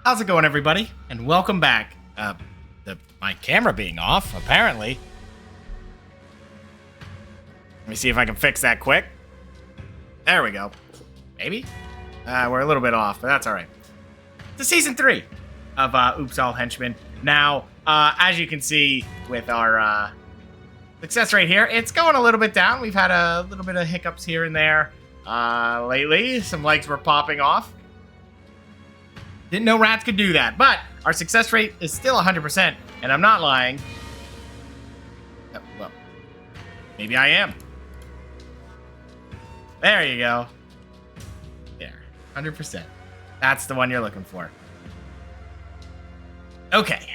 How's it going, everybody? And welcome back. My camera being off, apparently. Let me see if I can fix that quick. There we go. Maybe? We're a little bit off, but that's all right. To season 3 of Oops All Henchmen. Now, as you can see with our success rate here, it's going a little bit down. We've had a little bit of hiccups here and there lately. Some legs were popping off. Didn't know rats could do that, but our success rate is still 100%, and I'm not lying. Well, maybe I am. There you go. There, 100%. That's the one you're looking for. Okay.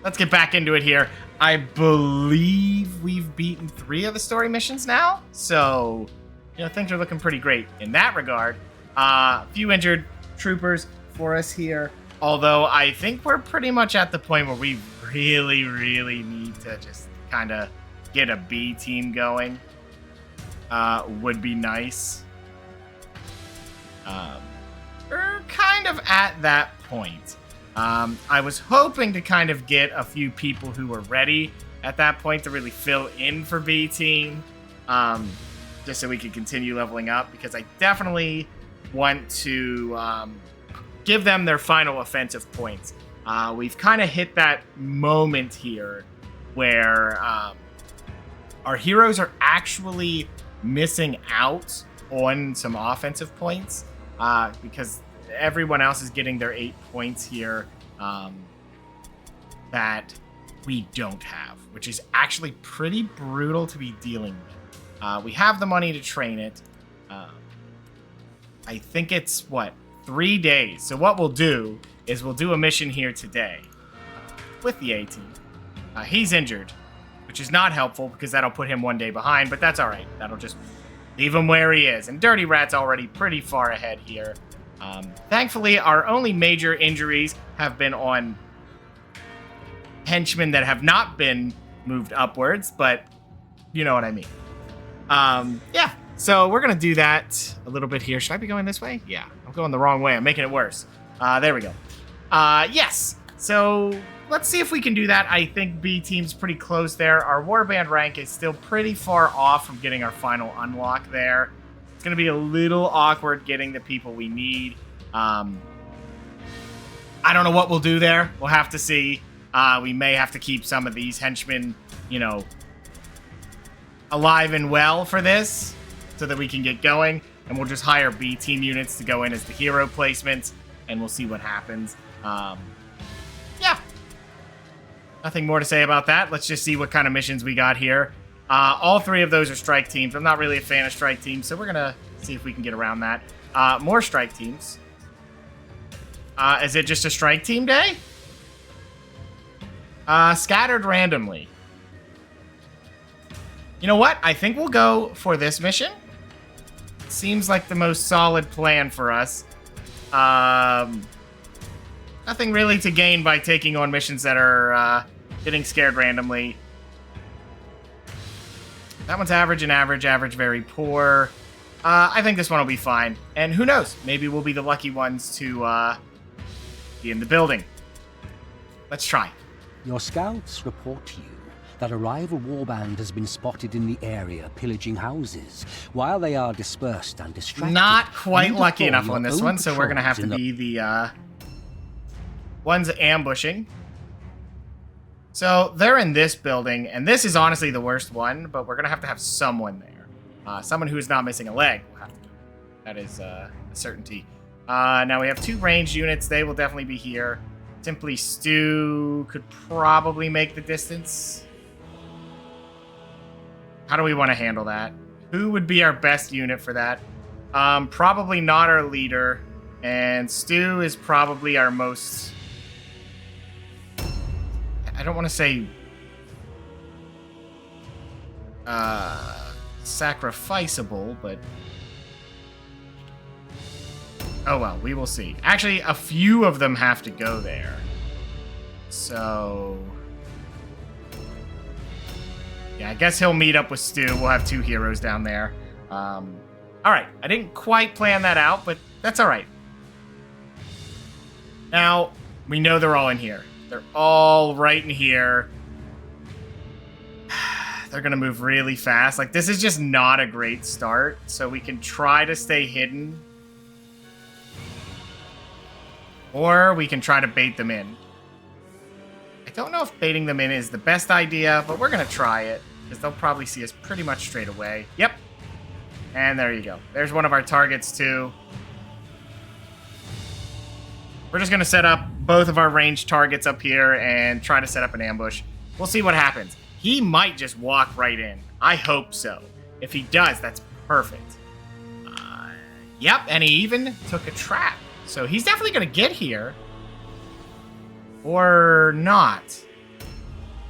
Let's get back into it here. I believe we've beaten 3 of the story missions now, so, things are looking pretty great in that regard. A few injured troopers for us here, although I think we're pretty much at the point where we really need to just kind of get a B team going. Would be nice. We're kind of at that point. I was hoping to kind of get a few people who were ready at that point to really fill in for B team, just so we could continue leveling up, because I definitely want to give them their final offensive points. We've kind of hit that moment here where our heroes are actually missing out on some offensive points because everyone else is getting their 8 points here that we don't have, which is actually pretty brutal to be dealing with. We have the money to train it. I think it's, 3 days. So what we'll do is we'll do a mission here today with the A team. He's injured, which is not helpful because that'll put him 1 day behind, but that's all right. That'll just leave him where he is. And Dirty Rat's already pretty far ahead here. Thankfully, our only major injuries have been on henchmen that have not been moved upwards, but you know what I mean. Yeah. So we're going to do that a little bit here. Should I be going this way? Yeah, I'm going the wrong way. I'm making it worse. There we go. Yes. So let's see if we can do that. I think B team's pretty close there. Our warband rank is still pretty far off from getting our final unlock there. It's going to be a little awkward getting the people we need. I don't know what we'll do there. We'll have to see. We may have to keep some of these henchmen, alive and well for this, so that we can get going, and we'll just hire B team units to go in as the hero placements, and we'll see what happens. Yeah. Nothing more to say about that. Let's just see what kind of missions we got here. All 3 of those are strike teams. I'm not really a fan of strike teams, so we're going to see if we can get around that. More strike teams. Is it just a strike team day? Scattered randomly. You know what? I think we'll go for this mission. Seems like the most solid plan for us. Nothing really to gain by taking on missions that are getting scared randomly. That one's average and average, very poor. I think this one will be fine. And who knows? Maybe we'll be the lucky ones to be in the building. Let's try. Your scouts report to you that a rival warband has been spotted in the area pillaging houses. While they are dispersed and distracted... Not quite lucky enough on this one, so we're going to have to be the ones ambushing. So they're in this building, and this is honestly the worst one, but we're going to have someone there. Someone who is not missing a leg will have to go. That is a certainty. Now we have 2 ranged units. They will definitely be here. Simply Stu could probably make the distance. How do we want to handle that? Who would be our best unit for that? Probably not our leader. And Stu is probably our most... I don't want to say... sacrificable, but... Oh well, we will see. Actually, a few of them have to go there. So... yeah, I guess he'll meet up with Stu. We'll have 2 heroes down there. Alright, I didn't quite plan that out, but that's alright. Now, we know they're all in here. They're all right in here. They're going to move really fast. Like, this is just not a great start. So we can try to stay hidden. Or we can try to bait them in. I don't know if baiting them in is the best idea, but we're going to try it. Because they'll probably see us pretty much straight away. Yep. And there you go. There's one of our targets, too. We're just going to set up both of our ranged targets up here and try to set up an ambush. We'll see what happens. He might just walk right in. I hope so. If he does, that's perfect. Yep, and he even took a trap. So he's definitely going to get here. Or not.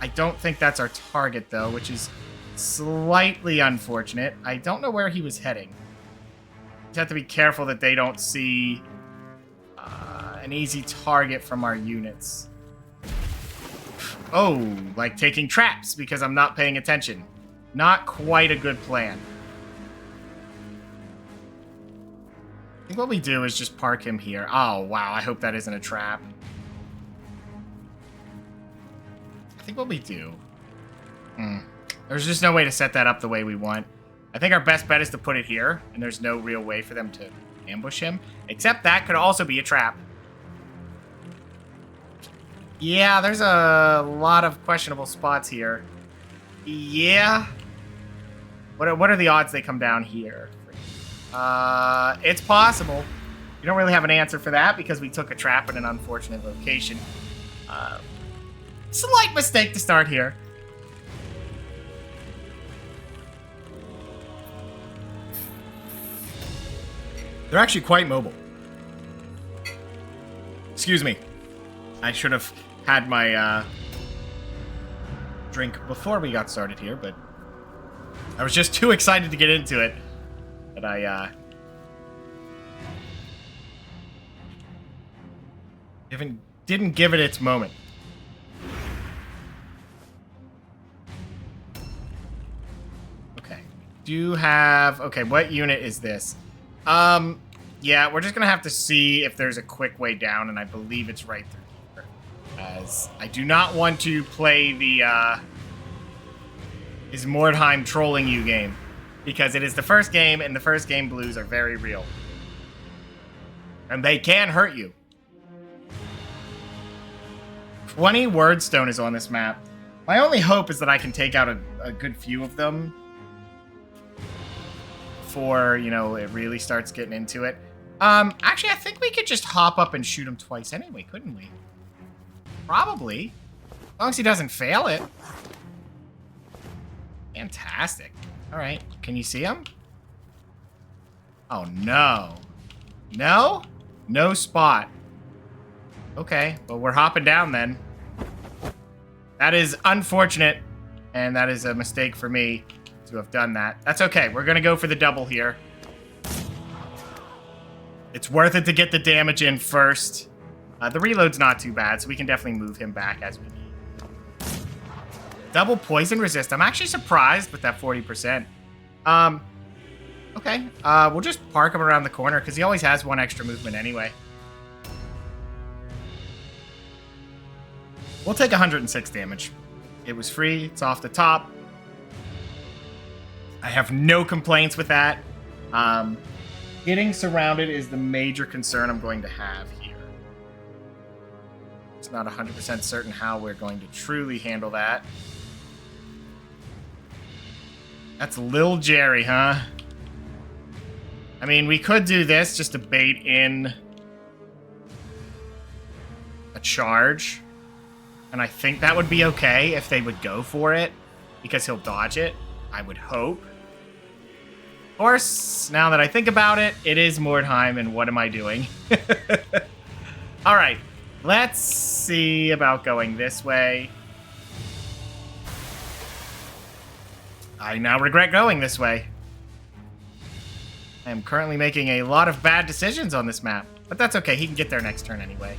I don't think that's our target, though, which is slightly unfortunate. I don't know where he was heading. Just have to be careful that they don't see an easy target from our units. Oh, like taking traps because I'm not paying attention. Not quite a good plan. I think what we do is just park him here. Oh, wow, I hope that isn't a trap. I think what we do... There's just no way to set that up the way we want. I think our best bet is to put it here, and there's no real way for them to ambush him. Except that could also be a trap. Yeah, there's a lot of questionable spots here. Yeah. What are the odds they come down here? It's possible. We don't really have an answer for that because we took a trap in an unfortunate location. Slight mistake to start here. They're actually quite mobile. Excuse me. I should have had my drink before we got started here, but I was just too excited to get into it that I didn't give it its moment. Okay. Okay, what unit is this? Yeah, we're just gonna have to see if there's a quick way down, and I believe it's right through here. As I do not want to play the, is Mordheim trolling you game. Because it is the first game, and the first game blues are very real. And they can hurt you. 20 wordstone is on this map. My only hope is that I can take out a good few of them. Before, you know, it really starts getting into it. Actually, I think we could just hop up and shoot him twice anyway, couldn't we? Probably. As long as he doesn't fail it. Fantastic. All right, can you see him? Oh, no. No? No spot. Okay, well, we're hopping down then. That is unfortunate, and that is a mistake for me to have done that. That's okay. We're going to go for the double here. It's worth it to get the damage in first. The reload's not too bad, so we can definitely move him back as we need. Double poison resist. I'm actually surprised with that 40%. Okay. We'll just park him around the corner because he always has one extra movement anyway. We'll take 106 damage. It was free. It's off the top. I have no complaints with that. Getting surrounded is the major concern I'm going to have here. It's not 100% certain how we're going to truly handle that. That's Lil Jerry, huh? I mean, we could do this just to bait in a charge. And I think that would be okay if they would go for it. Because he'll dodge it, I would hope. Of course, now that I think about it, it is Mordheim, and what am I doing? Alright, let's see about going this way. I now regret going this way. I am currently making a lot of bad decisions on this map, but that's okay, he can get there next turn anyway.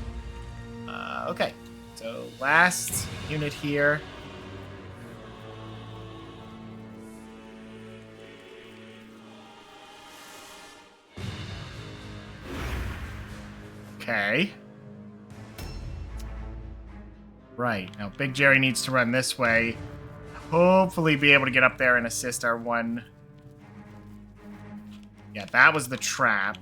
Okay, so last unit here. Okay. Right. Now, Big Jerry needs to run this way. Hopefully be able to get up there and assist our one. Yeah, that was the trap.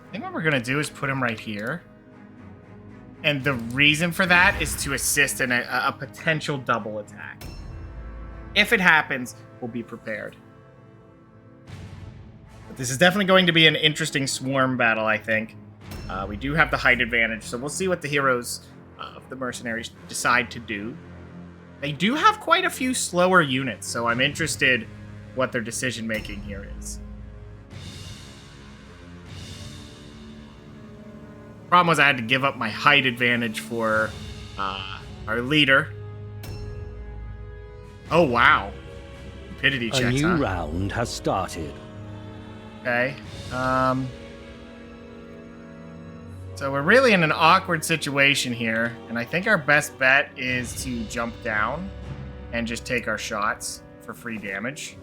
I think what we're going to do is put him right here. And the reason for that is to assist in a potential double attack. If it happens, we'll be prepared. But this is definitely going to be an interesting swarm battle, I think. We do have the height advantage, so we'll see what the heroes of the mercenaries decide to do. They do have quite a few slower units, so I'm interested what their decision-making here is. Problem was I had to give up my height advantage for our leader. Oh, wow. Rapidity checks, A new round has started. Okay. So we're really in an awkward situation here, and I think our best bet is to jump down and just take our shots for free damage.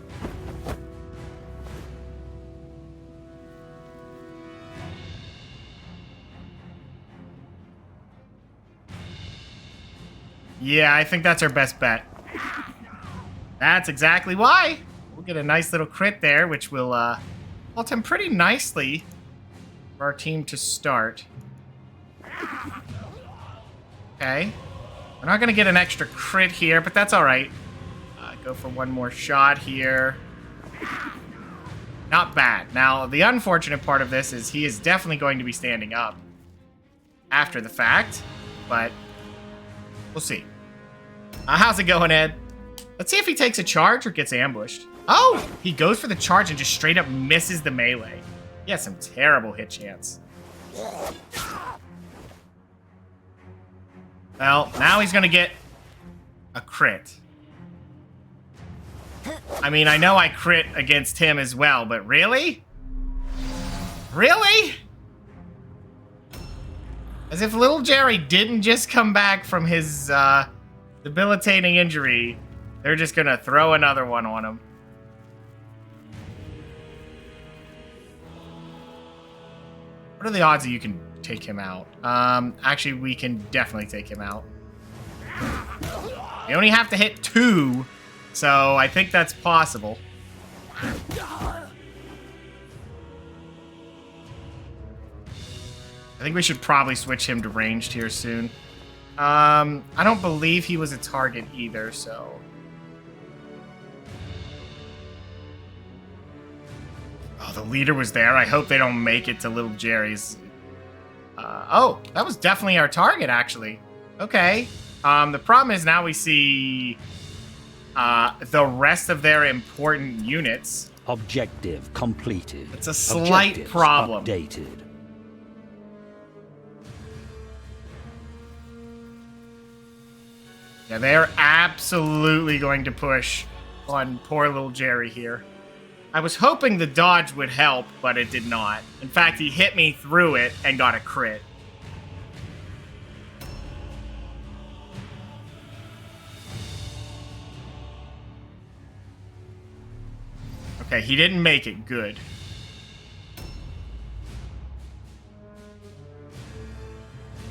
Yeah, I think that's our best bet. That's exactly why. We'll get a nice little crit there, which will ult him pretty nicely for our team to start. Okay. We're not going to get an extra crit here, but that's all right. Go for one more shot here. Not bad. Now, the unfortunate part of this is he is definitely going to be standing up after the fact, but we'll see. How's it going, Ed? Let's see if he takes a charge or gets ambushed. Oh, he goes for the charge and just straight up misses the melee. He has some terrible hit chance. Well, now he's going to get a crit. I mean, I know I crit against him as well, but really? Really? As if little Jerry didn't just come back from his debilitating injury. They're just going to throw another one on him. What are the odds that you can take him out? Actually, we can definitely take him out. You only have to hit 2, so I think that's possible. I think we should probably switch him to ranged here soon. I don't believe he was a target either, so... Oh, the leader was there. I hope they don't make it to little Jerry's. Oh, that was definitely our target, actually. Okay. The problem is now we see the rest of their important units. Objective completed. It's a slight Objectives problem. Updated. Yeah, they're absolutely going to push on poor little Jerry here. I was hoping the dodge would help, but it did not. In fact, he hit me through it and got a crit. Okay, he didn't make it. Good.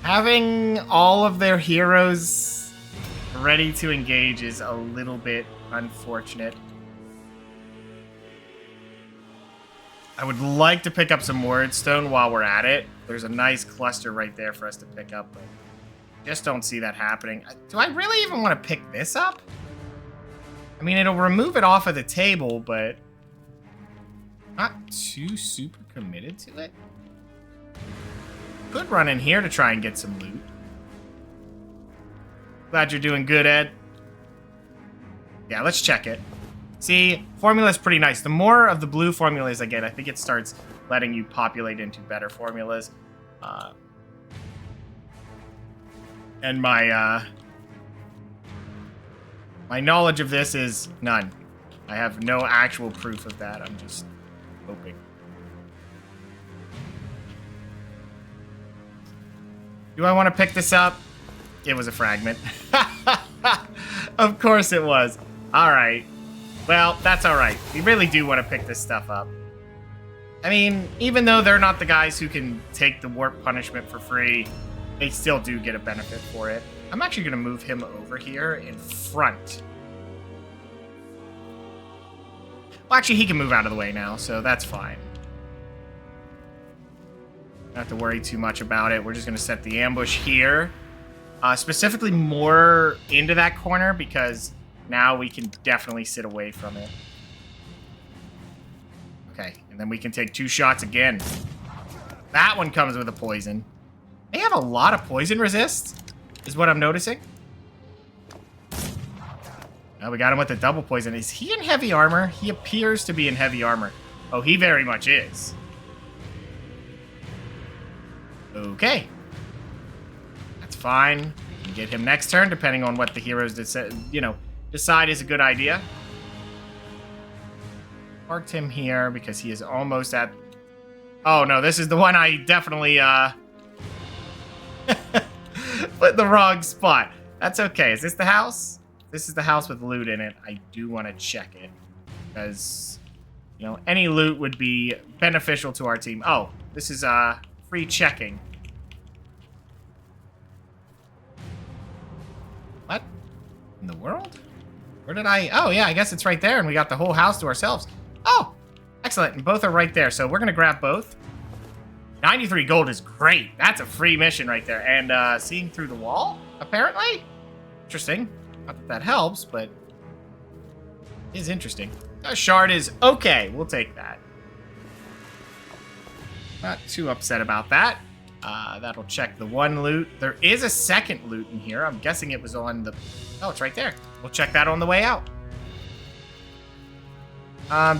Having all of their heroes ready to engage is a little bit unfortunate. I would like to pick up some Wordstone while we're at it. There's a nice cluster right there for us to pick up, but just don't see that happening. Do I really even want to pick this up? I mean, it'll remove it off of the table, but not too super committed to it. Could run in here to try and get some loot. Glad you're doing good, Ed. Yeah, let's check it. See, formula's pretty nice. The more of the blue formulas I get, I think it starts letting you populate into better formulas. And my knowledge of this is none. I have no actual proof of that. I'm just hoping. Do I want to pick this up? It was a fragment. Of course it was. All right. Well, that's all right. We really do want to pick this stuff up. I mean, even though they're not the guys who can take the warp punishment for free, they still do get a benefit for it. I'm actually going to move him over here in front. Well, actually, he can move out of the way now, so that's fine. Don't have to worry too much about it. We're just going to set the ambush here. Specifically more into that corner, because now we can definitely sit away from it. Okay, and then we can take 2 shots again. That one comes with a poison. They have a lot of poison resist, is what I'm noticing. Oh, we got him with the double poison. Is he in heavy armor? He appears to be in heavy armor. Oh, he very much is. Okay. That's fine. We can get him next turn, depending on what the heroes decide is a good idea. Marked him here because he is almost at... Oh, no, this is the one I definitely, put in the wrong spot. That's okay. Is this the house? This is the house with loot in it. I do want to check it. Because, any loot would be beneficial to our team. Oh, this is, free checking. What? In the world? Where did I... Oh, yeah, I guess it's right there, and we got the whole house to ourselves. Oh, excellent. And both are right there, so we're going to grab both. 93 gold is great. That's a free mission right there. And seeing through the wall, apparently? Interesting. Not that that helps, but it is interesting. A shard is okay. We'll take that. Not too upset about that. That'll check the one loot. There is a second loot in here. I'm guessing it was on the... Oh, it's right there. We'll check that on the way out.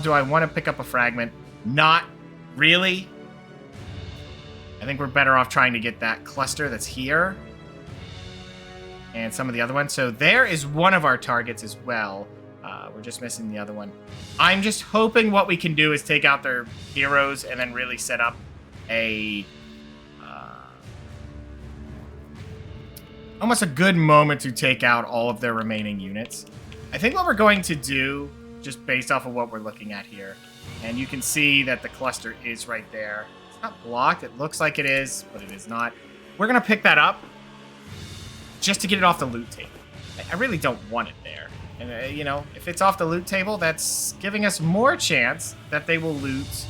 Do I want to pick up a fragment? Not really. I think we're better off trying to get that cluster that's here. And some of the other ones. So there is one of our targets as well. We're just missing the other one. I'm just hoping what we can do is take out their heroes and then really set up a... almost a good moment to take out all of their remaining units. I think what we're going to do, just based off of what we're looking at here, and you can see that the cluster is right there. It's not blocked. It looks like it is, but it is not. We're going to pick that up just to get it off the loot table. I really don't want it there. And, if it's off the loot table, that's giving us more chance that they will loot,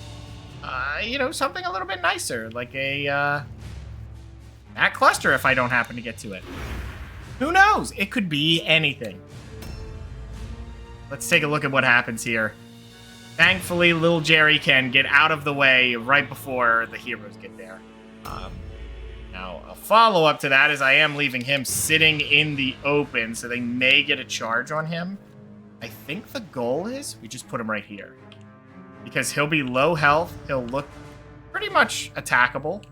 something a little bit nicer, like a, that cluster if I don't happen to get to it. Who knows? It could be anything. Let's take a look at what happens here. Thankfully, little Jerry can get out of the way right before the heroes get there. Now, a follow-up to that is I am leaving him sitting in the open, so they may get a charge on him. I think the goal is we just put him right here. Because he'll be low health. He'll look pretty much attackable.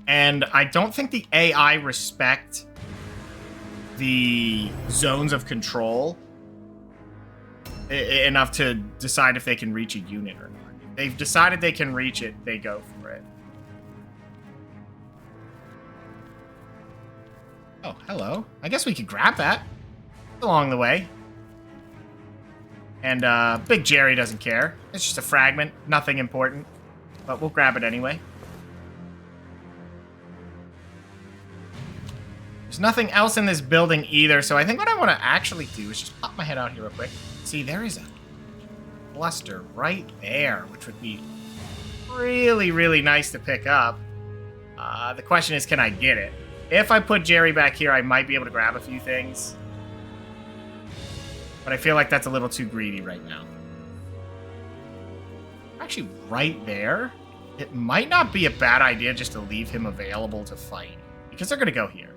And I don't think the AI respect the zones of control enough to decide if they can reach a unit or not. If they've decided they can reach it, they go for it. Oh, hello. I guess we could grab that along the way. And Big Jerry doesn't care. It's just a fragment, nothing important. But we'll grab it anyway. There's nothing else in this building either, so I think what I want to actually do is just pop my head out here real quick. See, there is a cluster right there, which would be really, really nice to pick up. The question is, can I get it? If I put Jerry back here, I might be able to grab a few things. But I feel like that's a little too greedy right now. Actually, right there, it might not be a bad idea just to leave him available to fight. Because they're going to go here.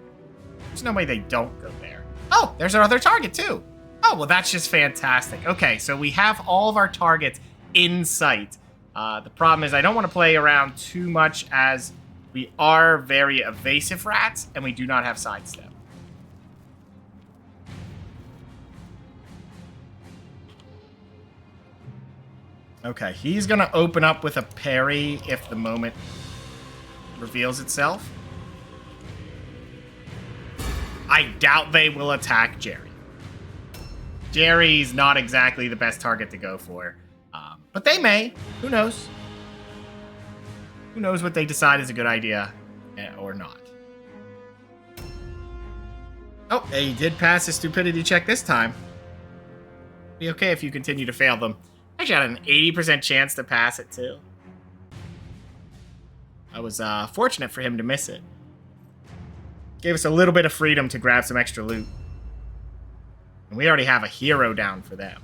There's no way they don't go there. Oh, there's our other target too. Oh, well, that's just fantastic. Okay, so we have all of our targets in sight. The problem is I don't want to play around too much as we are very evasive rats and we do not have sidestep. Okay, he's going to open up with a parry if the moment reveals itself. I doubt they will attack Jerry. Jerry's not exactly the best target to go for. But they may. Who knows? Who knows what they decide is a good idea or not. Oh, he did pass his stupidity check this time. Be okay if you continue to fail them. Actually, I had an 80% chance to pass it, too. I was fortunate for him to miss it. Gave us a little bit of freedom to grab some extra loot. And we already have a hero down for them.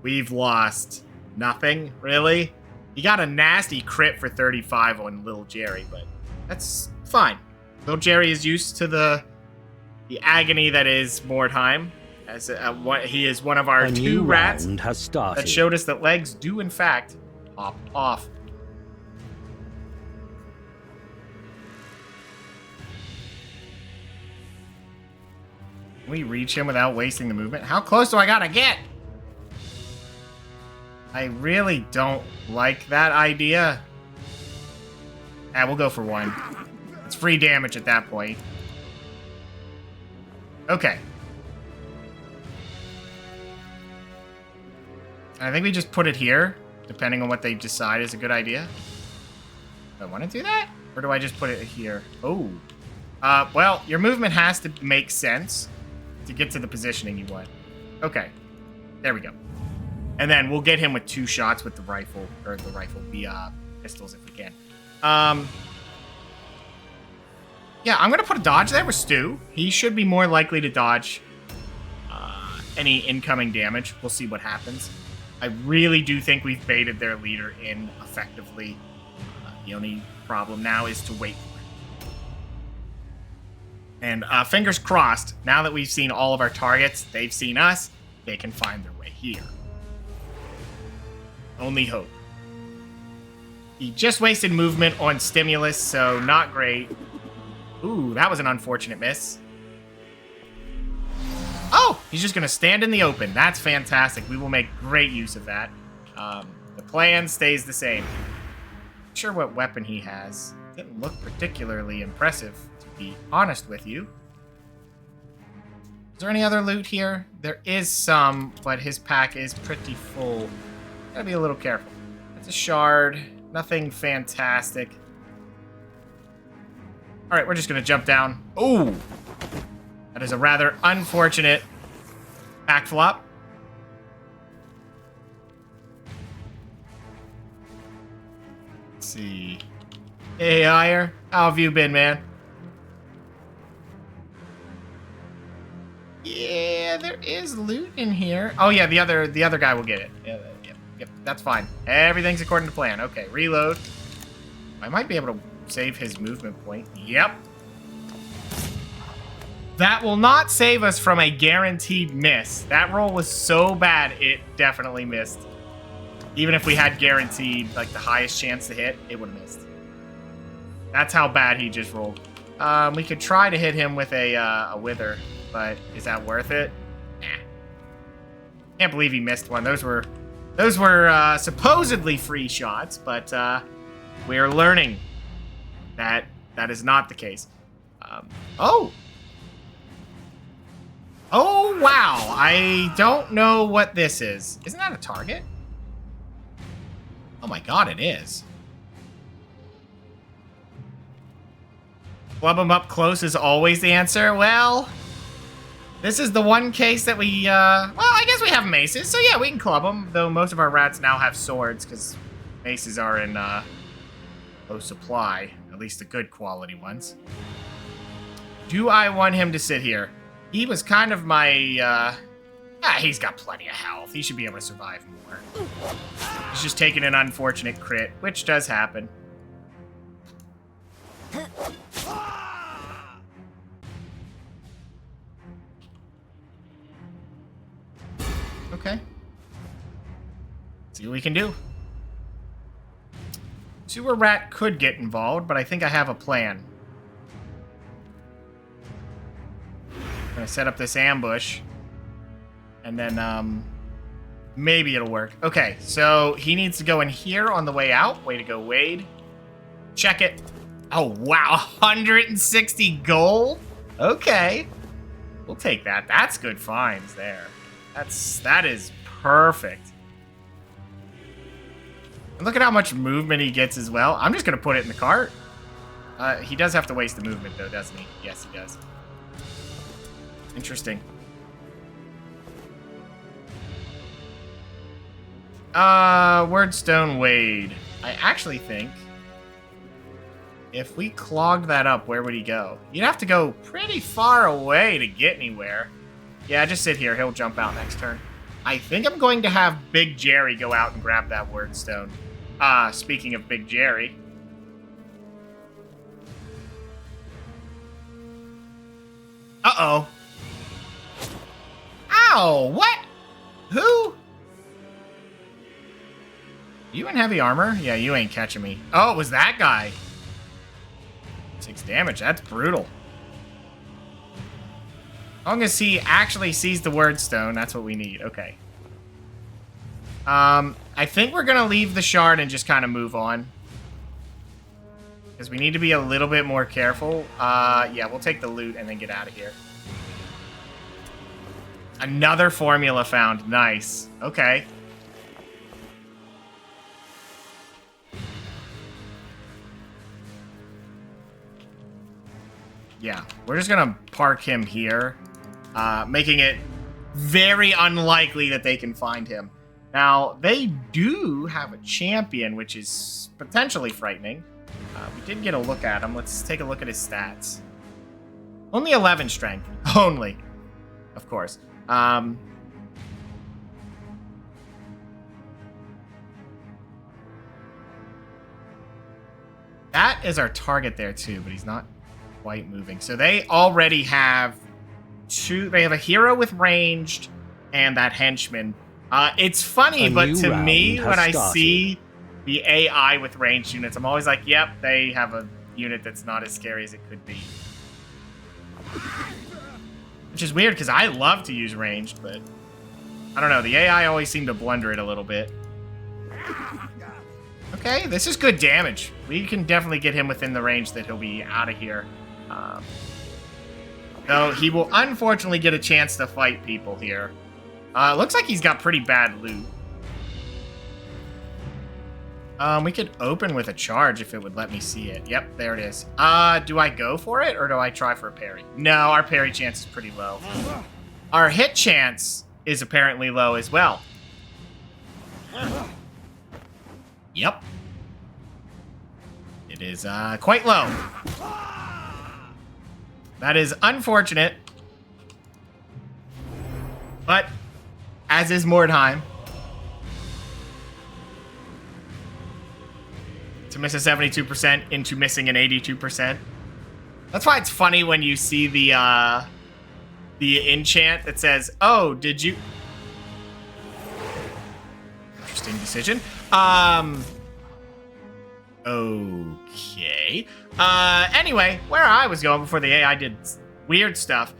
We've lost nothing, really. He got a nasty crit for 35 on Little Jerry, but that's fine. Little Jerry is used to the agony that is Mordheim. As he is one of our two rats that showed us that legs do, in fact, pop off. Can we reach him without wasting the movement? How close do I gotta get? I really don't like that idea. Yeah, we'll go for one. It's free damage at that point. Okay. I think we just put it here, depending on what they decide is a good idea. Do I want to do that? Or do I just put it here? Oh. Well, your movement has to make sense to get to the positioning you want. Okay. There we go. And then we'll get him with 2 shots with the rifle, or the pistols if we can. Yeah, I'm going to put a dodge there with Stu. He should be more likely to dodge any incoming damage. We'll see what happens. I really do think we've baited their leader in effectively. The only problem now is to wait for it. And fingers crossed, now that we've seen all of our targets, they've seen us, they can find their way here. Only hope. He just wasted movement on stimulus, so not great. Ooh, that was an unfortunate miss. Oh, he's just going to stand in the open. That's fantastic. We will make great use of that. The plan stays the same. Not sure what weapon he has. Didn't look particularly impressive, to be honest with you. Is there any other loot here? There is some, but his pack is pretty full. Gotta be a little careful. That's a shard. Nothing fantastic. All right, we're just gonna jump down. Ooh, that is a rather unfortunate backflop. Let's see. Hey, Ire, how have you been, man? Yeah, there is loot in here. Oh yeah, the other guy will get it. Yep, that's fine. Everything's according to plan. Okay, reload. I might be able to save his movement point. Yep. That will not save us from a guaranteed miss. That roll was so bad, it definitely missed. Even if we had guaranteed, like, the highest chance to hit, it would have missed. That's how bad he just rolled. We could try to hit him with a wither, but is that worth it? Nah. Can't believe he missed one. Those were supposedly free shots, but we're learning that that is not the case. Oh, wow. I don't know what this is. Isn't that a target? Oh my god, it is. Club them up close is always the answer. Well, this is the one case that we, well, I guess we have maces. So yeah, we can club them, though most of our rats now have swords because maces are in low supply, at least the good quality ones. Do I want him to sit here? He was kind of my, he's got plenty of health. He should be able to survive more. He's just taking an unfortunate crit, which does happen. Okay. See what we can do. Sewer Rat could get involved, but I think I have a plan. I'm gonna set up this ambush. And then, maybe it'll work. Okay, so he needs to go in here on the way out. Way to go, Wade. Check it. Oh, wow. 160 gold? Okay. We'll take that. That's good finds there. That is perfect. And look at how much movement he gets as well. I'm just going to put it in the cart. He does have to waste the movement, though, doesn't he? Yes, he does. Interesting. Wordstone Wade. I actually think if we clogged that up, where would he go? You'd have to go pretty far away to get anywhere. Yeah, just sit here. He'll jump out next turn. I think I'm going to have Big Jerry go out and grab that Wordstone. Speaking of Big Jerry. Uh-oh. Ow! What? Who? You in heavy armor? Yeah, you ain't catching me. Oh, it was that guy. 6 damage. That's brutal. As long as he actually sees the Wordstone, that's what we need. Okay. I think we're gonna leave the shard and just kind of move on. Because we need to be a little bit more careful. Yeah, we'll take the loot and then get out of here. Another formula found. Nice. Okay. Yeah, we're just gonna park him here, making it very unlikely that they can find him. Now, they do have a champion, which is potentially frightening. We did get a look at him. Let's take a look at his stats. Only 11 strength. Only. Of course. That is our target there, too, but he's not quite moving. So they already have they have a hero with ranged and that henchman. It's funny, but to me, when I see the AI with ranged units, I'm always like, yep, they have a unit that's not as scary as it could be. Which is weird, because I love to use ranged, but I don't know. The AI always seem to blunder it a little bit. Okay, this is good damage. We can definitely get him within the range that he'll be out of here. Though he will unfortunately get a chance to fight people here. Looks like he's got pretty bad loot. We could open with a charge if it would let me see it. Yep, there it is. Do I go for it or do I try for a parry? No, our parry chance is pretty low. Our hit chance is apparently low as well. Yep. It is quite low. That is unfortunate. But, as is Mordheim. To miss a 72% into missing an 82%. That's why it's funny when you see the enchant that says, "Oh, did you..." Interesting decision. Okay. Anyway, where I was going before the AI did weird stuff,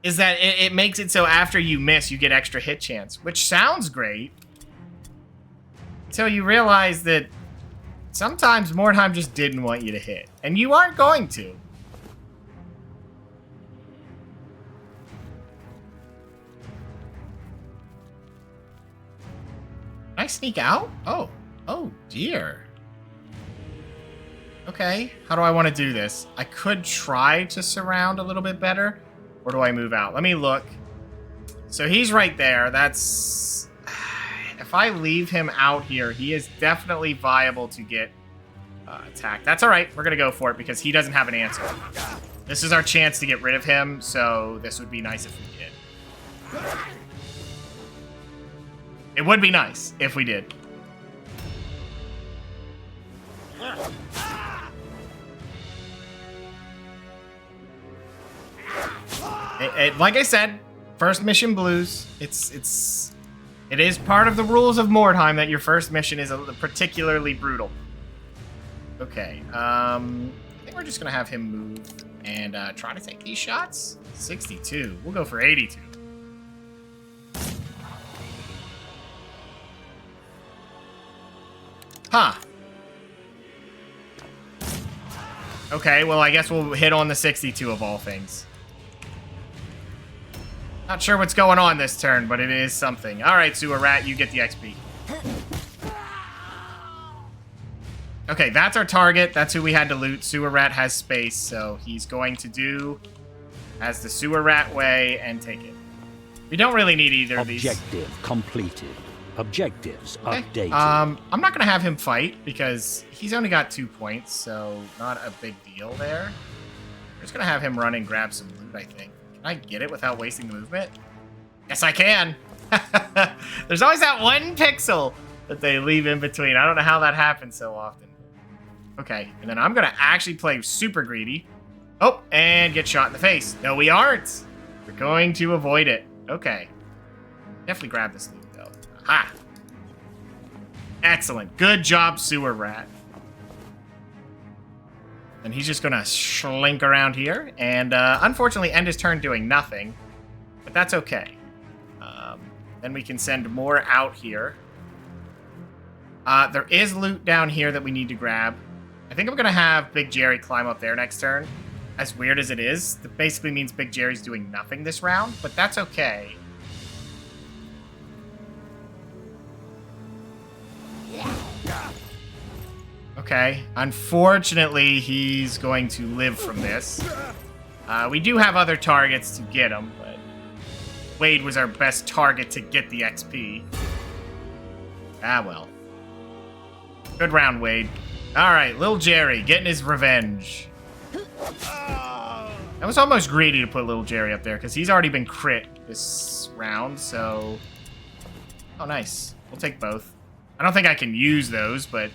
is that it makes it so after you miss, you get extra hit chance, which sounds great. Until you realize that sometimes Mordheim just didn't want you to hit, and you aren't going to. Can I sneak out? Oh dear. Okay, how do I want to do this? I could try to surround a little bit better, or do I move out? Let me look. So he's right there. That's... If I leave him out here, he is definitely viable to get attacked. That's all right. We're going to go for it because he doesn't have an answer. This is our chance to get rid of him, so this would be nice if we did. It would be nice if we did. Like I said, first mission blues. It is part of the rules of Mordheim that your first mission is particularly brutal. Okay, I think we're just gonna have him move and try to take these shots. 62. We'll go for 82. Huh. Okay, well, I guess we'll hit on the 62 of all things. Not sure what's going on this turn, but it is something. All right, Sewer Rat, you get the XP. Okay, that's our target. That's who we had to loot. Sewer rat has space, so he's going to do as the sewer rat way and take it. We don't really need either of these. Objective completed. Objectives updated. I'm not going to have him fight because he's only got 2 points, so not a big deal there. We're just going to have him run and grab some loot, I think. Can I get it without wasting the movement? Yes, I can. There's always that one pixel that they leave in between. I don't know how that happens so often. Okay, and then I'm going to actually play super greedy. Oh, and get shot in the face. No, we aren't. We're going to avoid it. Okay. Definitely grab this loot, though. Aha. Excellent. Good job, sewer rat. And he's just going to slink around here and unfortunately end his turn doing nothing. But that's okay. Then we can send more out here. There is loot down here that we need to grab. I think I'm going to have Big Jerry climb up there next turn. As weird as it is, that basically means Big Jerry's doing nothing this round, but that's okay. Okay, unfortunately, he's going to live from this. We do have other targets to get him, but Wade was our best target to get the XP. Ah, well. Good round, Wade. All right, Lil Jerry getting his revenge. I was almost greedy to put Lil Jerry up there because he's already been crit this round, so... Oh, nice. We'll take both. I don't think I can use those, but...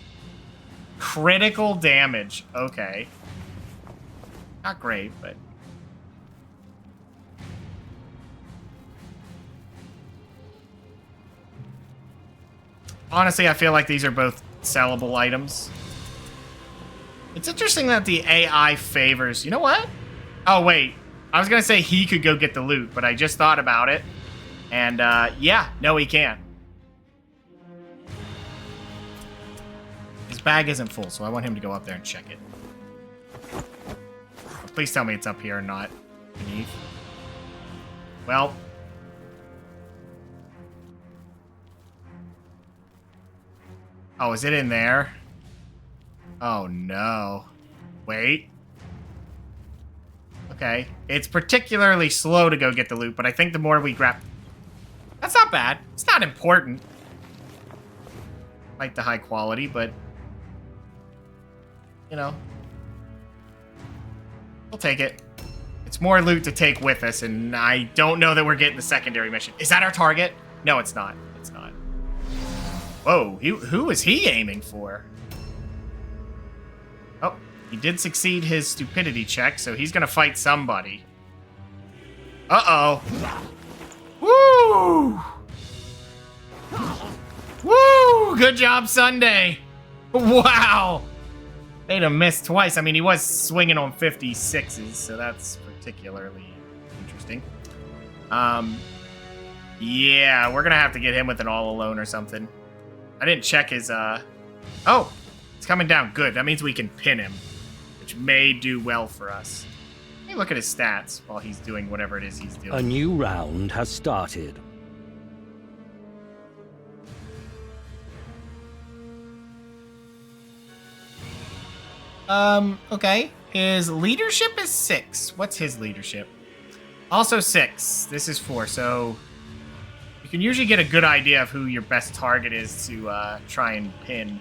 Critical damage. Okay. Not great, but... Honestly, I feel like these are both sellable items. It's interesting that the AI favors... You know what? Oh, wait. I was going to say he could go get the loot, but I just thought about it. And, yeah. No, he can't. His bag isn't full, so I want him to go up there and check it. Please tell me it's up here and not beneath. Well... Oh, is it in there? Oh, no. Wait. Okay. It's particularly slow to go get the loot, but I think the more we grab... That's not bad. It's not important. Like the high quality, but... You know. We'll take it. It's more loot to take with us, and I don't know that we're getting the secondary mission. Is that our target? No, it's not. It's not. Whoa, who is he aiming for? Oh, he did succeed his stupidity check, so he's gonna fight somebody. Uh-oh. Woo! Woo! Good job, Sunday. Wow! They'd have missed twice. I mean, he was swinging on 56s, so that's particularly interesting. Yeah, we're gonna have to get him with an all alone or something. I didn't check his, Oh! It's coming down. Good. That means we can pin him, which may do well for us. Let me look at his stats while he's doing whatever it is he's doing. A new round has started. Okay. His leadership is 6. What's his leadership? Also 6. This is 4, so... You can usually get a good idea of who your best target is to try and pin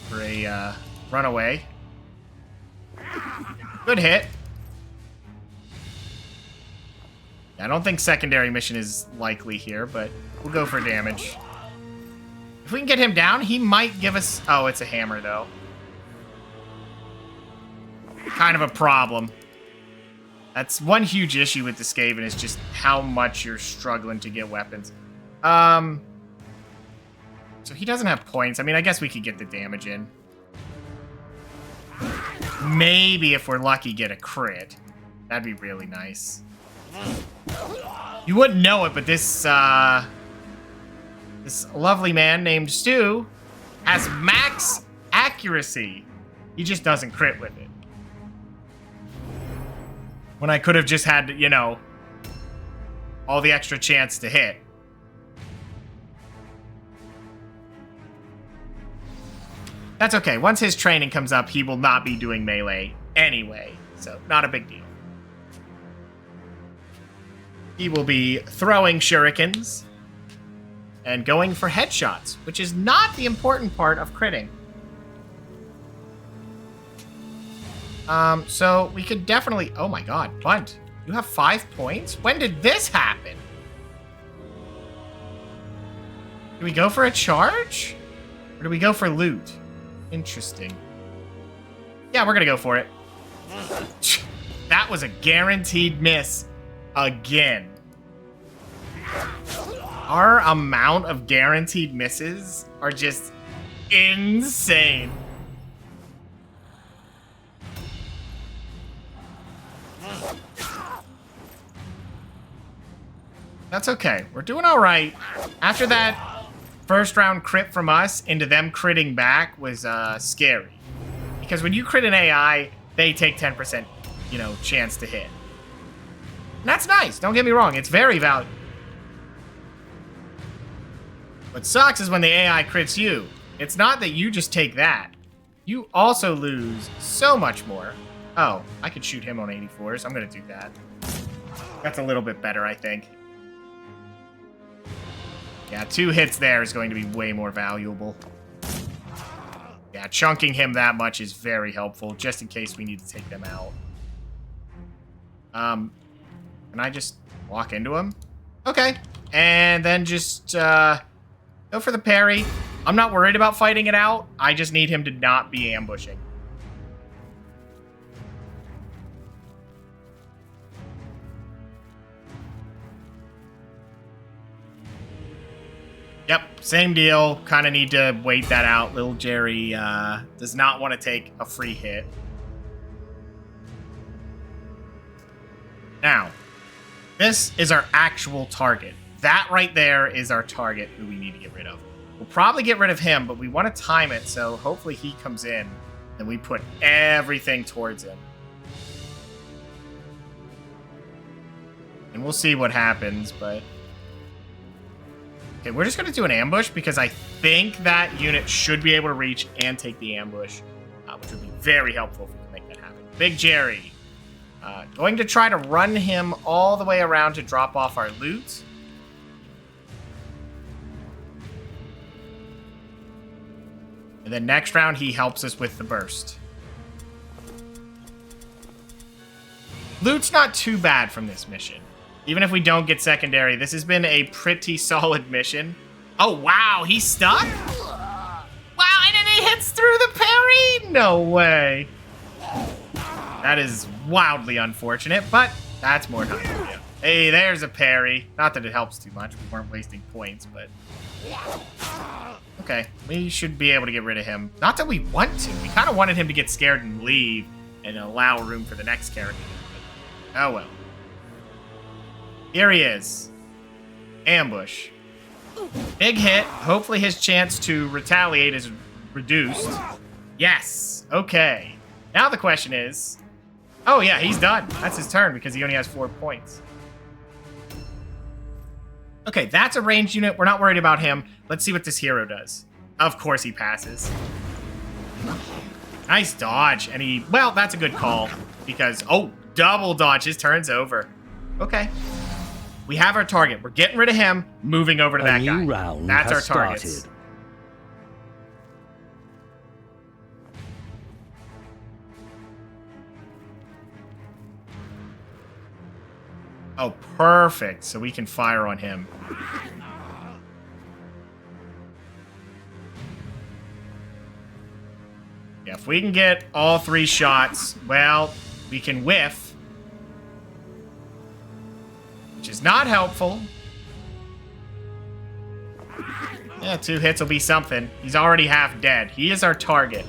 for a runaway. Good hit. I don't think secondary mission is likely here, but we'll go for damage. If we can get him down, he might give us... Oh, it's a hammer, though. Kind of a problem. That's one huge issue with the Skaven is just how much you're struggling to get weapons. So he doesn't have points. I mean, I guess we could get the damage in. Maybe, if we're lucky, get a crit. That'd be really nice. You wouldn't know it, but this lovely man named Stu has max accuracy. He just doesn't crit with it. When I could have just had, you know, all the extra chance to hit. That's okay. Once his training comes up, he will not be doing melee anyway. So, not a big deal. He will be throwing shurikens and going for headshots, which is not the important part of critting. So we could definitely... Oh my god, Bunt, you have 5 points? When did this happen? Do we go for a charge? Or do we go for loot? Interesting. Yeah, we're gonna go for it. That was a guaranteed miss again. Our amount of guaranteed misses are just insane. That's okay. We're doing all right. After that first round crit from us into them critting back was scary. Because when you crit an AI, they take 10%, chance to hit. And that's nice. Don't get me wrong. It's very valuable. What sucks is when the AI crits you. It's not that you just take that. You also lose so much more. Oh, I could shoot him on 84s. I'm going to do that. That's a little bit better, I think. Yeah, 2 hits there is going to be way more valuable. Yeah, chunking him that much is very helpful, just in case we need to take them out. Can I just walk into him? Okay. And then just, go for the parry. I'm not worried about fighting it out. I just need him to not be ambushing. Yep, same deal. Kind of need to wait that out. Little Jerry does not want to take a free hit. Now, this is our actual target. That right there is our target who we need to get rid of. We'll probably get rid of him, but we want to time it, so hopefully he comes in and we put everything towards him. And we'll see what happens, but... Okay, we're just going to do an ambush because I think that unit should be able to reach and take the ambush, which would be very helpful if we can make that happen. Big Jerry. Going to try to run him all the way around to drop off our loot. And then next round, he helps us with the burst. Loot's not too bad from this mission. Even if we don't get secondary, this has been a pretty solid mission. Oh, wow, he's stuck? Wow, and then he hits through the parry? No way. That is wildly unfortunate, but that's Mordheim for you. Hey, there's a parry. Not that it helps too much. We weren't wasting points, but... Okay, we should be able to get rid of him. Not that we want to. We kind of wanted him to get scared and leave and allow room for the next character. But, oh, well. Here he is. Ambush. Big hit. Hopefully his chance to retaliate is reduced. Yes. Okay. Now the question is... Oh, yeah, he's done. That's his turn because he only has 4 points. Okay, that's a ranged unit. We're not worried about him. Let's see what this hero does. Of course he passes. Nice dodge. And he... Well, that's a good call. Because... Oh, double dodge. His turn's over. Okay. We have our target. We're getting rid of him, moving over to that guy. Round that's our target. Oh, perfect. So we can fire on him. Yeah, if we can get all 3 shots, well, we can whiff. Which is not helpful. Yeah, 2 hits will be something. He's already half dead. He is our target.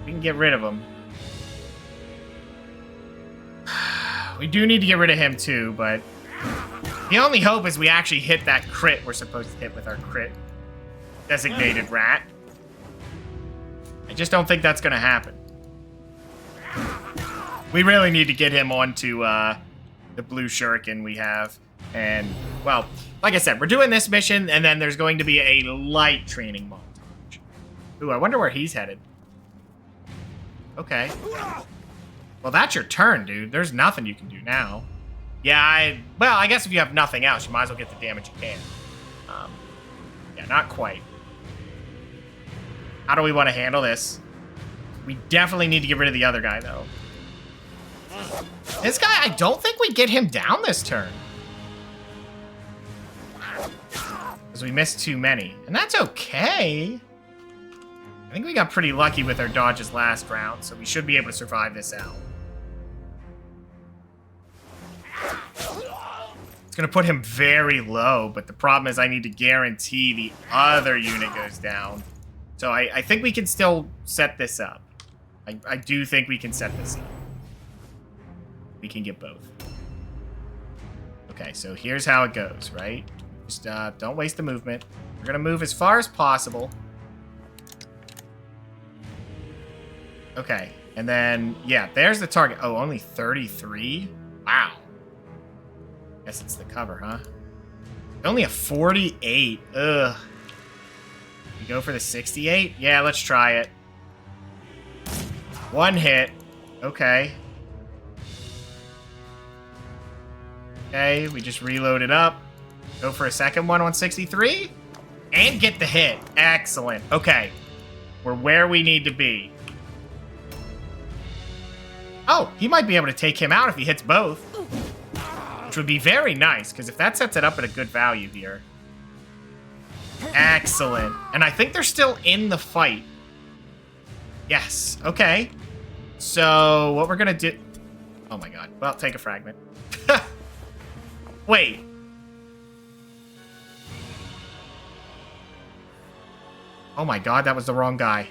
We can get rid of him. We do need to get rid of him too, but the only hope is we actually hit that crit we're supposed to hit with our crit designated rat. I just don't think that's going to happen. We really need to get him onto the blue shuriken we have. And, well, like I said, we're doing this mission, and then there's going to be a light training montage. Ooh, I wonder where he's headed. Okay. Well, that's your turn, dude. There's nothing you can do now. Yeah, well, I guess if you have nothing else, you might as well get the damage you can. Yeah, not quite. How do we want to handle this? We definitely need to get rid of the other guy, though. This guy, I don't think we get him down this turn. Because we missed too many. And that's okay. I think we got pretty lucky with our dodges last round, so we should be able to survive this out. It's going to put him very low, but the problem is I need to guarantee the other unit goes down. So I think we can still set this up. I do think we can set this up. We can get both. Okay, so here's how it goes, right? Just don't waste the movement. We're going to move as far as possible. Okay, and then, yeah, there's the target. Oh, only 33? Wow. Guess it's the cover, huh? Only a 48. Ugh. We go for the 68? Yeah, let's try it. One hit. Okay. Okay, we just reload it up. Go for a second one on 63. And get the hit. Excellent. Okay. We're where we need to be. Oh, he might be able to take him out if he hits both. Which would be very nice, because if that sets it up at a good value here. Excellent. And I think they're still in the fight. Yes. Okay. So, what we're going to do... Oh my god. Well, take a fragment. Wait. Oh my god, that was the wrong guy.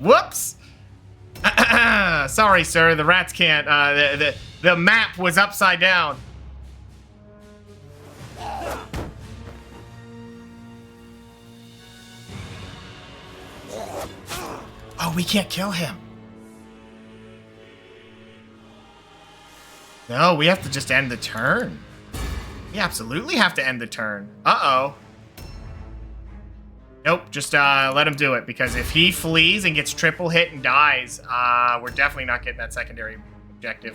Whoops! Sorry, sir. The rats can't. The map was upside down. Oh, we can't kill him. No, we have to just end the turn. We absolutely have to end the turn. Uh-oh. Nope, just let him do it, because if he flees and gets triple hit and dies, we're definitely not getting that secondary objective.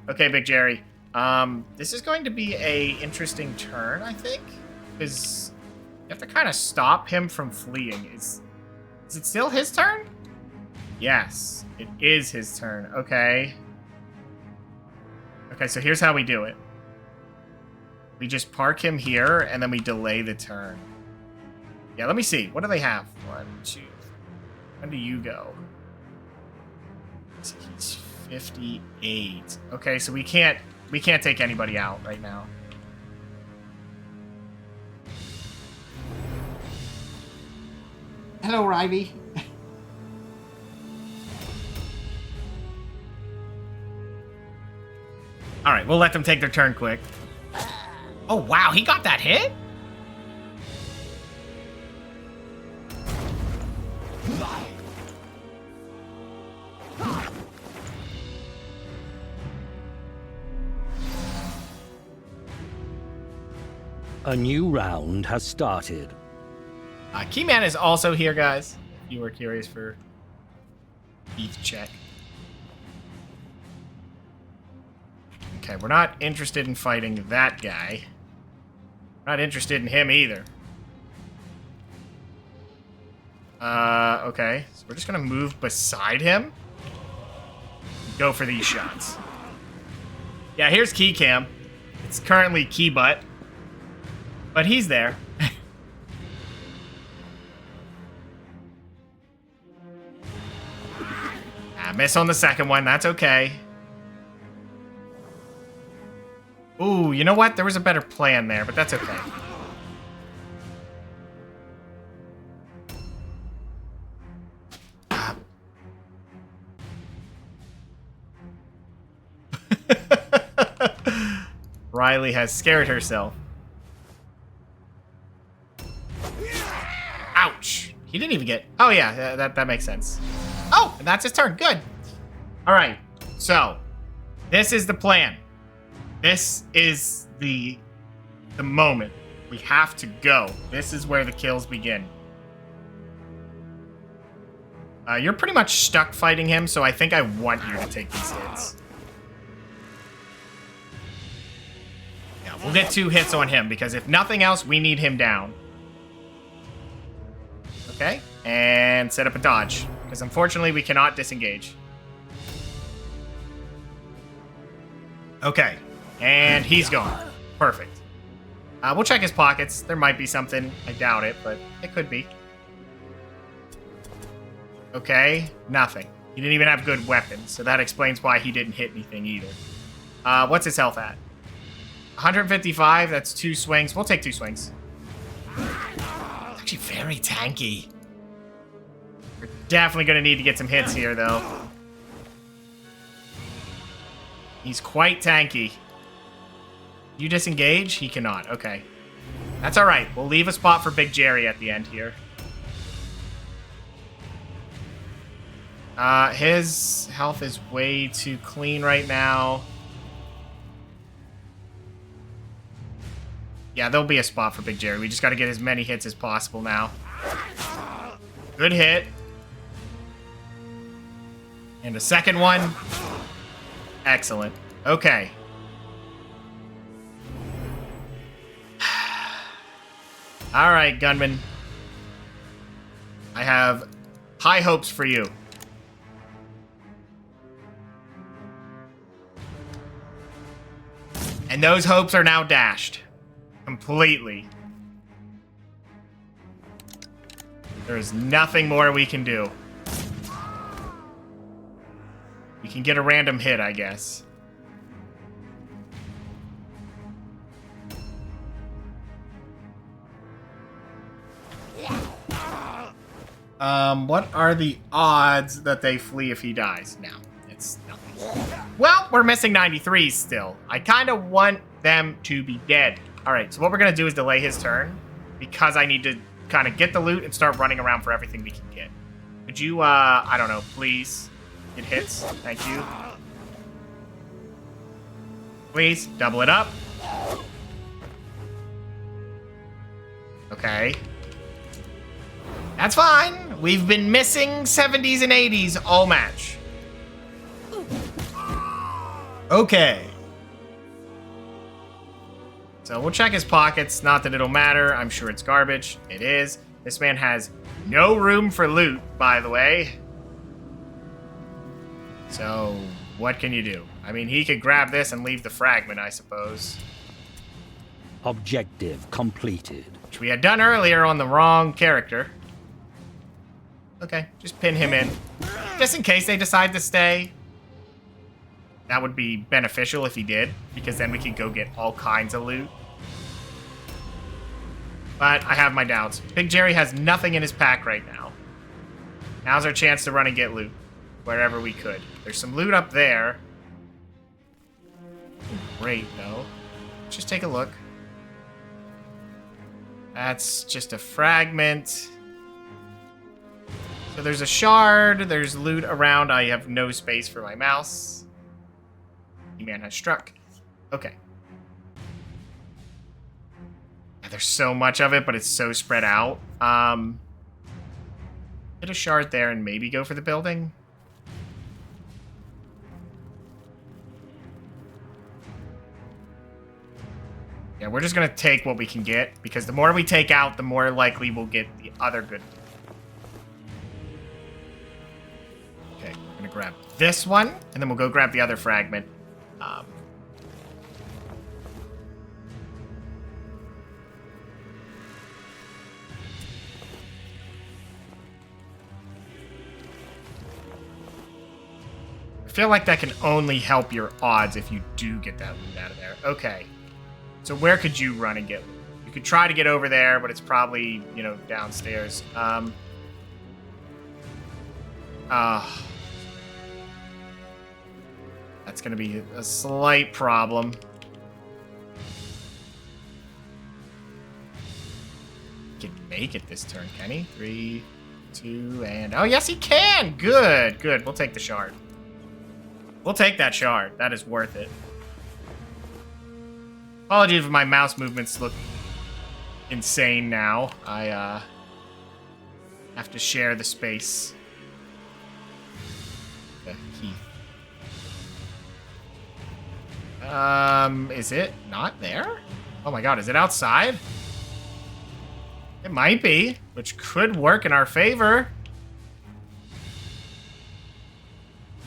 Okay, Big Jerry. This is going to be a interesting turn, I think, because you have to kind of stop him from fleeing. Is it still his turn? Yes, it is his turn. Okay. Okay, so here's how we do it. We just park him here, and then we delay the turn. Yeah, let me see. What do they have? 1, 2. When do you go? He's 58. Okay, so we can't take anybody out right now. Hello, Rivy. All right, we'll let them take their turn quick. Oh, wow, he got that hit? A new round has started. Keyman is also here, guys. If you were curious for ETH check. Okay, we're not interested in fighting that guy. Not interested in him either. Okay. So we're just gonna move beside him. Go for these shots. Yeah, here's Key Cam. It's currently Key Butt. But he's there. Miss on the second one. That's okay. Ooh, you know what? There was a better plan there, but that's okay. Riley has scared herself. Ouch. He didn't even get... Oh, yeah, that makes sense. Oh, and that's his turn. Good. All right, so this is the plan. This is the moment. We have to go. This is where the kills begin. You're pretty much stuck fighting him, so I think I want you to take these hits. Yeah, we'll get 2 hits on him, because if nothing else, we need him down. Okay, and set up a dodge, because unfortunately we cannot disengage. Okay, and he's gone. Perfect. We'll check his pockets. There might be something. I doubt it, but it could be. Okay, nothing. He didn't even have good weapons, so that explains why he didn't hit anything either. What's his health at? 155, that's 2 swings. We'll take 2 swings. It's actually very tanky. We're definitely going to need to get some hits here, though. He's quite tanky. You disengage? He cannot. Okay. That's all right. We'll leave a spot for Big Jerry at the end here. His health is way too clean right now. Yeah, there'll be a spot for Big Jerry. We just got to get as many hits as possible now. Good hit. And a second one. Excellent. Okay. All right, gunman. I have high hopes for you. And those hopes are now dashed. Completely. There is nothing more we can do. We can get a random hit, I guess. What are the odds that they flee if he dies? No, it's nothing. Well, we're missing 93s still. I kind of want them to be dead. All right, so what we're going to do is delay his turn because I need to kind of get the loot and start running around for everything we can get. Could you, I don't know, please get hits? Thank you. Please, double it up. Okay. That's fine. We've been missing 70s and 80s all match. Okay. So we'll check his pockets. Not that it'll matter. I'm sure it's garbage. It is. This man has no room for loot, by the way. So what can you do? I mean, he could grab this and leave the fragment, I suppose. Objective completed. Which we had done earlier on the wrong character. Okay, just pin him in. Just in case they decide to stay. That would be beneficial if he did, because then we could go get all kinds of loot. But I have my doubts. Big Jerry has nothing in his pack right now. Now's our chance to run and get loot, wherever we could. There's some loot up there. Great, though. Just take a look. That's just a fragment. So there's a shard, there's loot around. I have no space for my mouse. E-Man has struck. Okay. Yeah, there's so much of it, but it's so spread out. Hit a shard there and maybe go for the building. Yeah, we're just gonna take what we can get, because the more we take out, the more likely we'll get the other good. Okay, we're gonna grab this one, and then we'll go grab the other fragment. I feel like that can only help your odds if you do get that loot out of there. Okay. So where could you run and get loot? You could try to get over there, but it's probably, you know, downstairs. That's going to be a slight problem. He can make it this turn, can he? 3, 2, and... Oh, yes, he can! Good, good. We'll take the shard. We'll take that shard. That is worth it. Apologies if my mouse movements look insane now. I have to share the space. The key. Is it not there? Oh my god, is it outside? It might be, which could work in our favor.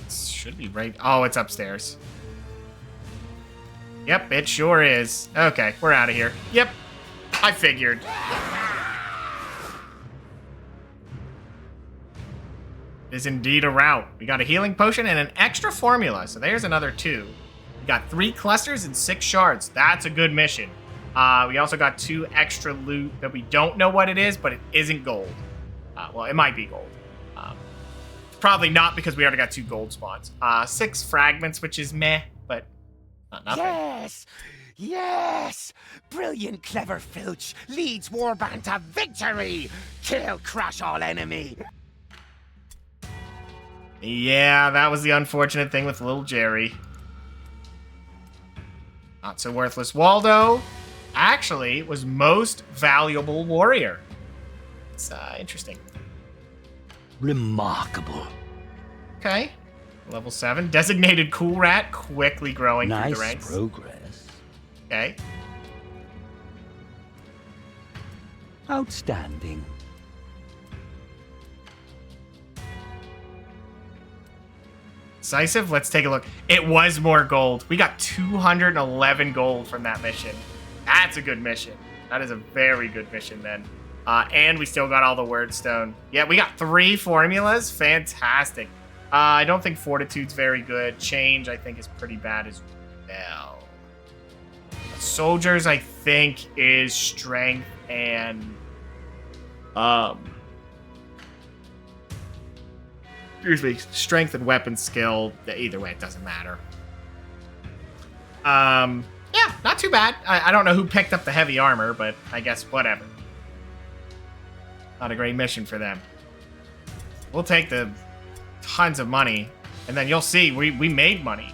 It should be right. Oh, it's upstairs. Yep, it sure is. Okay, we're out of here. Yep, I figured. It is indeed a route. We got a healing potion and an extra formula, so there's another 2. We got 3 clusters and 6 shards. That's a good mission. We also got 2 extra loot that we don't know what it is, but it isn't gold. Well, it might be gold. Probably not because we already got 2 gold spawns. 6 fragments, which is meh, but not nothing. Yes! Yes! Brilliant, clever Filch leads Warband to victory! Kill, crush all enemy! Yeah, that was the unfortunate thing with little Jerry. Not so worthless Waldo actually was most valuable warrior. It's interesting. Remarkable. Okay. Level 7. Designated Cool Rat quickly growing through the Nice ranks. progress. Okay. Outstanding. Decisive, let's take a look. It was more gold. We got 211 gold from that mission. That's a good mission. That is a very good mission then. And we still got all the wordstone. Yeah, we got 3 formulas. Fantastic. I don't think Fortitude's very good. Change, I think, is pretty bad as well. Soldiers, I think, is strength and... excuse me, strength and weapon skill. Either way, it doesn't matter. Yeah, not too bad. I don't know who picked up the heavy armor, but I guess whatever. Not a great mission for them. We'll take the tons of money, and then you'll see we made money.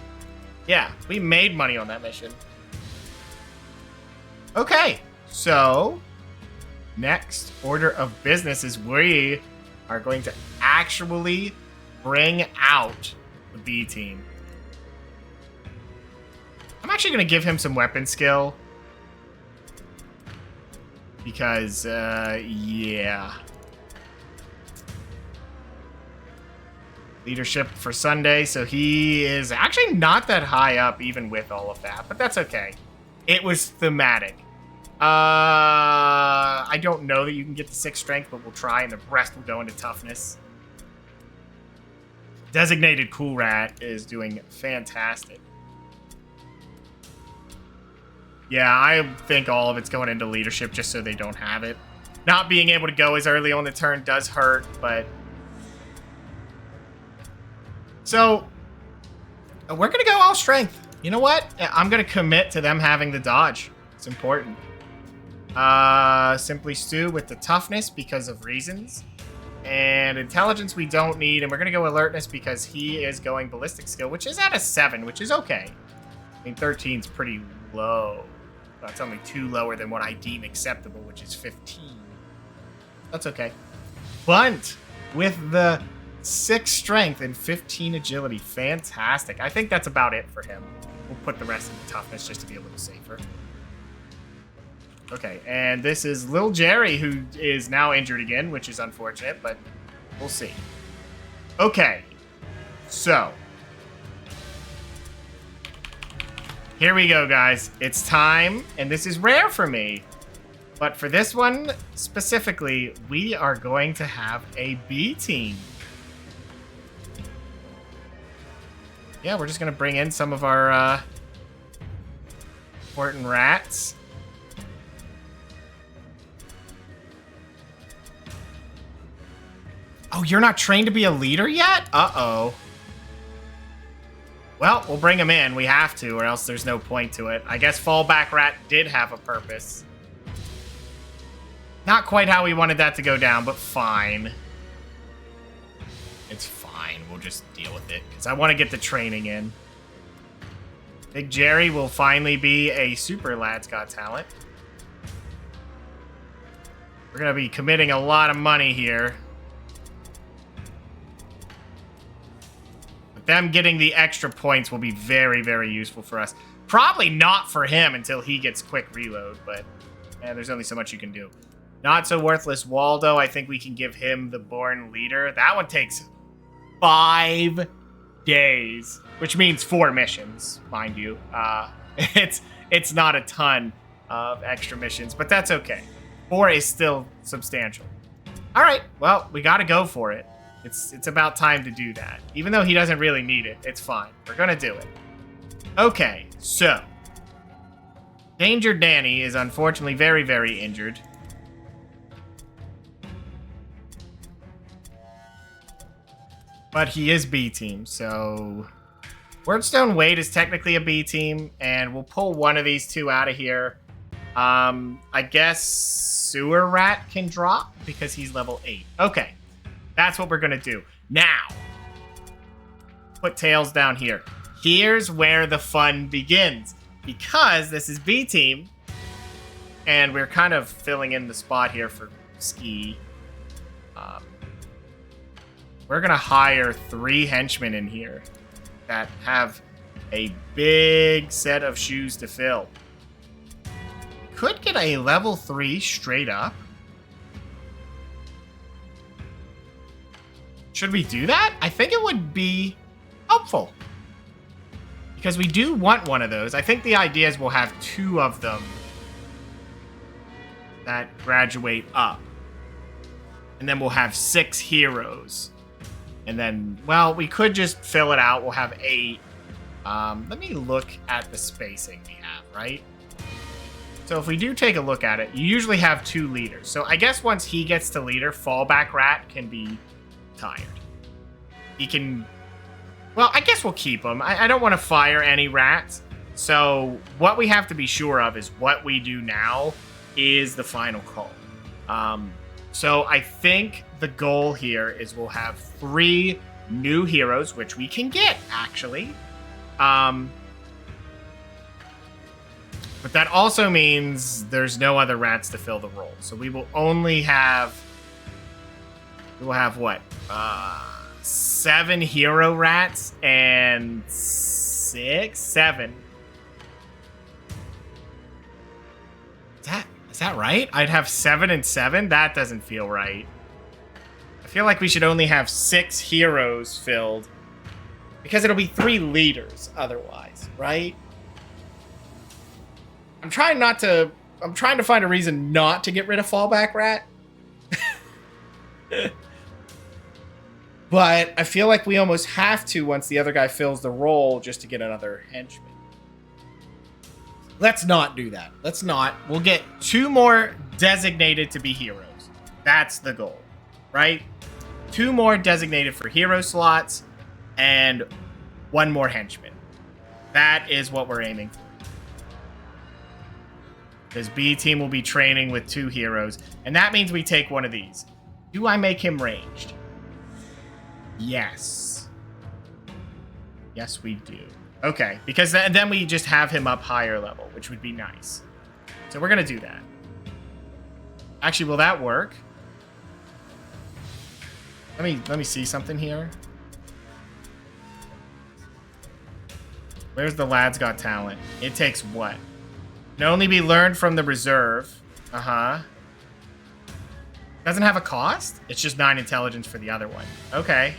Yeah, we made money on that mission. Okay, so next order of business is we are going to actually bring out the B team. I'm actually going to give him some weapon skill. Because, yeah. Leadership for Sunday, so he is actually not that high up even with all of that, but that's okay. It was thematic. I don't know that you can get to 6 strength, but we'll try, and the rest will go into toughness. Designated Cool Rat is doing fantastic. Yeah, I think all of it's going into leadership just so they don't have it. Not being able to go as early on the turn does hurt, but... So, we're going to go all strength. You know what? I'm going to commit to them having the dodge. It's important. Simply Stew with the toughness because of reasons. And intelligence we don't need, and we're going to go alertness because he is going ballistic skill, which is at a 7, which is okay. I mean, 13's pretty low. That's only 2 lower than what I deem acceptable, which is 15. That's okay. Bunt with the 6 strength and 15 agility. Fantastic. I think that's about it for him. We'll put the rest in the toughness just to be a little safer. Okay, and this is Lil Jerry, who is now injured again, which is unfortunate, but we'll see. Okay, so... here we go, guys. It's time, and this is rare for me. But for this one, specifically, we are going to have a B team. Yeah, we're just going to bring in some of our important rats. Oh, you're not trained to be a leader yet? Uh-oh. Well, we'll bring him in. We have to, or else there's no point to it. I guess Fallback Rat did have a purpose. Not quite how we wanted that to go down, but fine. It's fine. fine. We'll just deal with it. Because I want to get the training in. Big Jerry will finally be a super Lads Got Talent. We're going to be committing a lot of money here. But them getting the extra points will be very, very useful for us. Probably not for him until he gets quick reload, but there's only so much you can do. Not so worthless Waldo. I think we can give him the Born Leader. That one takes 5 days, which means 4 missions, mind you. It's not a ton of extra missions, but that's okay. 4 is still substantial. All right, well, we got to go for it. It's about time to do that. Even though he doesn't really need it, it's fine. We're going to do it. Okay, so Danger Danny is unfortunately very, very injured. But he is B team, so Wordstone Wade is technically a B team, and we'll pull one of these two out of here. I guess Sewer Rat can drop because he's level 8. Okay, that's what we're gonna do. Now, put Tails down here. Here's where the fun begins. Because this is B team, and we're kind of filling in the spot here for Ski. We're gonna hire 3 henchmen in here that have a big set of shoes to fill. Could get a level 3 straight up. Should we do that? I think it would be helpful. Because we do want one of those. I think the idea is we'll have 2 of them that graduate up. And then we'll have 6 heroes. And then, well, we could just fill it out. We'll have 8. Let me look at the spacing we have, right? So if we do take a look at it, you usually have 2 leaders. So I guess once he gets to leader, Fallback Rat can be tired. He can... Well, I guess we'll keep him. I don't want to fire any rats. So what we have to be sure of is what we do now is the final call. So I think the goal here is we'll have 3 new heroes, which we can get, actually. But that also means there's no other rats to fill the role. So we will only have... We will have what? 7 hero rats and 7. Is that right? I'd have 7 and 7? That doesn't feel right. I feel like we should only have 6 heroes filled. Because it'll be 3 leaders otherwise, right? I'm trying to find a reason not to get rid of Fallback Rat. But I feel like we almost have to once the other guy fills the role just to get another henchman. Let's not do that. Let's not. We'll get 2 more designated to be heroes. That's the goal, right? 2 more designated for hero slots and 1 more henchman. That is what we're aiming for. Because B team will be training with 2 heroes. And that means we take one of these. Do I make him ranged? Yes. Yes, we do. Okay, because then we just have him up higher level, which would be nice. So we're going to do that. Actually, will that work? Let me see something here. Where's the Lads Got Talent? It takes what? Can only be learned from the reserve. Uh-huh. Doesn't have a cost? It's just 9 intelligence for the other one. Okay.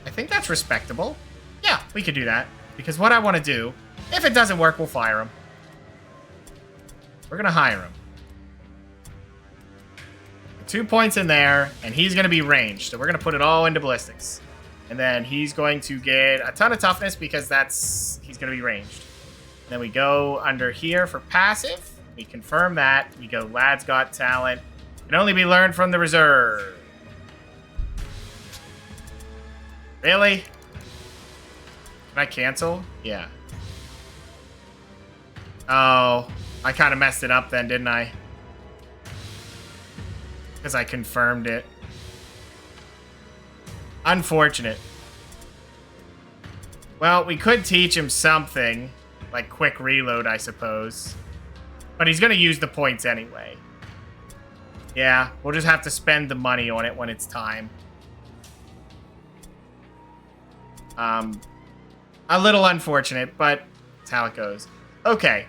I think that's respectable. Yeah, we could do that. Because what I want to do, if it doesn't work, we'll fire him. We're going to hire him. 2 points in there, and he's going to be ranged. So we're going to put it all into ballistics. And then he's going to get a ton of toughness because he's going to be ranged. Then we go under here for passive. We confirm that. We go Lads Got Talent. Can only be learned from the reserve. Really? Can I cancel? Yeah. Oh, I kind of messed it up then, didn't I? Because I confirmed it. Unfortunate. Well, we could teach him something, like quick reload, I suppose. But he's going to use the points anyway. Yeah, we'll just have to spend the money on it when it's time. A little unfortunate, but that's how it goes. Okay.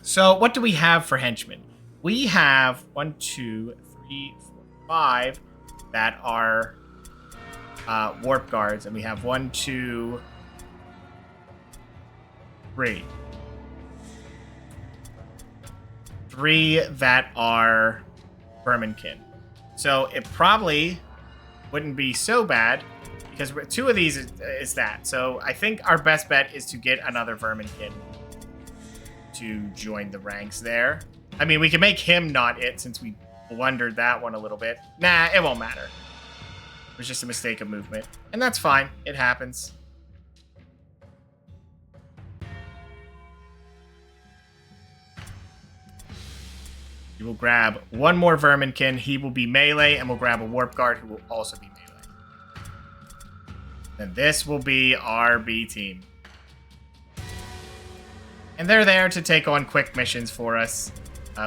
So, what do we have for henchmen? We have 1, 2, 3, 4, 5 that are warp guards, and we have 1, 2, 3. 3 that are verminkin. So it probably wouldn't be so bad because 2 of these is that. So I think our best bet is to get another verminkin to join the ranks there. I mean, we can make him not it since we blundered that one a little bit. Nah, it won't matter. It was just a mistake of movement. And that's fine. It happens. We will grab 1 more verminkin. He will be melee, and we'll grab a warp guard who will also be melee. And this will be our B team. And they're there to take on quick missions for us.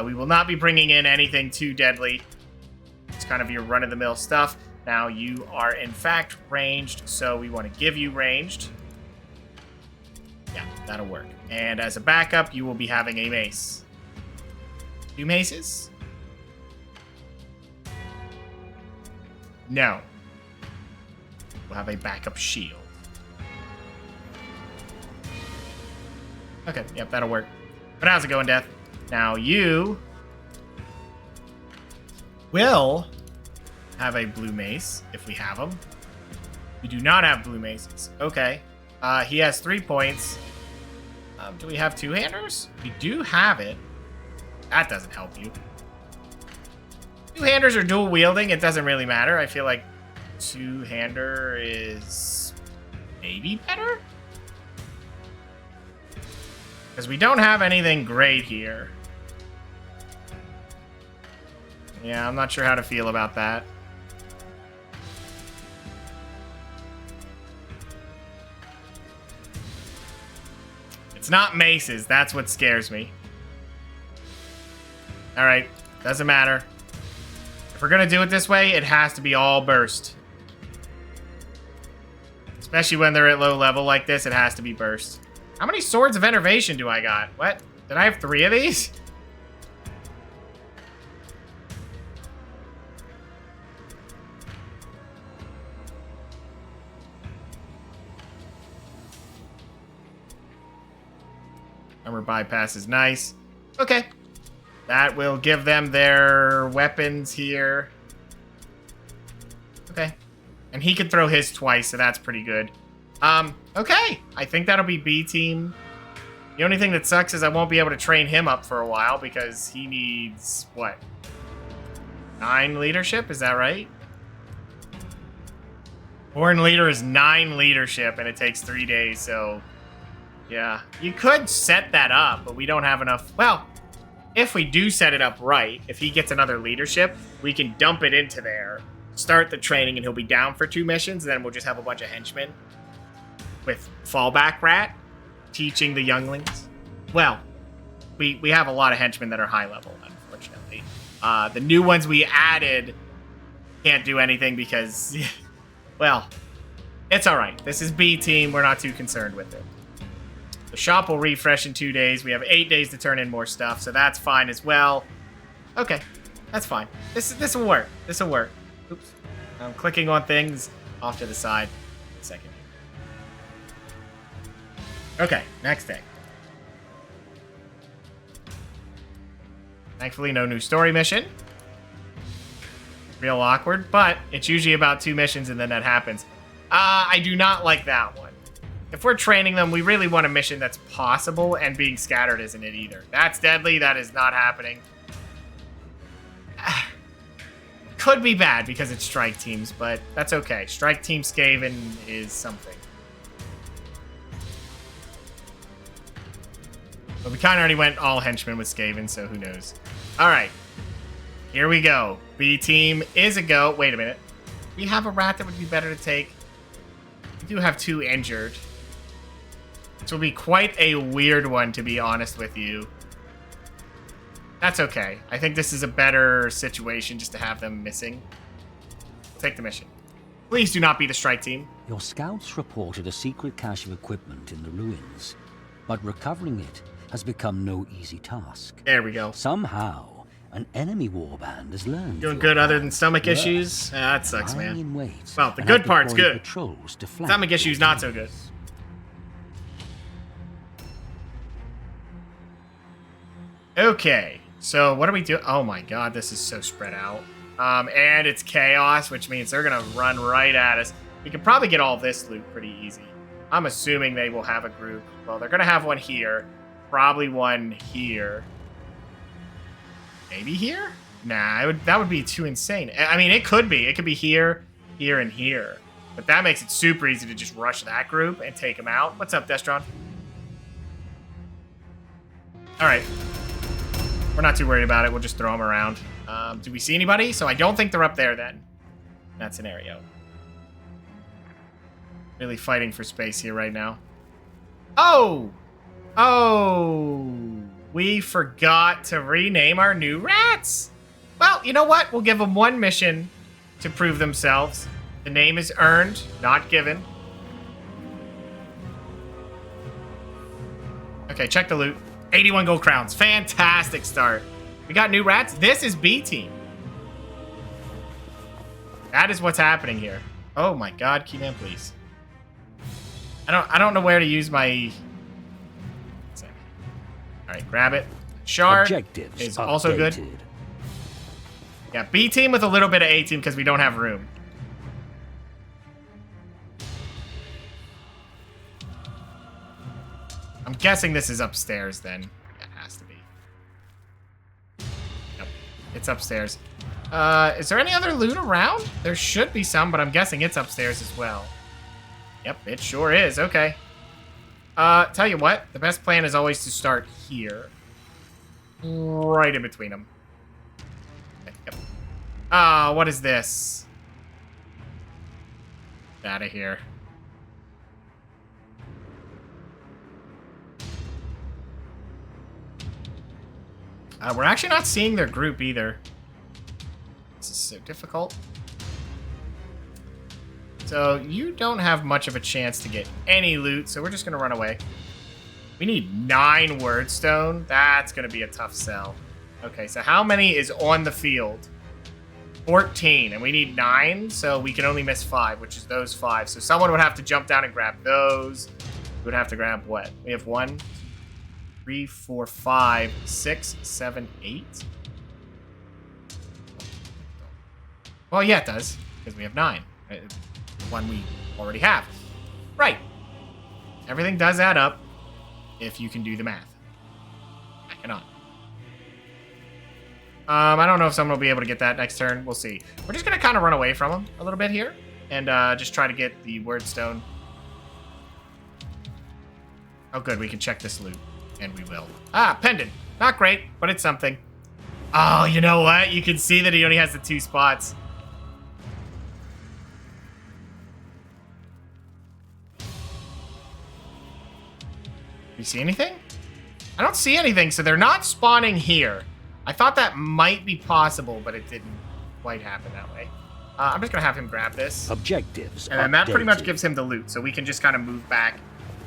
We will not be bringing in anything too deadly. It's kind of your run-of-the-mill stuff. Now, you are, in fact, ranged, so we want to give you ranged. Yeah, that'll work. And as a backup, you will be having a mace. 2 maces? No. We'll have a backup shield. Okay, yep, that'll work. But how's it going, Death? Now you will have a blue mace if we have them. We do not have blue maces. Okay. He has 3 points. Do we have 2-handers? We do have it. That doesn't help you. 2-handers are dual wielding. It doesn't really matter. I feel like 2-hander is maybe better. Because we don't have anything great here. Yeah, I'm not sure how to feel about that. It's not maces. That's what scares me. Alright, doesn't matter. If we're going to do it this way, it has to be all burst. Especially when they're at low level like this, it has to be burst. How many Swords of Enervation do I got? What? Did I have 3 of these? Armor bypass is nice. Okay. That will give them their weapons here. Okay. And he can throw his twice, so that's pretty good. Okay. I think that'll be B team. The only thing that sucks is I won't be able to train him up for a while because he needs, what? 9 leadership? Is that right? Horn leader is 9 leadership, and it takes 3 days, so... yeah. You could set that up, but we don't have enough... well, if we do set it up right, if he gets another leadership, we can dump it into there, start the training, and he'll be down for 2 missions, and then we'll just have a bunch of henchmen with fallback rat teaching the younglings. Well, we have a lot of henchmen that are high level, unfortunately. The new ones we added can't do anything because, well, it's all right. This is B team. We're not too concerned with it. The shop will refresh in 2 days. We have 8 days to turn in more stuff, so that's fine as well. Okay, that's fine. This will work. This will work. Oops. I'm clicking on things off to the side. A second. Okay, next day. Thankfully, no new story mission. Real awkward, but it's usually about 2 missions and then that happens. I do not like that one. If we're training them, we really want a mission that's possible, and being scattered isn't it either. That's deadly. That is not happening. Could be bad because it's strike teams, but that's okay. Strike team Skaven is something. But we kind of already went all henchmen with Skaven, so who knows. All right. Here we go. B team is a go. Wait a minute. We have a rat that would be better to take. We do have 2 injured. This will be quite a weird one, to be honest with you. That's okay. I think this is a better situation just to have them missing. Take the mission. Please do not be the strike team. Your scouts reported a secret cache of equipment in the ruins, but recovering it has become no easy task. There we go. Somehow, an enemy warband has learned. Doing good other than stomach issues? That sucks, Lying man. in wait Well, the and good have part's deployed good. patrols to flank Stomach issues, not so good. Okay, so what do we do? Oh my god, this is so spread out. And it's chaos, which means they're gonna run right at us. We could probably get all this loot pretty easy. I'm assuming they will have a group. Well, they're gonna have one here. Probably one here. Maybe here? Nah, that would be too insane. I mean, it could be. It could be here, here, and here. But that makes it super easy to just rush that group and take them out. What's up, Destron? Alright. We're not too worried about it. We'll just throw them around. Do we see anybody? So I don't think they're up there then. In that scenario. Really fighting for space here right now. Oh! Oh! We forgot to rename our new rats! Well, you know what? We'll give them one mission to prove themselves. The name is earned, not given. Okay, check the loot. 81 gold crowns. Fantastic start. We got new rats. This is B team. That is what's happening here. Oh my god, Keyman, please. I don't know where to use my... Alright, grab it. Shard Objectives is also good. updated. Yeah, B team with a little bit of A team because we don't have room. I'm guessing this is upstairs then. It has to be. Yep, it's upstairs. Is there any other loot around? There should be some, but I'm guessing it's upstairs as well. Yep, it sure is. Okay. Tell you what, the best plan is always to start here. Right in between them. Okay, yep. What is this? Get out of here. We're actually not seeing their group either. This is so difficult. So you don't have much of a chance to get any loot, so we're just going to run away. We need 9 wordstone. That's going to be a tough sell. Okay, so how many is on the field? 14, and we need 9, so we can only miss 5, which is those 5. So someone would have to jump down and grab those. We would have to grab what? We have 1, 3, 4, 5, 6, 7, 8. Well, yeah, it does, because we have 9. One we already have. Right. Everything does add up if you can do the math. I cannot. I don't know if someone will be able to get that next turn. We'll see. We're just going to kind of run away from them a little bit here and just try to get the wordstone. Oh, good. We can check this loot. And we will. Ah, pendant. Not great, but it's something. Oh, you know what? You can see that he only has the 2 spots. You see anything? I don't see anything, so they're not spawning here. I thought that might be possible, but it didn't quite happen that way. I'm just gonna have him grab this. Objectives and then that pretty much updated. gives him the loot, so we can just kind of move back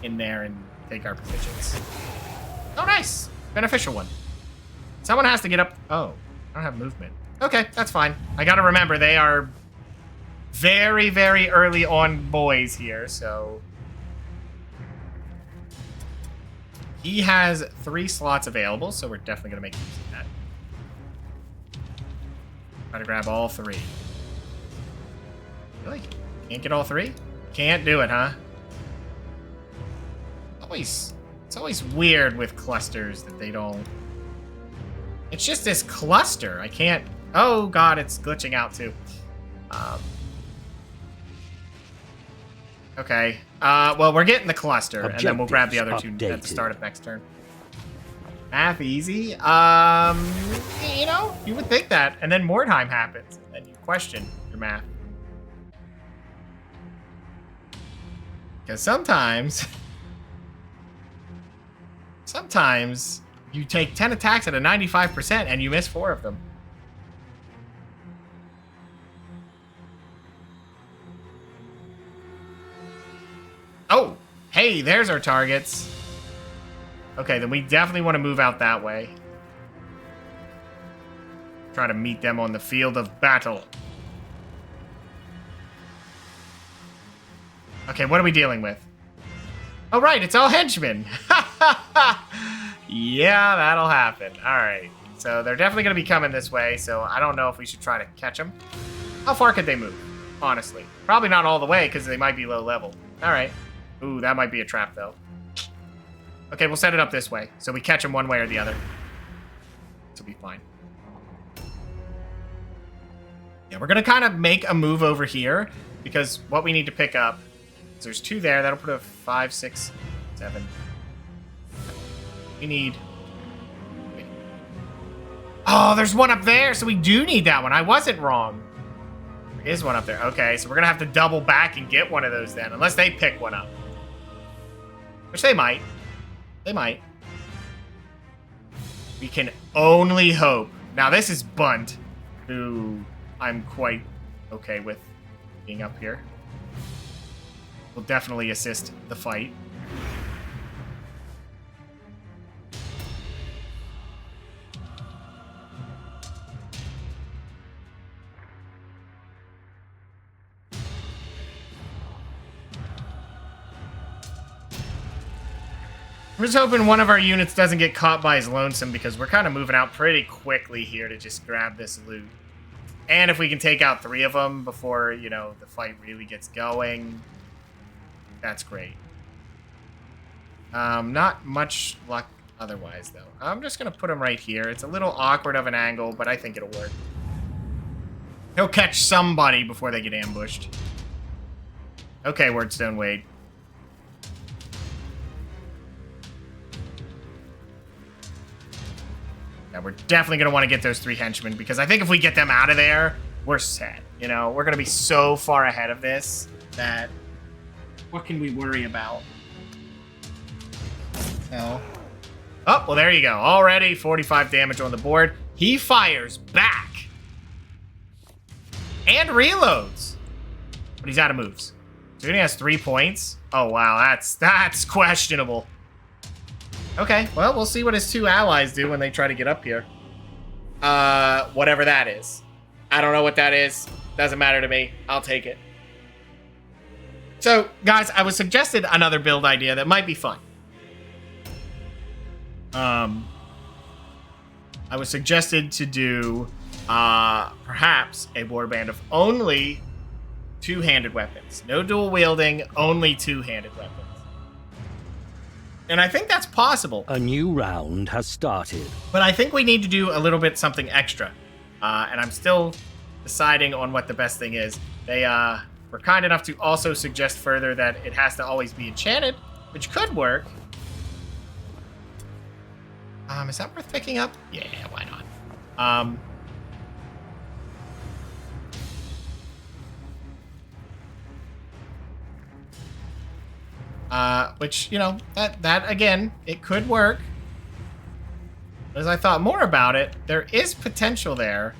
in there and take our positions. Oh, nice. Beneficial one. Someone has to get up. Oh, I don't have movement. Okay, that's fine. I gotta remember, they are very, very early on boys here, so... He has 3 slots available, so we're definitely going to make use of that. Try to grab all 3. Really? Can't get all 3? Can't do it, huh? It's always weird with clusters that they don't... It's just this cluster. I can't... Oh, God, it's glitching out, too. Okay. Well, we're getting the cluster, and then we'll grab the other 2 at the start of next turn. Math easy? You know, you would think that. And then Mordheim happens, and you question your math. Because sometimes you take 10 attacks at a 95% and you miss 4 of them. Oh, hey, there's our targets. Okay, then we definitely want to move out that way. Try to meet them on the field of battle. Okay, what are we dealing with? Oh, right, it's all henchmen. Yeah, that'll happen. All right, so they're definitely going to be coming this way, so I don't know if we should try to catch them. How far could they move, honestly? Probably not all the way, because they might be low level. All right. Ooh, that might be a trap, though. Okay, we'll set it up this way, so we catch them one way or the other. This will be fine. Yeah, we're going to kind of make a move over here, because what we need to pick up... There's 2 there. That'll put a 5, 6, 7. We need... Oh, there's one up there, so we do need that one. I wasn't wrong. There is one up there. Okay, so we're going to have to double back and get one of those then, unless they pick one up. Which they might. They might. We can only hope. Now, this is Bunt, who I'm quite okay with being up here. Will definitely assist the fight. We're just hoping one of our units doesn't get caught by his lonesome, because we're kind of moving out pretty quickly here to just grab this loot. And if we can take out 3 of them before, you know, the fight really gets going, that's great. Not much luck otherwise, though. I'm just going to put him right here. It's a little awkward of an angle, but I think it'll work. He'll catch somebody before they get ambushed. Okay, Wordstone Wade. Yeah, we're definitely going to want to get those 3 henchmen, because I think if we get them out of there, we're set. You know, we're going to be so far ahead of this that what can we worry about? Hell. Oh, well, there you go. Already 45 damage on the board. He fires back. And reloads. But he's out of moves. So he only has 3 points. Oh, wow. That's questionable. Okay, well, we'll see what his 2 allies do when they try to get up here. Whatever that is. I don't know what that is. Doesn't matter to me. I'll take it. So, guys, I was suggested another build idea that might be fun. I was suggested to do, perhaps, a warband of only 2-handed weapons. No dual wielding, only 2-handed weapons. And I think that's possible. A new round has started. But I think we need to do a little bit something extra. And I'm still deciding on what the best thing is. They were kind enough to also suggest further that it has to always be enchanted, which could work. Is that worth picking up? Yeah, why not? Which, you know, that again, it could work. But as I thought more about it, there is potential there.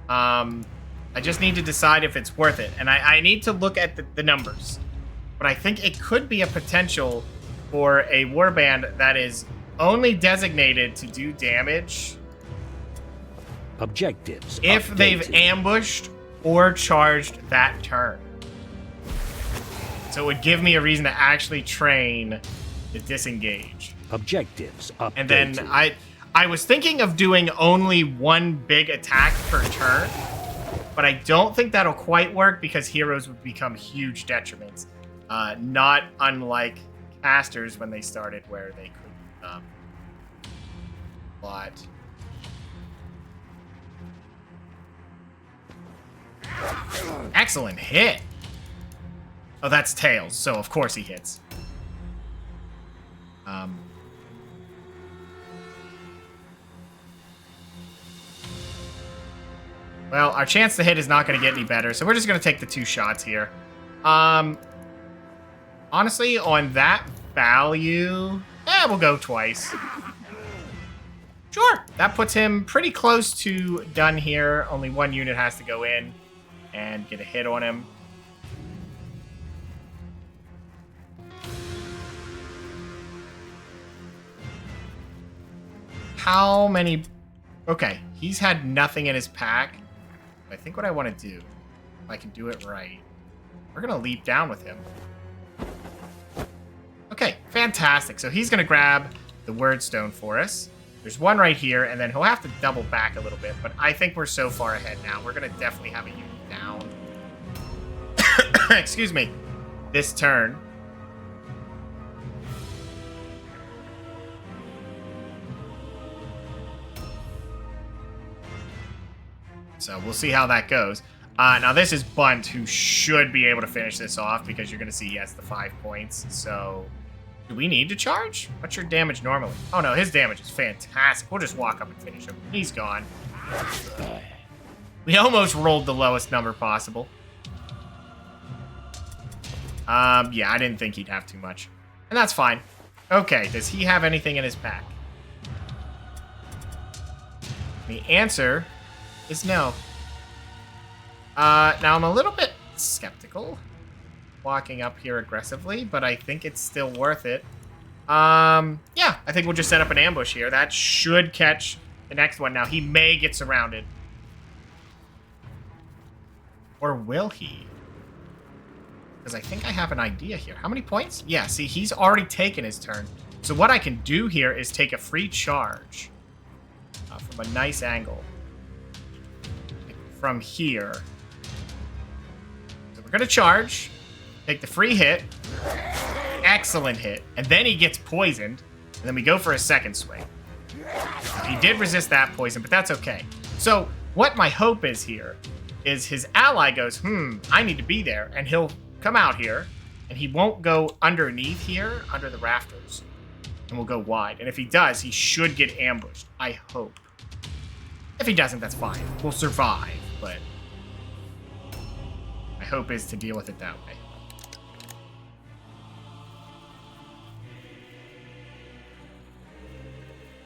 I just need to decide if it's worth it. And I need to look at the numbers. But I think it could be a potential for a warband that is only designated to do damage Objectives if updated. they've ambushed or charged that turn. So it would give me a reason to actually train to disengage. Objectives updated. And then I was thinking of doing only 1 big attack per turn, but I don't think that'll quite work because heroes would become huge detriments. Not unlike casters when they started, where they could plot. Excellent hit. Oh, that's Tails, so of course he hits. Well, our chance to hit is not going to get any better, so we're just going to take the 2 shots here. honestly, on that value, we'll go twice. Sure, that puts him pretty close to done here. Only one unit has to go in and get a hit on him. How many... Okay, he's had nothing in his pack. I think what I want to do, if I can do it right, we're going to leap down with him. Okay, fantastic. So he's going to grab the word stone for us. There's one right here, and then he'll have to double back a little bit, but I think we're so far ahead now. We're going to definitely have a unit down. Excuse me. This turn. So we'll see how that goes. Now this is Bunt, who should be able to finish this off because you're going to see he has the 5 points. So do we need to charge? What's your damage normally? Oh no, his damage is fantastic. We'll just walk up and finish him. He's gone. We almost rolled the lowest number possible. Yeah, I didn't think he'd have too much. And that's fine. Okay, does he have anything in his pack? The answer is no. Now I'm a little bit skeptical walking up here aggressively, but I think it's still worth it. Yeah, I think we'll just set up an ambush here. That should catch the next one. Now, he may get surrounded. Or will he? Because I think I have an idea here. How many points? Yeah, see, he's already taken his turn. So what I can do here is take a free charge from a nice angle. From here. So we're going to charge. Take the free hit. Excellent hit. And then he gets poisoned. And then we go for a second swing. He did resist that poison, but that's okay. So what my hope is here is his ally goes, I need to be there. And he'll come out here. And he won't go underneath here, under the rafters. And we'll go wide. And if he does, he should get ambushed. I hope. If he doesn't, that's fine. We'll survive. But my hope is to deal with it that way.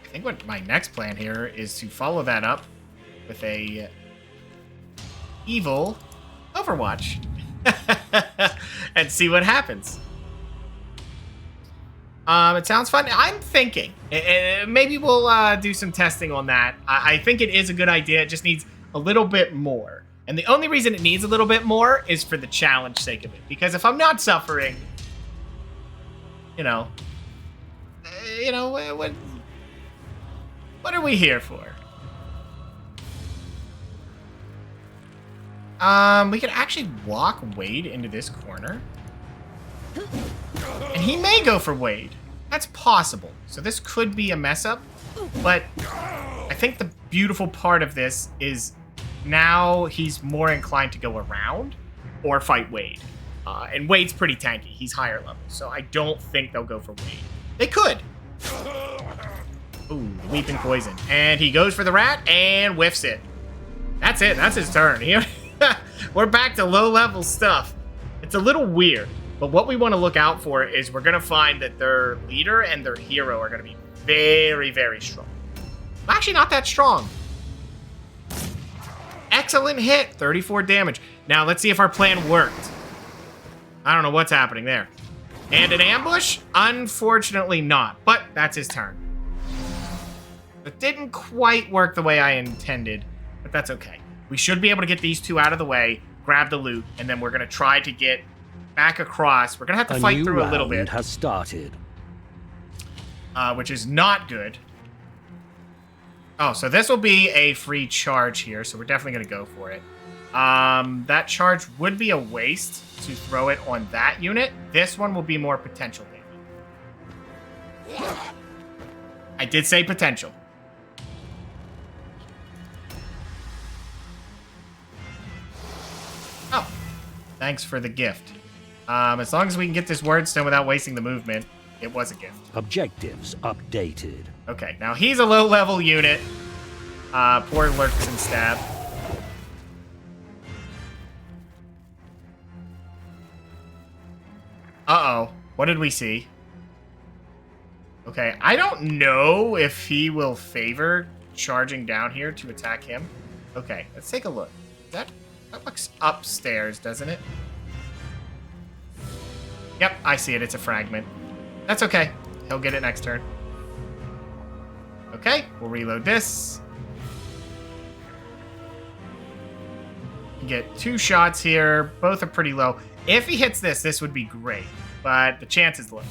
I think what my next plan here is to follow that up with a evil Overwatch and see what happens. It sounds fun. I'm thinking maybe we'll do some testing on that. I think it is a good idea. It just needs a little bit more. And the only reason it needs a little bit more is for the challenge sake of it. Because if I'm not suffering, what are we here for? We could actually walk Wade into this corner. And he may go for Wade. That's possible. So this could be a mess up. But I think the beautiful part of this is now he's more inclined to go around or fight Wade. And Wade's pretty tanky. He's higher level. So I don't think they'll go for Wade. They could. Ooh, the Weeping Poison. And he goes for the rat and whiffs it. That's it. That's his turn. We're back to low-level stuff. It's a little weird. But what we want to look out for is we're going to find that their leader and their hero are going to be very, very strong. Actually, not that strong. Excellent hit. 34 damage. Now, let's see if our plan worked. I don't know what's happening there. And an ambush? Unfortunately not. But that's his turn. It didn't quite work the way I intended. But that's okay. We should be able to get these two out of the way, grab the loot, and then we're going to try to get back across. We're going to have to fight through a little bit. Has started. Which is not good. Oh, so this will be a free charge here, so we're definitely going to go for it. That charge would be a waste to throw it on that unit. This one will be more potential, maybe. I did say potential. Oh, thanks for the gift. As long as we can get this wordstone without wasting the movement, it was a gift. Objectives updated. Okay, now he's a low-level unit. Poor lurks and stab. Uh-oh. What did we see? Okay, I don't know if he will favor charging down here to attack him. Okay, let's take a look. That looks upstairs, doesn't it? Yep, I see it. It's a fragment. That's okay. He'll get it next turn. Okay, we'll reload this. Get 2 shots here. Both are pretty low. If he hits this, this would be great, but the chance is low.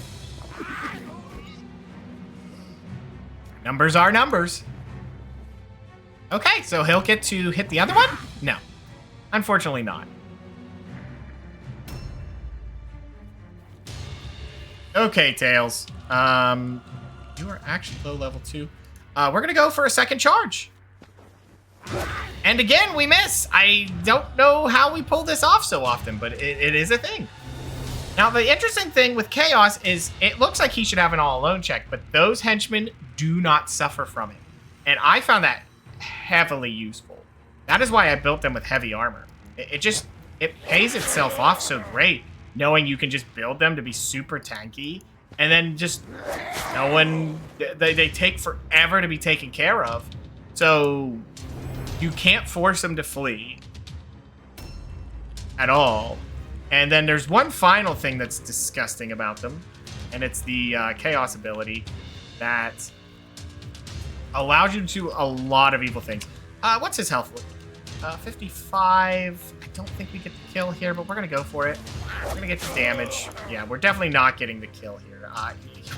Numbers are numbers. Okay, so he'll get to hit the other one? No. Unfortunately not. Okay, Tails. You are actually low level 2. We're going to go for a second charge. And again, we miss. I don't know how we pull this off so often, but it is a thing. Now, the interesting thing with Chaos is it looks like he should have an all-alone check, but those henchmen do not suffer from it. And I found that heavily useful. That is why I built them with heavy armor. It pays itself off so great, knowing you can just build them to be super tanky, and then just no one, they take forever to be taken care of. So you can't force them to flee at all. And then there's one final thing that's disgusting about them, and it's the Chaos ability that allows you to do a lot of evil things. What's his health look? 55. I don't think we get the kill here, but we're going to go for it. We're going to get the damage. Yeah, we're definitely not getting the kill here.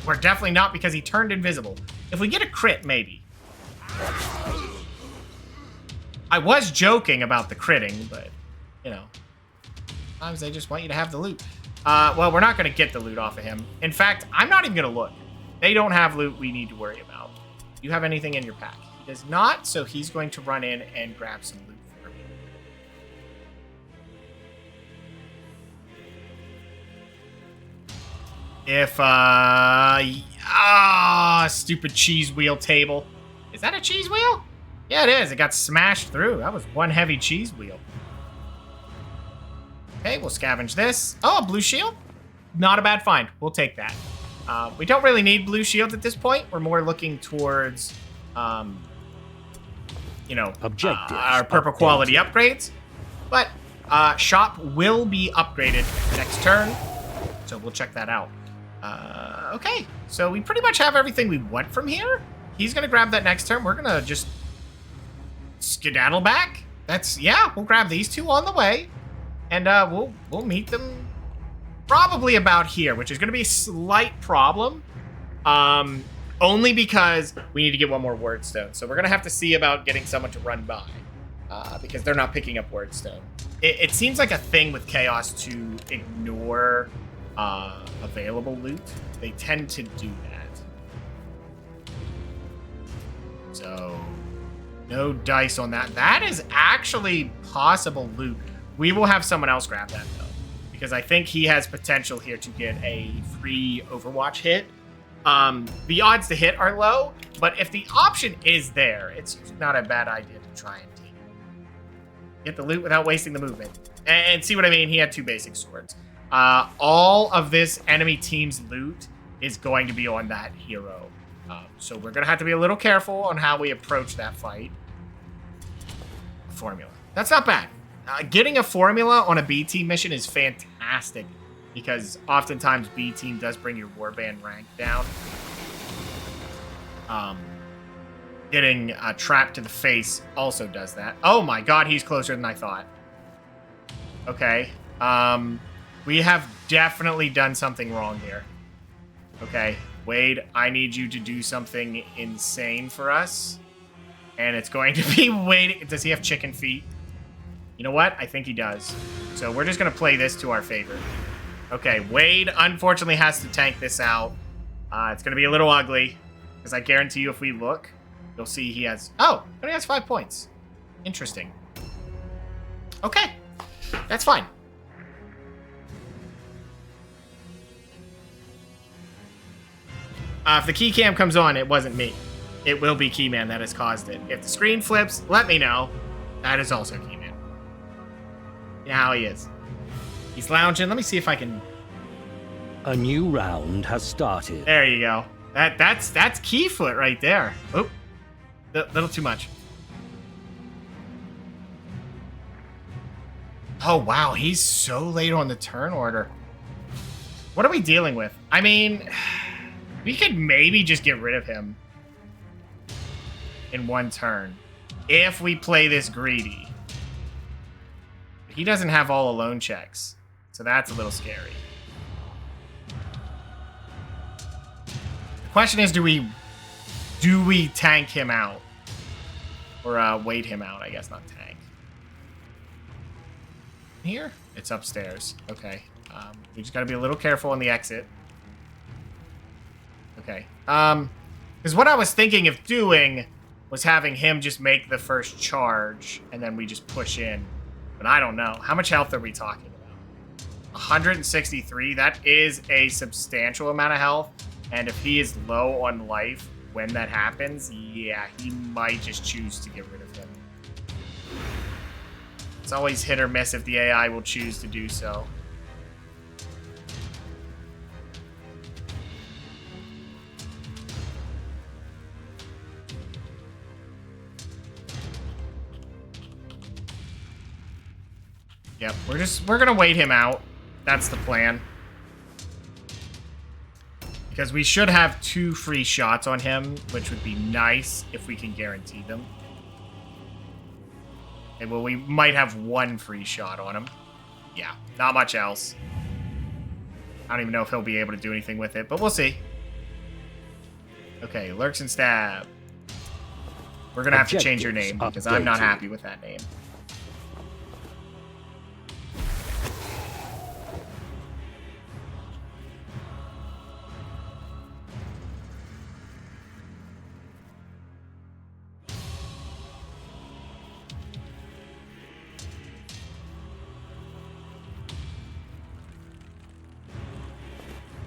We're definitely not, because he turned invisible. If we get a crit, maybe. I was joking about the critting, but, you know, sometimes they just want you to have the loot. Well, we're not going to get the loot off of him. In fact, I'm not even going to look. They don't have loot we need to worry about. Do you have anything in your pack? He does not, so he's going to run in and grab some loot for me. If, stupid cheese wheel table. Is that a cheese wheel? Yeah, it is. It got smashed through. That was one heavy cheese wheel. Okay, we'll scavenge this. Oh, a blue shield? Not a bad find. We'll take that. We don't really need blue shields at this point. We're more looking towards, you know, our purple quality upgrades. But shop will be upgraded next turn, so we'll check that out. Okay, so we pretty much have everything we want from here. He's gonna grab that next turn. We're gonna just skedaddle back. We'll grab these 2 on the way, and we'll meet them probably about here, which is going to be a slight problem, only because we need to get one more wordstone. So we're going to have to see about getting someone to run by, because they're not picking up wordstone. It seems like a thing with Chaos to ignore available loot. They tend to do that. So no dice on that. That is actually possible loot. We will have someone else grab that, though, because I think he has potential here to get a free Overwatch hit. The odds to hit are low, but if the option is there, it's not a bad idea to try and take it. Get the loot without wasting the movement. And see what I mean? He had 2 basic swords. All of this enemy team's loot is going to be on that hero. So we're going to have to be a little careful on how we approach that fight. Formula. That's not bad. Getting a formula on a B team mission is fantastic, because oftentimes B team does bring your warband rank down. Getting a trap to the face also does that. Oh my god, he's closer than I thought. Okay. We have definitely done something wrong here. Okay, Wade, I need you to do something insane for us. And it's going to be waiting. Does he have chicken feet? You know what? I think he does. So we're just going to play this to our favor. Okay, Wade unfortunately has to tank this out. It's going to be a little ugly, because I guarantee you if we look, you'll see he has... Oh, but he has 5 points. Interesting. Okay, that's fine. If the key cam comes on, it wasn't me. It will be Keyman that has caused it. If the screen flips, let me know. That is also Keyman. You know how he is. He's lounging. Let me see if I can A new round has started. There you go. That's key foot right there. Oop. Little too much. Oh, wow. He's so late on the turn order. What are we dealing with? I mean, we could maybe just get rid of him in one turn if we play this greedy. He doesn't have all alone checks, so that's a little scary. The question is, do we tank him out? Or wait him out, I guess, not tank. Here? It's upstairs. Okay. We just gotta be a little careful on the exit. Okay. Because what I was thinking of doing was having him just make the first charge, and then we just push in. But I don't know. How much health are we talking about? 163? That is a substantial amount of health. And if he is low on life when that happens, yeah, he might just choose to get rid of him. It's always hit or miss if the AI will choose to do so. Yep, we're gonna wait him out. That's the plan. Because we should have 2 free shots on him, which would be nice if we can guarantee them. Okay, well, we might have 1 free shot on him. Yeah, not much else. I don't even know if he'll be able to do anything with it, but we'll see. Okay, Lurks and Stab. We're gonna have to change your name because I'm not happy with that name.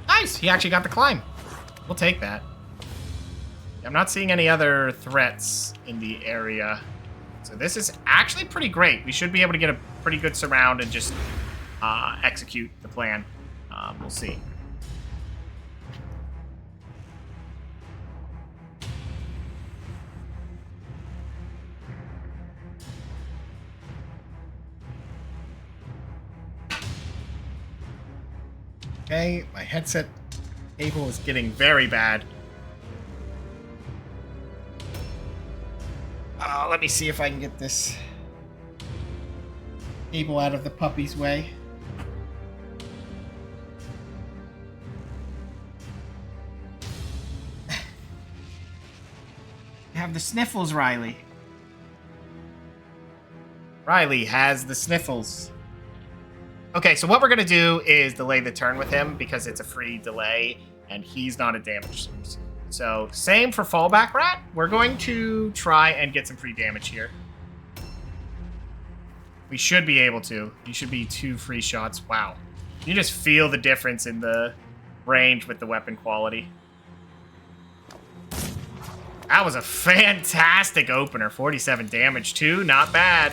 Nice! He actually got the climb. We'll take that. I'm not seeing any other threats in the area. So this is actually pretty great. We should be able to get a pretty good surround and just execute the plan. We'll see. Okay, my headset cable is getting very bad. Let me see if I can get this cable out of the puppy's way. You have the sniffles, Riley. Riley has the sniffles. Okay, so what we're going to do is delay the turn with him because it's a free delay and he's not a damage source. So same for Fallback Rat. We're going to try and get some free damage here. We should be able to. You should be 2 free shots. Wow. You just feel the difference in the range with the weapon quality. That was a fantastic opener. 47 damage too. Not bad.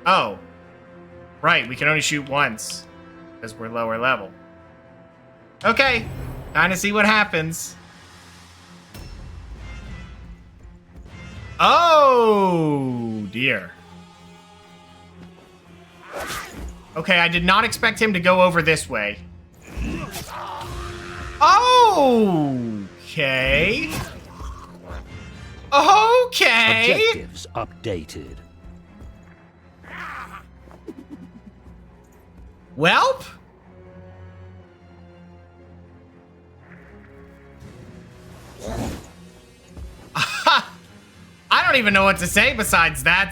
Oh. Right, we can only shoot once because we're lower level. Okay, time to see what happens. Oh, dear. Okay, I did not expect him to go over this way. Okay. Okay. Objectives updated. Welp? I don't even know what to say besides that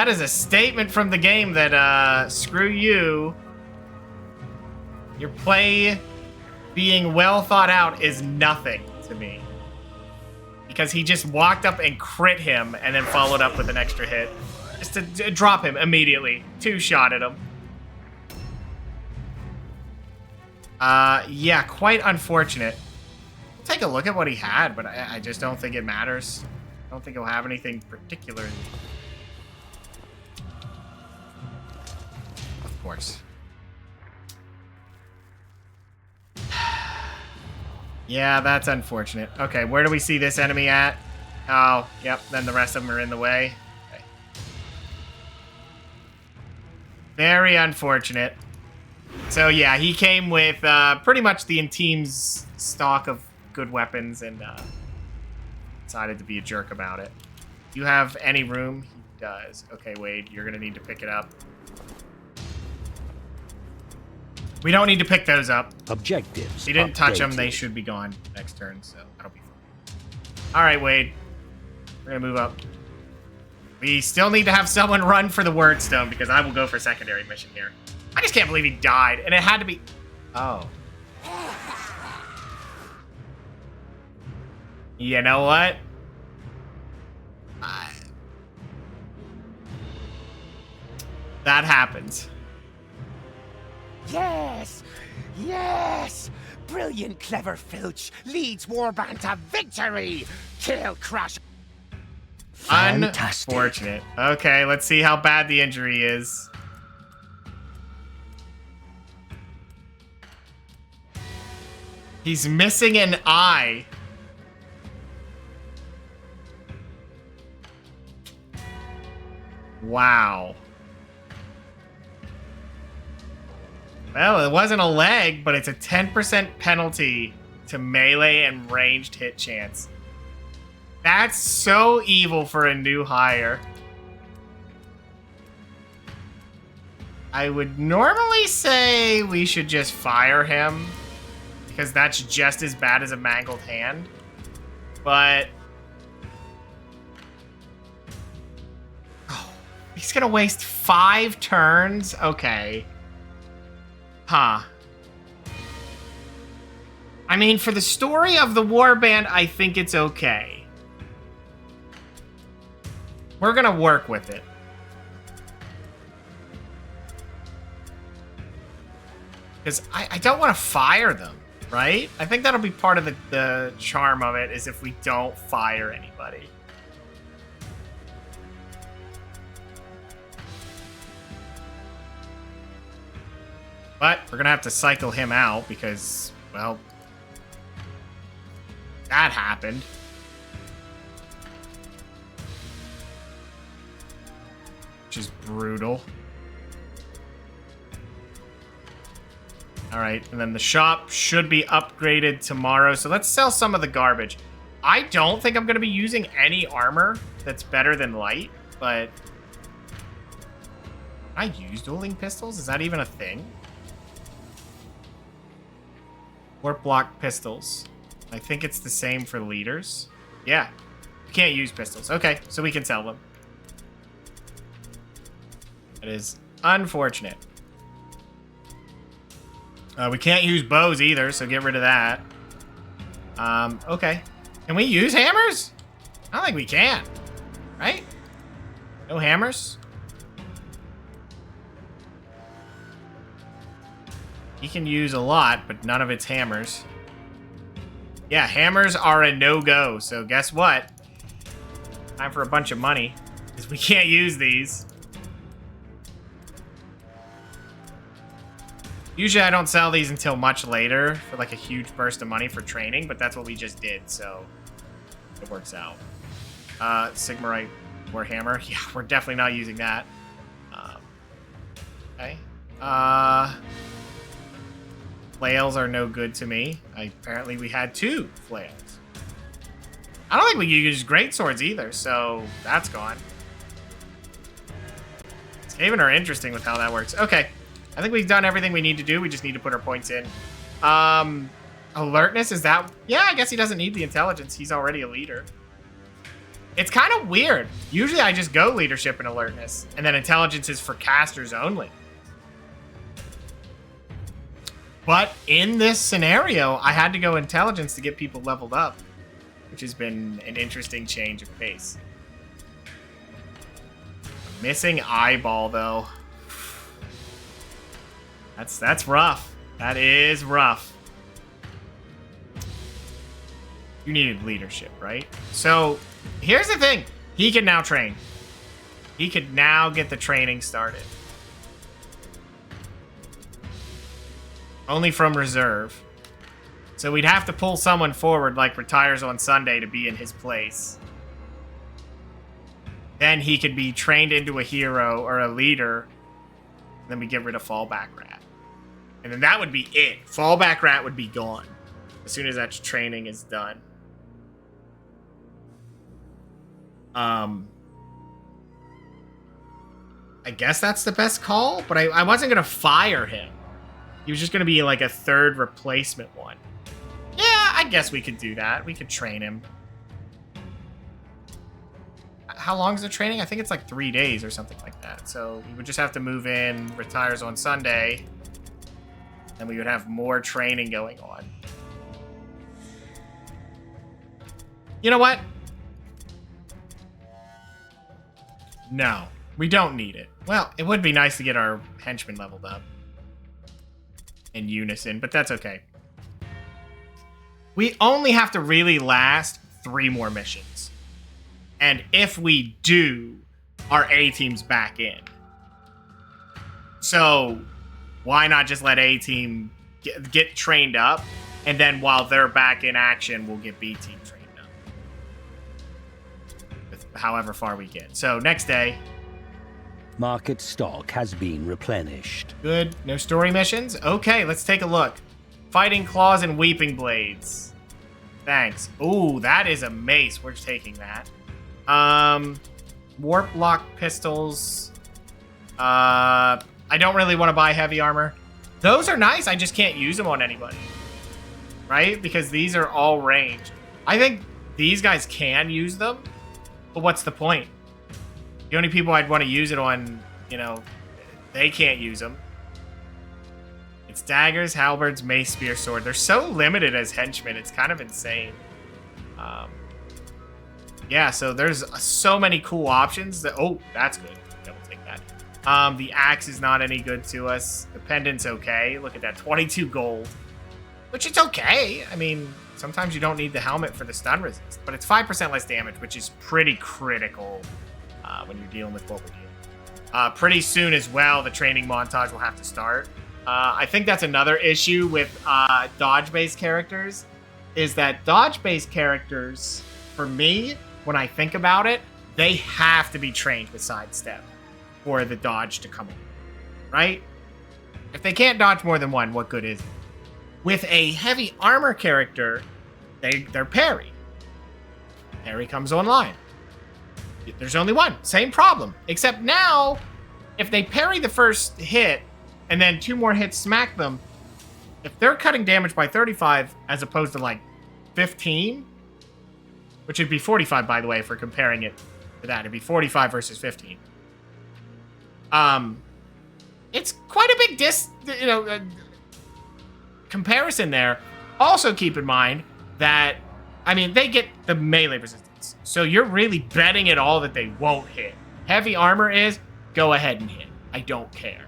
is a statement from the game that, screw you. Your play being well thought out is nothing to me. Because he just walked up and crit him and then followed up with an extra hit. Just to drop him immediately. 2-shot at him. Yeah, quite unfortunate. Take a look at what he had, but I just don't think it matters. I don't think he'll have anything particularly. Of course. Yeah, that's unfortunate. Okay, where do we see this enemy at? Oh, yep, then the rest of them are in the way. Okay. Very unfortunate. So yeah, he came with pretty much the team's stock of good weapons and decided to be a jerk about it. Do you have any room? He does. Okay, Wade, you're gonna need to pick it up. We don't need to pick those up. Objectives. He didn't touch them. updated. They should be gone next turn, so that'll be fine. All right, Wade. We're gonna move up. We still need to have someone run for the word stone because I will go for secondary mission here. I just can't believe he died, and it had to be... Oh. You know what? That happens. Yes! Yes! Brilliant, clever Filch leads Warband to victory! Kill, crush. Fantastic. Unfortunate. Okay, let's see how bad the injury is. He's missing an eye. Wow. Well, it wasn't a leg, but it's a 10% penalty to melee and ranged hit chance. That's so evil for a new hire. I would normally say we should just fire him, because that's just as bad as a mangled hand. But... oh, he's gonna waste 5 turns? Okay. Huh. I mean, for the story of the warband, I think it's okay. We're gonna work with it. Because I don't want to fire them, right? I think that'll be part of the charm of it, is if we don't fire anybody. But we're going to have to cycle him out because, well, that happened. Which is brutal. All right, and then the shop should be upgraded tomorrow. So let's sell some of the garbage. I don't think I'm going to be using any armor that's better than light, but... can I use dueling pistols? Is that even a thing? Warp block pistols. I think it's the same for leaders. Yeah, you can't use pistols. Okay, so we can sell them. That is unfortunate. We can't use bows either, so get rid of that. Okay. Can we use hammers? I don't think we can. Right? No hammers? He can use a lot, but none of it's hammers. Yeah, hammers are a no-go, so guess what? Time for a bunch of money, because we can't use these. Usually I don't sell these until much later for like a huge burst of money for training, but that's what we just did, so it works out. Sigmarite Warhammer. Yeah, we're definitely not using that. Okay. Flails are no good to me. Apparently we had 2 flails. I don't think we use greatswords either, so that's gone. Skaven are interesting with how that works. Okay. I think we've done everything we need to do. We just need to put our points in. Alertness, is that... yeah, I guess he doesn't need the intelligence. He's already a leader. It's kind of weird. Usually I just go leadership and alertness, and then intelligence is for casters only. But in this scenario, I had to go intelligence to get people leveled up, which has been an interesting change of pace. Missing eyeball, though. That's rough. That is rough. You needed leadership, right? So, here's the thing. He can now train. He could now get the training started. Only from reserve. So we'd have to pull someone forward like retires on Sunday to be in his place. Then he could be trained into a hero or a leader. Then we get rid of Fallback Rat. And then that would be it. Fallback Rat would be gone as soon as that training is done. I guess that's the best call, but I wasn't going to fire him. He was just going to be like a third replacement one. Yeah, I guess we could do that. We could train him. How long is the training? I think it's like 3 days or something like that. So we would just have to move in, retires on Sunday, and we would have more training going on. You know what? No, we don't need it. Well, it would be nice to get our henchmen leveled up in unison, but that's okay. We only have to really last 3 more missions. And if we do, our A-team's back in. So why not just let A-team get trained up, and then while they're back in action, we'll get B-team trained up. With however far we get. So next day. Market stock has been replenished. Good. No story missions? Okay, let's take a look. Fighting Claws and Weeping Blades. Thanks. Ooh, that is a mace. We're taking that. Warp lock pistols. I don't really want to buy heavy armor. Those are nice. I just can't use them on anybody. Right? Because these are all ranged. I think these guys can use them. But what's the point? The only people I'd want to use it on, you know, they can't use them. It's daggers, halberds, mace, spear, sword. They're so limited as henchmen. It's kind of insane. Yeah, so there's so many cool options. That, oh, that's good. Yeah, we'll take that. The axe is not any good to us. The pendant's okay. Look at that, 22 gold. Which is okay. I mean, sometimes you don't need the helmet for the stun resist. But it's 5% less damage, which is pretty critical when you're dealing with what we're dealing. Pretty soon as well, the training montage will have to start. I think that's another issue with dodge-based characters, is that dodge-based characters, for me, when I think about it, they have to be trained with sidestep for the dodge to come in, right? If they can't dodge more than one, what good is it? With a heavy armor character, they're parry. Parry comes online. There's only one. Same problem. Except now, if they parry the first hit, and then 2 more hits smack them, if they're cutting damage by 35 as opposed to like 15, which would be 45, by the way, if we're comparing it to that. It'd be 45 versus 15. It's quite a big comparison there. Also keep in mind that, I mean, they get the melee resistance. So you're really betting it all that they won't hit. Heavy armor is, go ahead and hit. I don't care.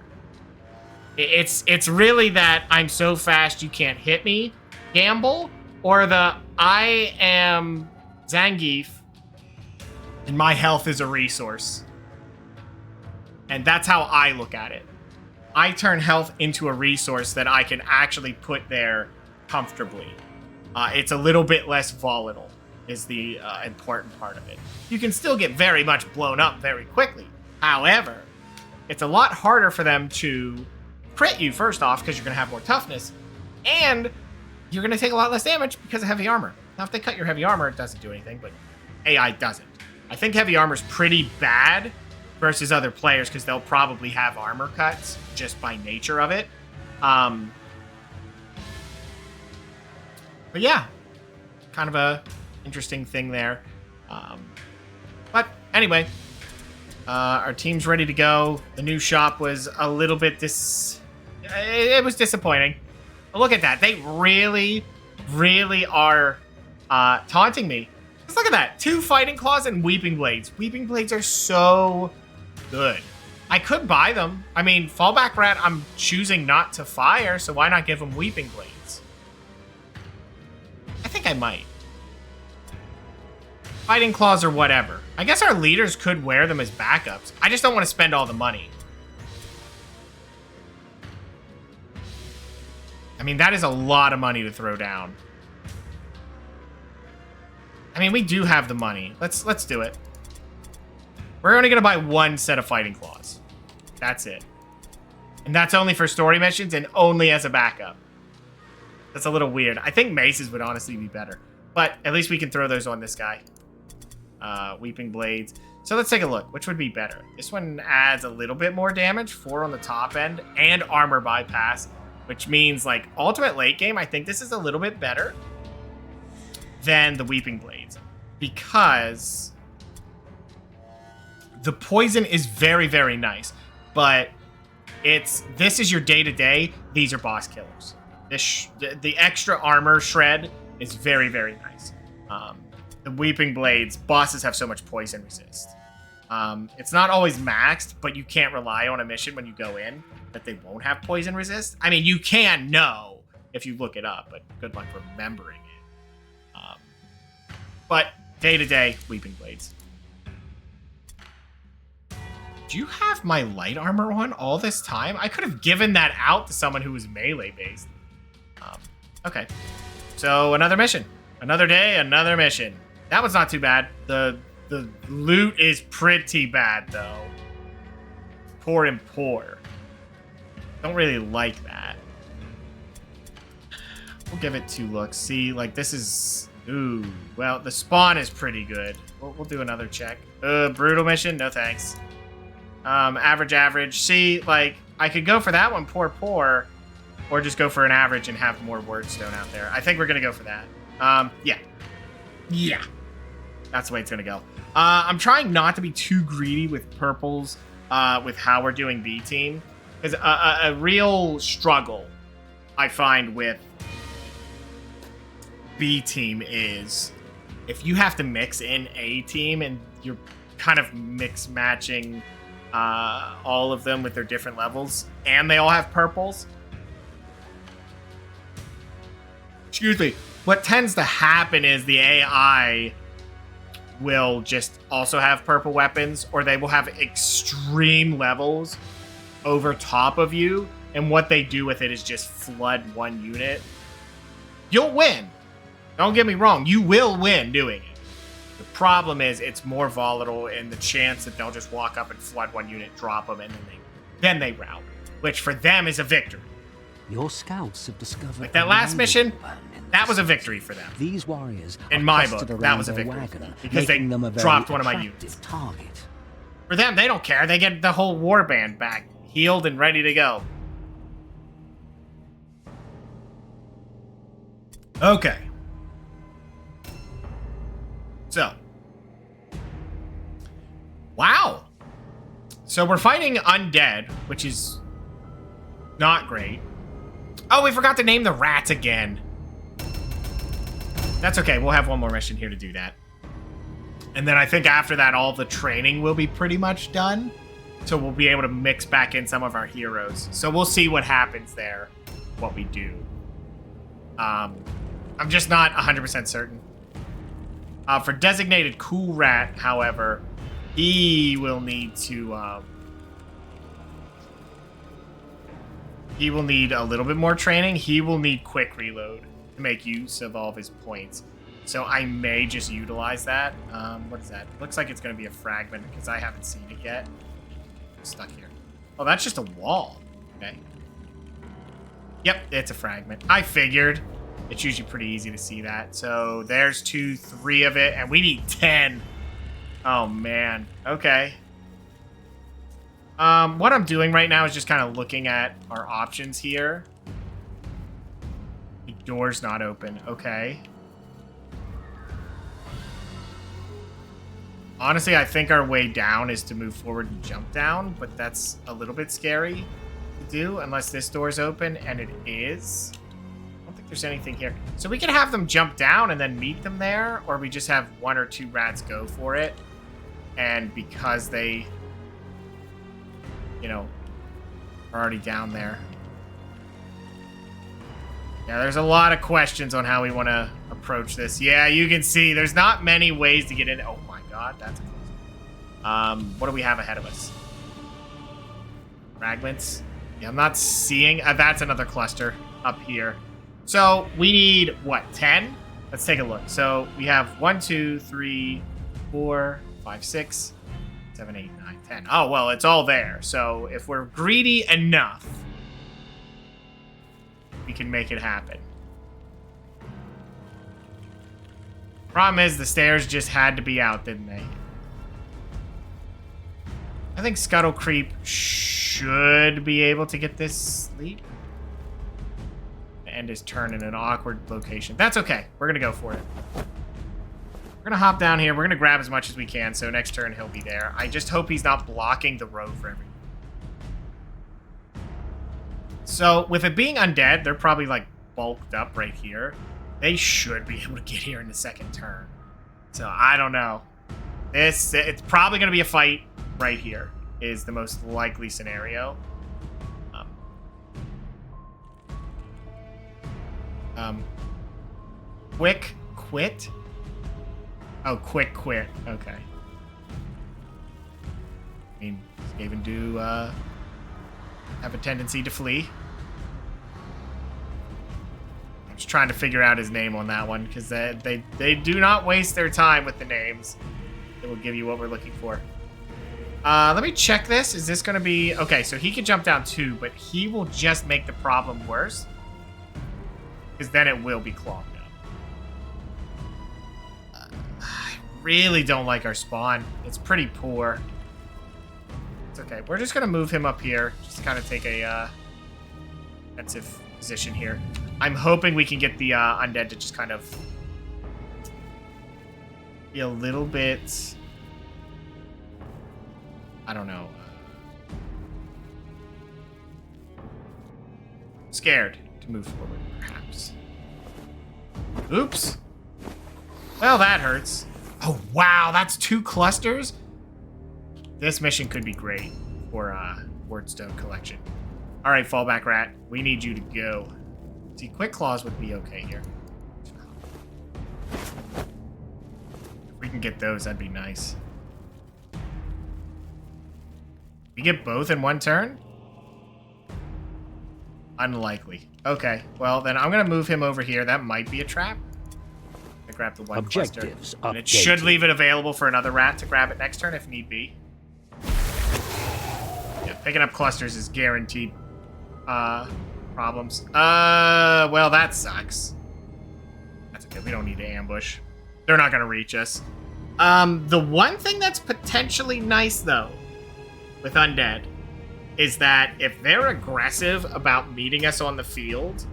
It's really that I'm so fast you can't hit me gamble, or the I am Zangief and my health is a resource. And that's how I look at it. I turn health into a resource that I can actually put there comfortably. It's a little bit less volatile is the important part of it. You can still get very much blown up very quickly. However, it's a lot harder for them to crit you first off because you're going to have more toughness, and you're going to take a lot less damage because of heavy armor. Now, if they cut your heavy armor, it doesn't do anything, but AI doesn't. I think heavy armor is pretty bad versus other players because they'll probably have armor cuts just by nature of it. But yeah, kind of a interesting thing there. But anyway, our team's ready to go. The new shop was a little bit it was disappointing. But look at that. They really, really are taunting me. Just look at that. 2 Fighting Claws and Weeping Blades. Weeping Blades are so good. I could buy them. I mean, Fallback Rat, I'm choosing not to fire, so why not give him Weeping Blades? I think I might. Fighting Claws or whatever. I guess our leaders could wear them as backups. I just don't want to spend all the money. I mean, that is a lot of money to throw down. I mean, we do have the money. Let's do it. We're only gonna buy one set of fighting claws. That's it. And that's only for story missions and only as a backup. That's a little weird. I think maces would honestly be better. But at least we can throw those on this guy. Weeping Blades. So let's take a look. Which would be better? This one adds a little bit more damage, 4 on the top end, and armor bypass, which means, like, ultimate late game, I think this is a little bit better than the Weeping Blades. Because the poison is very, very nice. But this is your day-to-day. These are boss killers. The extra armor shred is very, very nice. The Weeping Blades, bosses have so much poison resist. It's not always maxed, but you can't rely on a mission when you go in that they won't have poison resist. I mean, you can know if you look it up, but good luck remembering it. But day-to-day, Weeping Blades. Do you have my light armor on all this time? I could have given that out to someone who was melee-based. Okay. So, another mission. Another day, another mission. That was not too bad. The loot is pretty bad, though. Poor and poor. Don't really like that. We'll give it 2 looks. See, like, this is... Ooh. Well, the spawn is pretty good. We'll do another check. Brutal mission? No thanks. Average. See, like, I could go for that one, poor, or just go for an average and have more wordstone out there. I think we're gonna go for that. Yeah. That's the way it's gonna go. I'm trying not to be too greedy with purples, with how we're doing B team, because a real struggle I find with B team is if you have to mix in A team and you're kind of mix matching all of them with their different levels, and they all have purples. Excuse me. What tends to happen is the AI will just also have purple weapons, or they will have extreme levels over top of you, and what they do with it is just flood one unit. You'll win. Don't get me wrong. You will win doing it. The problem is it's more volatile, and the chance that they'll just walk up and flood one unit, drop them, and then they rout, which for them is a victory. Your scouts have discovered like that last mission. That was a victory for them. These warriors, in my book, that was a victory because they dropped one of my units. Target. For them, they don't care. They get the whole warband back, healed and ready to go. Okay. So. Wow. So we're fighting undead, which is not great. Oh, we forgot to name the rats again. That's okay. We'll have one more mission here to do that. And then I think after that, all the training will be pretty much done. So we'll be able to mix back in some of our heroes. So we'll see what happens there, what we do. I'm just not 100% certain. For designated cool rat, however, he will need to... he will need a little bit more training. He will need quick reload to make use of all of his points. So I may just utilize that. What is that? Looks like it's going to be a fragment because I haven't seen it yet. I'm stuck here. Oh, that's just a wall. Okay. Yep, it's a fragment. I figured. It's usually pretty easy to see that. So there's 2, 3 of it, and we need 10. Oh, man. Okay. What I'm doing right now is just kind of looking at our options here. The door's not open. Okay. Honestly, I think our way down is to move forward and jump down, but that's a little bit scary to do unless this door's open, and it is. I don't think there's anything here. So we can have them jump down and then meet them there, or we just have 1 or 2 rats go for it. And because they, you know, are already down there. Yeah, there's a lot of questions on how we want to approach this. Yeah, you can see there's not many ways to get in. Oh my god, that's close. What do we have ahead of us? Fragments? Yeah, I'm not seeing... that's another cluster. up here. So we need, what, 10? Let's take a look. So we have 1, 2, 3, 4, 5, 6, 7, 8, 9, 10. Oh, well, it's all there. So if we're greedy enough, we can make it happen. Problem is, the stairs just had to be out, didn't they? I think Scuttle Creep should be able to get this sleep. End his turn in an awkward location. That's okay. We're going to go for it. We're going to hop down here. We're going to grab as much as we can, so next turn he'll be there. I just hope he's not blocking the road for everyone. So, with it being undead, they're probably, like, bulked up right here. They should be able to get here in the second turn. So, I don't know. It's probably going to be a fight right here, is the most likely scenario. Quick quit? Oh, quick quit. Okay. I mean, Skaven do have a tendency to flee. I'm just trying to figure out his name on that one, because they do not waste their time with the names. It will give you what we're looking for. Let me check this. Is this going to be... Okay, so he can jump down too, but he will just make the problem worse. Because then it will be clogged up. I really don't like our spawn. It's pretty poor. It's okay. We're just going to move him up here. Just kind of take a defensive position here. I'm hoping we can get the undead to just kind of be a little bit... I don't know. Scared to move forward, perhaps. Oops. Well, that hurts. Oh, wow, that's 2 clusters? This mission could be great for Wordstone Collection. All right, Fallback Rat, we need you to go. See, Quick Claws would be okay here. If we can get those, that'd be nice. We get both in one turn? Unlikely. Okay, well, then I'm going to move him over here. That might be a trap. I grab the one cluster. And it should leave it available for another rat to grab it next turn if need be. Yeah, picking up clusters is guaranteed problems. Well, that sucks. That's okay. We don't need to ambush. They're not going to reach us. The one thing that's potentially nice, though, with undead, is that if they're aggressive about meeting us on the field,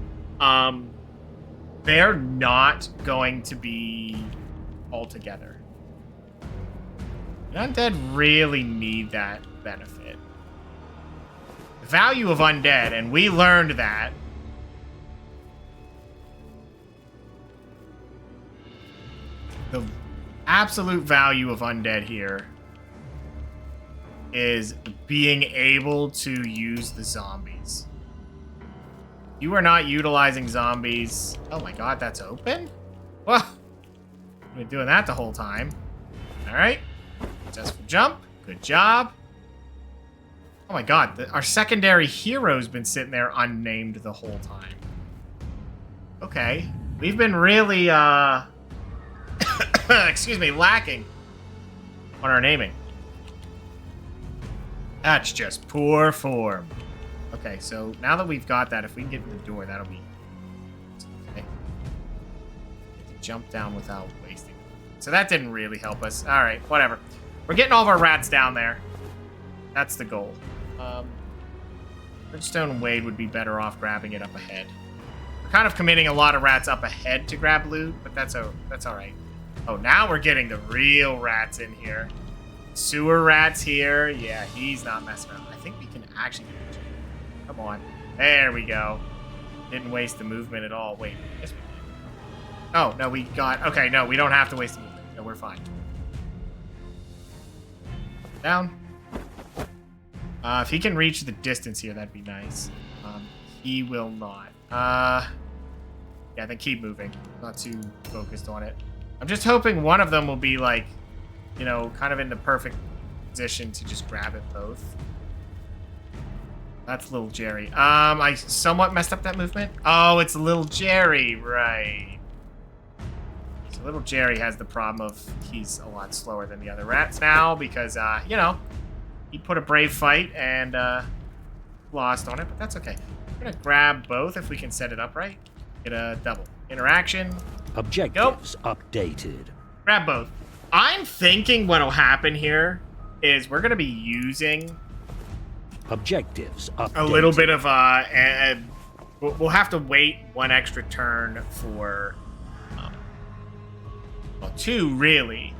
they're not going to be all together. The undead really need that benefit. The value of undead, and we learned that. The absolute value of undead here is being able to use the zombies. You are not utilizing zombies. Oh my god, that's open? Well, I've been doing that the whole time. Alright. Successful jump. Good job. Oh my god, our secondary hero's been sitting there unnamed the whole time. Okay. We've been really, excuse me, lacking on our naming. That's just poor form. Okay, so now that we've got that, if we can get to the door, that'll be... Okay. Jump down without wasting. So that didn't really help us. Alright, whatever. We're getting all of our rats down there. That's the goal. Bridgestone and Wade would be better off grabbing it up ahead. We're kind of committing a lot of rats up ahead to grab loot, but that's alright. Oh, now we're getting the real rats in here. Sewer rats here. Yeah, he's not messing around. I think we can actually... Come on. There we go. Didn't waste the movement at all. Wait. Yes, we did. Oh, no, we got... Okay, no, we don't have to waste the movement. No, we're fine. Down. If he can reach the distance here, that'd be nice. He will not. Yeah, then keep moving. Not too focused on it. I'm just hoping one of them will be, like, you know, kind of in the perfect position to just grab it both. That's little Jerry. I somewhat messed up that movement. Oh, it's little Jerry, right. So little Jerry has the problem of he's a lot slower than the other rats now because, you know, he put a brave fight and lost on it, but that's okay. We're gonna grab both if we can set it up right. Get a double interaction. Objectives updated. Grab both. I'm thinking what'll happen here is we're gonna be using Objectives updated. a little bit of we'll have to wait one extra turn for well, two really,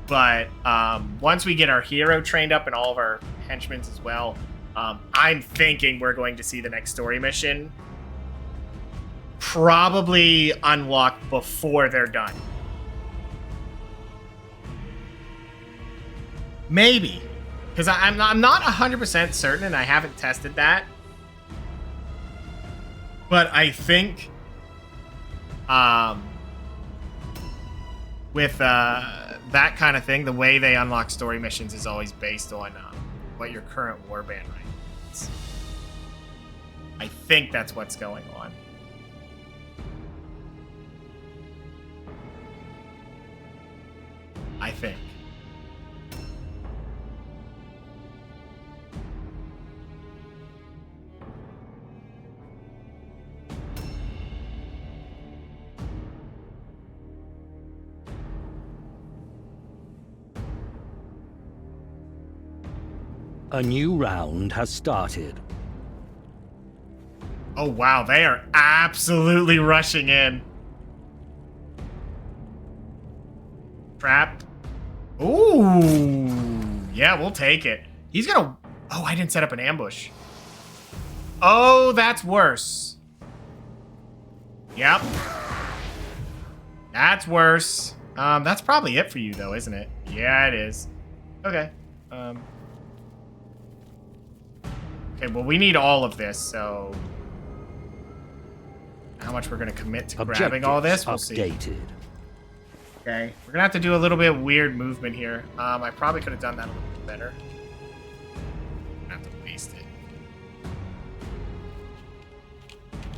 but once we get our hero trained up and all of our henchmen as well, I'm thinking we're going to see the next story mission probably unlock before they're done. Maybe. Because I'm not 100% certain, and I haven't tested that. But I think with that kind of thing, the way they unlock story missions is always based on what your current warband rank is. I think that's what's going on. I think. A new round has started. Oh, wow. They are absolutely rushing in. Trap. Ooh. Yeah, we'll take it. He's gonna... Oh, I didn't set up an ambush. Oh, that's worse. Yep. That's worse. That's probably it for you, though, isn't it? Yeah, it is. Okay. Okay, well, we need all of this, so... How much we're going to commit to grabbing all this, we'll see. Okay, we're going to have to do a little bit of weird movement here. I probably could have done that a little bit better. I'm going to have to waste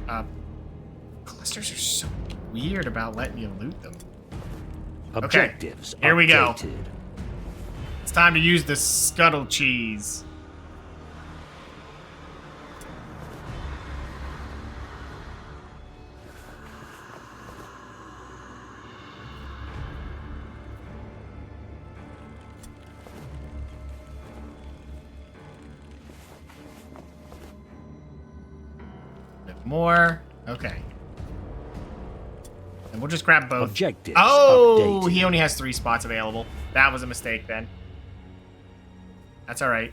it. Clusters are so weird about letting you loot them. Objectives okay, here we go. Updated. It's time to use the scuttle cheese. More. Okay. And we'll just grab both. Objectives oh, updated. He only has 3 spots available. That was a mistake then. That's all right.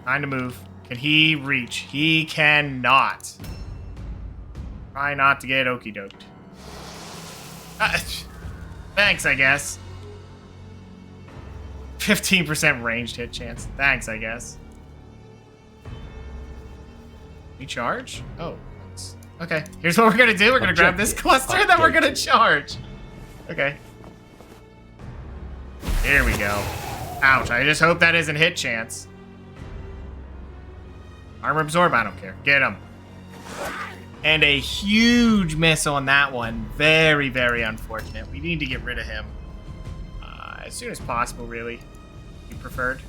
Time to move. Can he reach? He cannot. Try not to get okie doked. Thanks, I guess. 15% ranged hit chance. Thanks, I guess. We charge? Oh. Okay. Here's what we're gonna do. We're gonna grab this cluster and then we're gonna charge. Okay. Here we go. Ouch. I just hope that isn't hit chance. Armor absorb. I don't care. Get him. And a huge miss on that one. Very, very unfortunate. We need to get rid of him. As soon as possible, really. You preferred?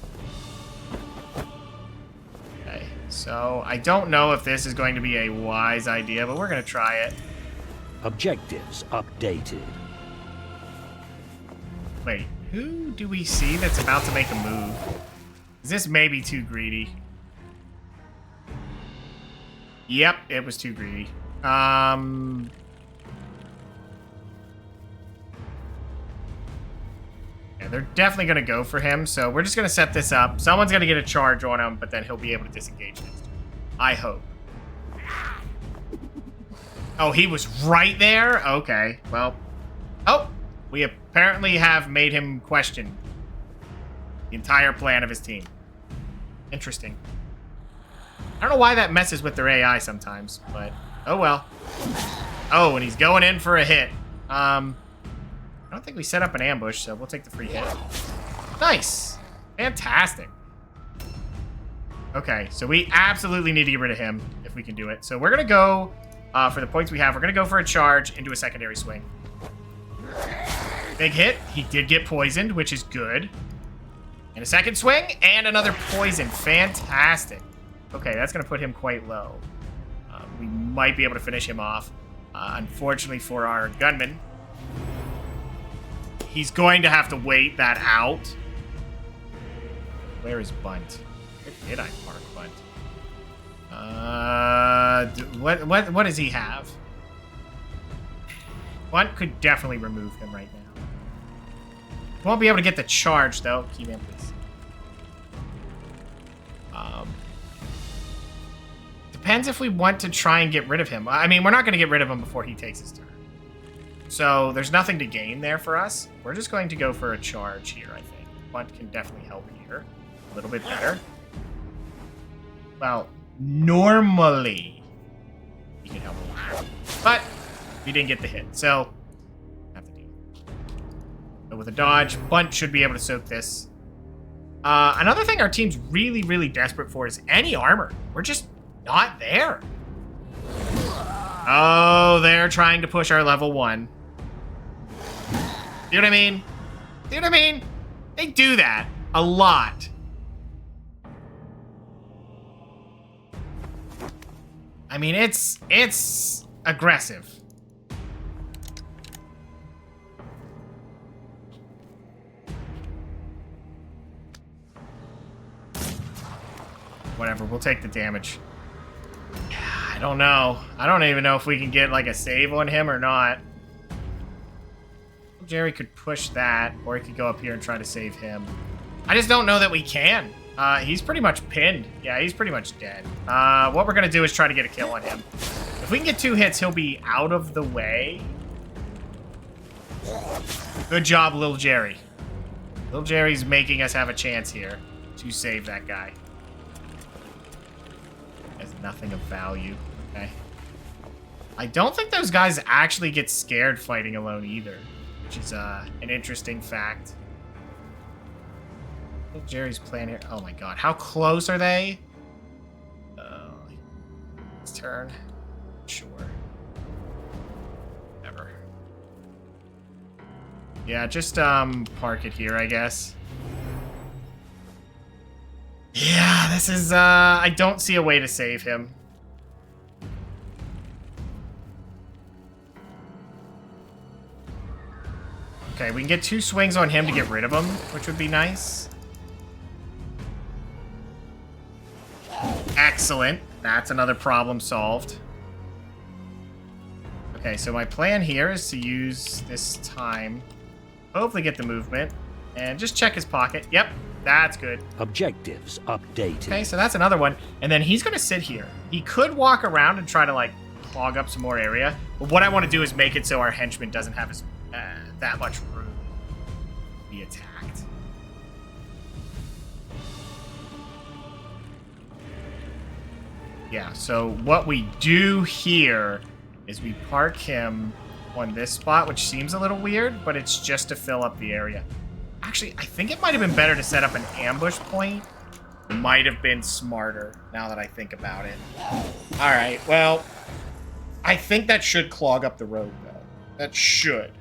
Okay. So, I don't know if this is going to be a wise idea, but we're going to try it. Objectives updated. Wait, who do we see that's about to make a move? Is this maybe too greedy? Yep, it was too greedy. Yeah, they're definitely going to go for him, so we're just going to set this up. Someone's going to get a charge on him, but then he'll be able to disengage next turn. I hope. Oh, he was right there? Okay, well. Oh, we apparently have made him question the entire plan of his team. Interesting. I don't know why that messes with their AI sometimes, but oh well. Oh, and he's going in for a hit. I don't think we set up an ambush, so we'll take the free hit. Nice. Fantastic. Okay, so we absolutely need to get rid of him if we can do it. So we're going to go, for the points we have, we're going to go for a charge into a secondary swing. Big hit. He did get poisoned, which is good. And a second swing, and another poison. Fantastic. Okay, that's going to put him quite low. We might be able to finish him off. Unfortunately for our gunman, he's going to have to wait that out. Where is Bunt? Where did I mark Bunt? What does he have? Bunt could definitely remove him right now. Won't be able to get the charge, though. Keyman, please. Depends if we want to try and get rid of him. I mean, we're not going to get rid of him before he takes his turn. So there's nothing to gain there for us. We're just going to go for a charge here, I think. Bunt can definitely help here. A little bit better. Well, normally he can help a lot. But we didn't get the hit, so have to deal. But with a dodge, Bunt should be able to soak this. Another thing our team's really, really desperate for is any armor. We're just not there. Oh, they're trying to push our level 1. You know what I mean? You know what I mean? They do that a lot. I mean, it's aggressive. Whatever, we'll take the damage. I don't know. I don't even know if we can get like a save on him or not. Jerry could push that, or he could go up here and try to save him. I just don't know that we can. He's pretty much pinned. Yeah, he's pretty much dead. What we're going to do is try to get a kill on him. If we can get 2 hits, he'll be out of the way. Good job, Lil Jerry. Lil Jerry's making us have a chance here to save that guy. Has nothing of value. Okay. I don't think those guys actually get scared fighting alone either, which is an interesting fact. Jerry's plan here. Oh my god. How close are they? His turn. Sure. Never. Yeah, just park it here, I guess. Yeah, this is I don't see a way to save him. Okay, we can get 2 swings on him to get rid of him, which would be nice. Excellent. That's another problem solved. Okay, so my plan here is to use this time. Hopefully get the movement. And just check his pocket. Yep, that's good. Objectives updated. Okay, so that's another one. And then he's going to sit here. He could walk around and try to, like, clog up some more area. But what I want to do is make it so our henchman doesn't have as, that much room to be attacked. Yeah, so what we do here is we park him on this spot, which seems a little weird, but it's just to fill up the area. Actually, I think it might have been better to set up an ambush point. It might have been smarter, now that I think about it. Alright, well, I think that should clog up the road, though. That should.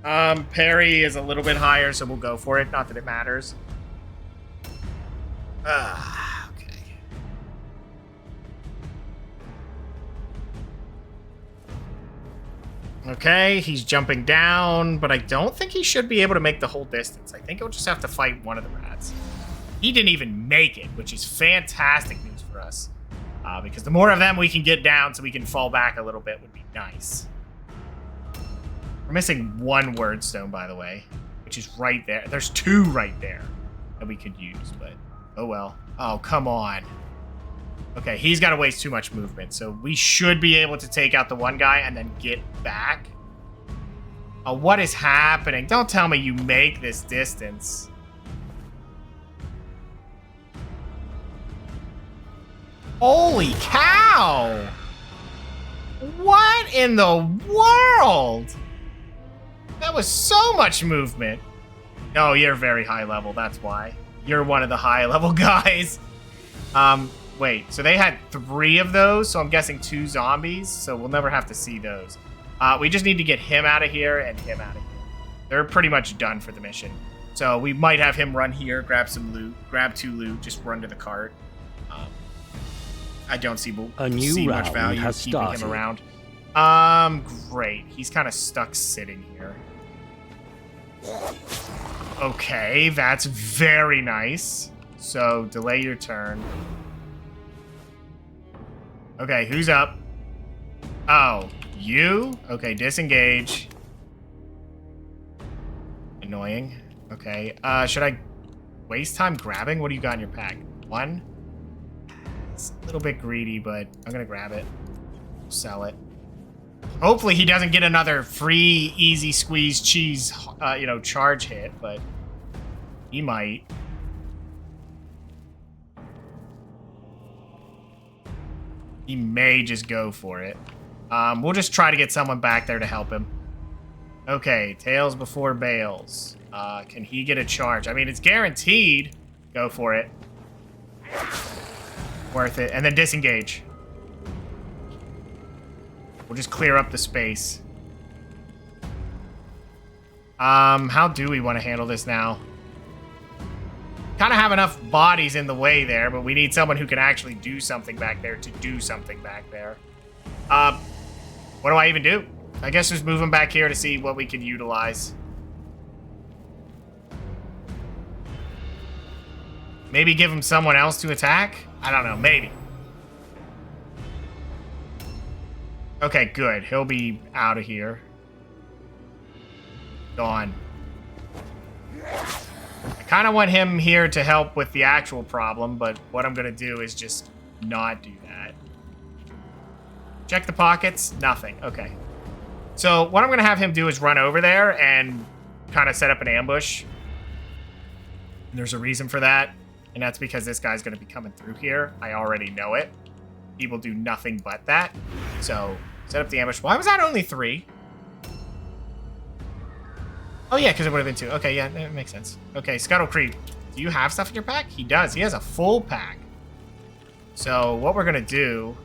Parry is a little bit higher, so we'll go for it. Not that it matters. Okay. Okay, he's jumping down, but I don't think he should be able to make the whole distance. I think he'll just have to fight one of the rats. He didn't even make it, which is fantastic news for us. Because the more of them we can get down so we can fall back a little bit would be nice. We're missing 1 word stone, by the way, which is right there. There's 2 right there that we could use, but oh well. Oh, come on. Okay, he's got to waste too much movement, so we should be able to take out the one guy and then get back. Oh, what is happening? Don't tell me you make this distance. Holy cow! What in the world? That was so much movement. Oh, you're very high level, that's why. You're one of the high level guys. Wait, so they had 3 of those, so I'm guessing 2 zombies, so we'll never have to see those. We just need to get him out of here and him out of here. They're pretty much done for the mission. So we might have him run here, grab some loot, grab 2 loot, just run to the cart. I don't see much value in keeping him around. Great. He's kind of stuck sitting here. Okay, that's very nice. So, delay your turn. Okay, who's up? Oh, you? Okay, disengage. Annoying. Okay, should I waste time grabbing? What do you got in your pack? 1? It's a little bit greedy, but I'm gonna grab it. Sell it. Hopefully he doesn't get another free, easy squeeze cheese, charge hit, but he might. He may just go for it. We'll just try to get someone back there to help him. Okay, tails before bales. Can he get a charge? I mean, it's guaranteed. Go for it. Worth it. And then disengage. We'll just clear up the space. How do we want to handle this now? Kind of have enough bodies in the way there, but we need someone who can actually do something back there to do something back there. What do I even do? I guess just move him back here to see what we can utilize. Maybe give him someone else to attack? I don't know, maybe. Okay, good. He'll be out of here. Gone. I kind of want him here to help with the actual problem, but what I'm going to do is just not do that. Check the pockets. Nothing. Okay. So what I'm going to have him do is run over there and kind of set up an ambush. And there's a reason for that, and that's because this guy's going to be coming through here. I already know it. He will do nothing but that. So set up the ambush. Why was that only 3? Oh, yeah, because it would have been 2. Okay, yeah, that makes sense. Okay, Scuttle Creep. Do you have stuff in your pack? He does. He has a full pack. So what we're going to do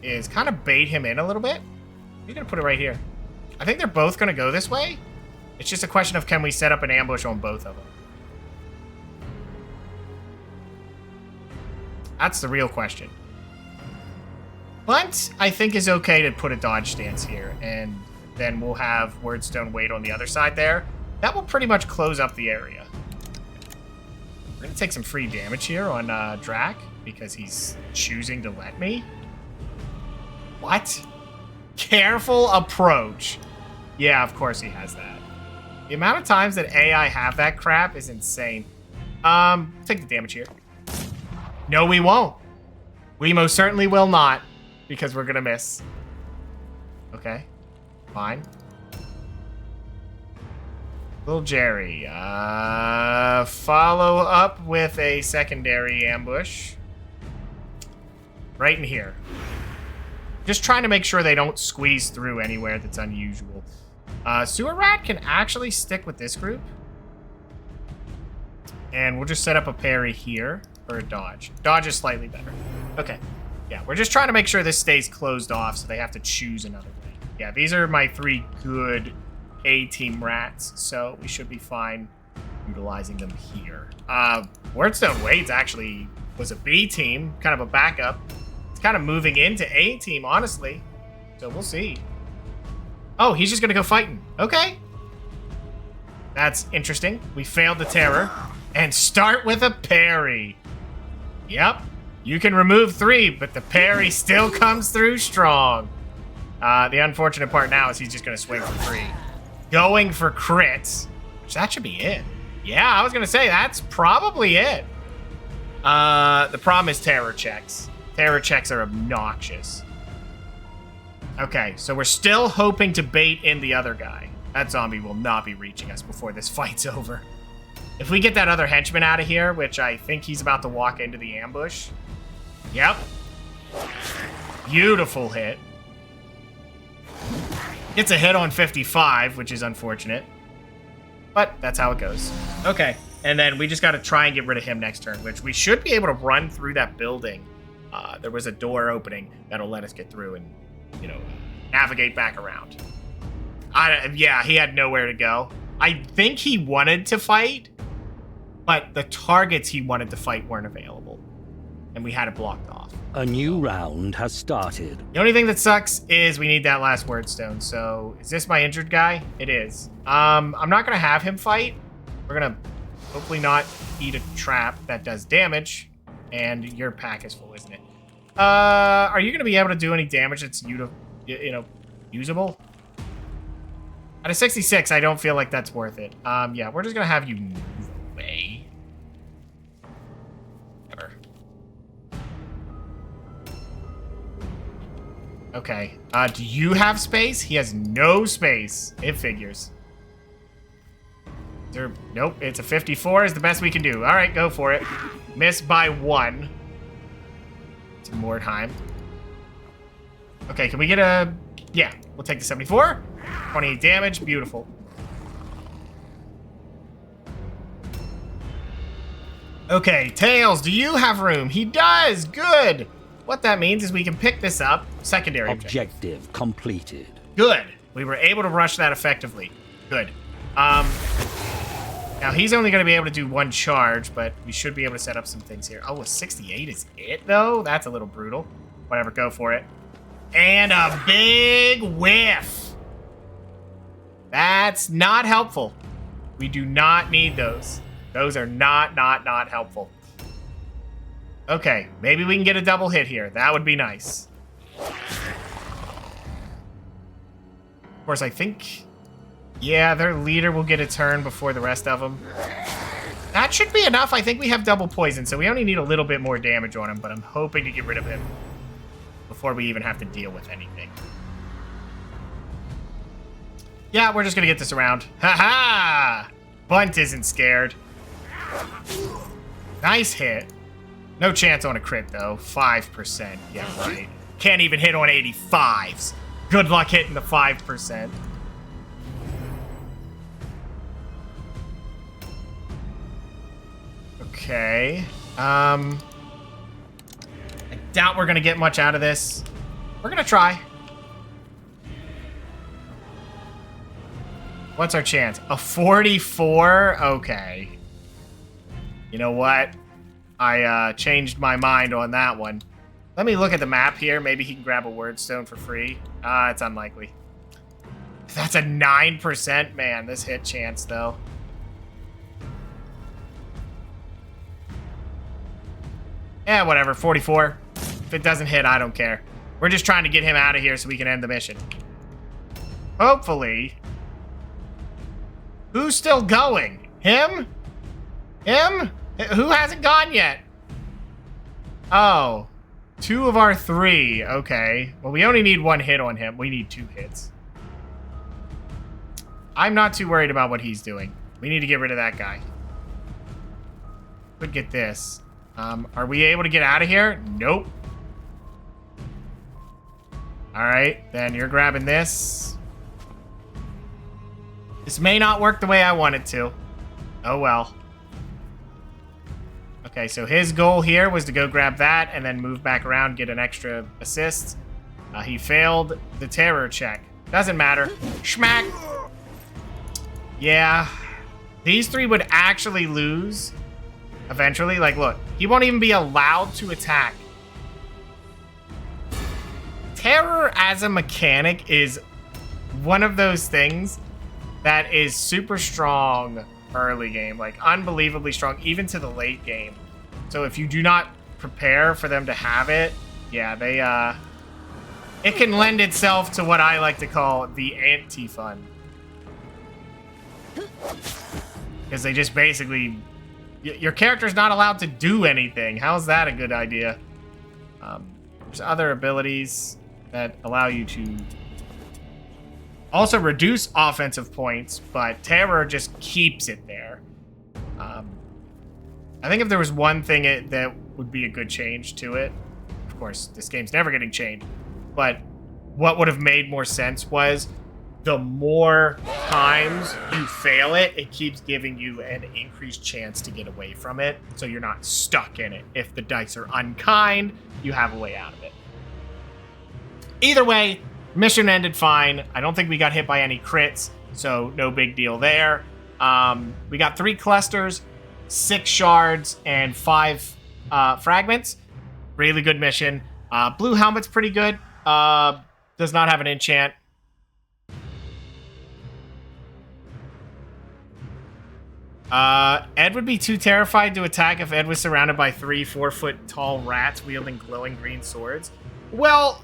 is kind of bait him in a little bit. We're going to put it right here. I think they're both going to go this way. It's just a question of can we set up an ambush on both of them. That's the real question. But I think it's okay to put a dodge stance here, and then we'll have Wordstone wait on the other side there. That will pretty much close up the area. We're going to take some free damage here on Drac, because he's choosing to let me. What? Careful approach. Yeah, of course he has that. The amount of times that AI have that crap is insane. Take the damage here. No, we won't. We most certainly will not, because we're going to miss. Okay. Fine. Little Jerry. Follow up with a secondary ambush. Right in here. Just trying to make sure they don't squeeze through anywhere that's unusual. Sewer Rat can actually stick with this group. And we'll just set up a parry here. Or a dodge. Dodge is slightly better. Okay. Yeah, we're just trying to make sure this stays closed off, so they have to choose another way. Yeah, these are my 3 good A-team rats, so we should be fine utilizing them here. Wordstone Waits actually was a B-team, kind of a backup. It's kind of moving into A-team, honestly. So we'll see. Oh, he's just going to go fighting. Okay. That's interesting. We failed the terror. And start with a parry. Yep. You can remove 3, but the parry still comes through strong. The unfortunate part now is he's just going to swing for 3. Going for crits. Which that should be it. Yeah, I was going to say, that's probably it. The problem is terror checks. Terror checks are obnoxious. Okay, so we're still hoping to bait in the other guy. That zombie will not be reaching us before this fight's over. If we get that other henchman out of here, which I think he's about to walk into the ambush. Yep. Beautiful hit. Gets a hit on 55, which is unfortunate. But that's how it goes. Okay. And then we just got to try and get rid of him next turn, which we should be able to run through that building there was a door opening that'll let us get through and, you know, navigate back around. Yeah, he had nowhere to go. I think he wanted to fight, but the targets he wanted to fight weren't available, and we had it blocked off. A new round has started. The only thing that sucks is we need that last word stone. So is this my injured guy? It is. I'm not going to have him fight. We're going to hopefully not eat a trap that does damage. And your pack is full, isn't it? Are you going to be able to do any damage that's, usable? At a 66, I don't feel like that's worth it. Yeah, we're just going to have you move away. Never. Okay. Do you have space? He has no space. It figures. Nope, it's a 54 is the best we can do. All right, go for it. Miss by 1. It's Mordheim. Okay, can we get a... Yeah, we'll take the 74. 28 damage, beautiful. Okay, Tails, do you have room? He does, good. What that means is we can pick this up. Secondary objective completed. Good. We were able to rush that effectively. Good. Now he's only going to be able to do 1 charge, but we should be able to set up some things here. Oh, a 68 is it, though? That's a little brutal. Whatever, go for it. And a big whiff. That's not helpful. We do not need those. Those are not helpful. Okay, maybe we can get a double hit here. That would be nice. Of course, I think... Yeah, their leader will get a turn before the rest of them. That should be enough. I think we have double poison, so we only need a little bit more damage on him, but I'm hoping to get rid of him before we even have to deal with anything. Yeah, we're just going to get this around. Ha-ha! Bunt isn't scared. Nice hit. No chance on a crit, though. 5%. Yeah, right. Can't even hit on 85s. Good luck hitting the 5%. Okay. I doubt we're gonna get much out of this. We're gonna try. What's our chance? A 44? Okay. You know what? I changed my mind on that one. Let me look at the map here. Maybe he can grab a word stone for free. It's unlikely. That's a 9%. Man, this hit chance, though. Yeah, whatever. 44. If it doesn't hit, I don't care. We're just trying to get him out of here so we can end the mission. Hopefully. Who's still going? Him? Him? Who hasn't gone yet? Oh. 2 of our 3. Okay. Well, we only need 1 hit on him. We need 2 hits. I'm not too worried about what he's doing. We need to get rid of that guy. Could get this. Are we able to get out of here? Nope. Alright, then you're grabbing this. This may not work the way I want it to. Oh well. Okay, so his goal here was to go grab that and then move back around, get an extra assist. He failed the terror check. Doesn't matter. Schmack! Yeah. These 3 would actually lose eventually. Like, look. He won't even be allowed to attack. Terror as a mechanic is one of those things that is super strong early game. Like, unbelievably strong, even to the late game. So if you do not prepare for them to have it, yeah, they, it can lend itself to what I like to call the anti-fun. Because they just basically... Your character's not allowed to do anything. How's that a good idea? There's other abilities that allow you to also reduce offensive points, but Terror just keeps it there. I think if there was one thing that would be a good change to it, of course, this game's never getting changed, but what would have made more sense was the more times you fail it, it keeps giving you an increased chance to get away from it, so you're not stuck in it. If the dice are unkind, you have a way out of it. Either way, mission ended fine. I don't think we got hit by any crits, so no big deal there. We got 3 clusters, 6 shards, and 5 fragments. Really good mission. Blue helmet's pretty good. Does not have an enchant. Ed would be too terrified to attack if Ed was surrounded by 3 4-foot tall rats wielding glowing green swords. Well,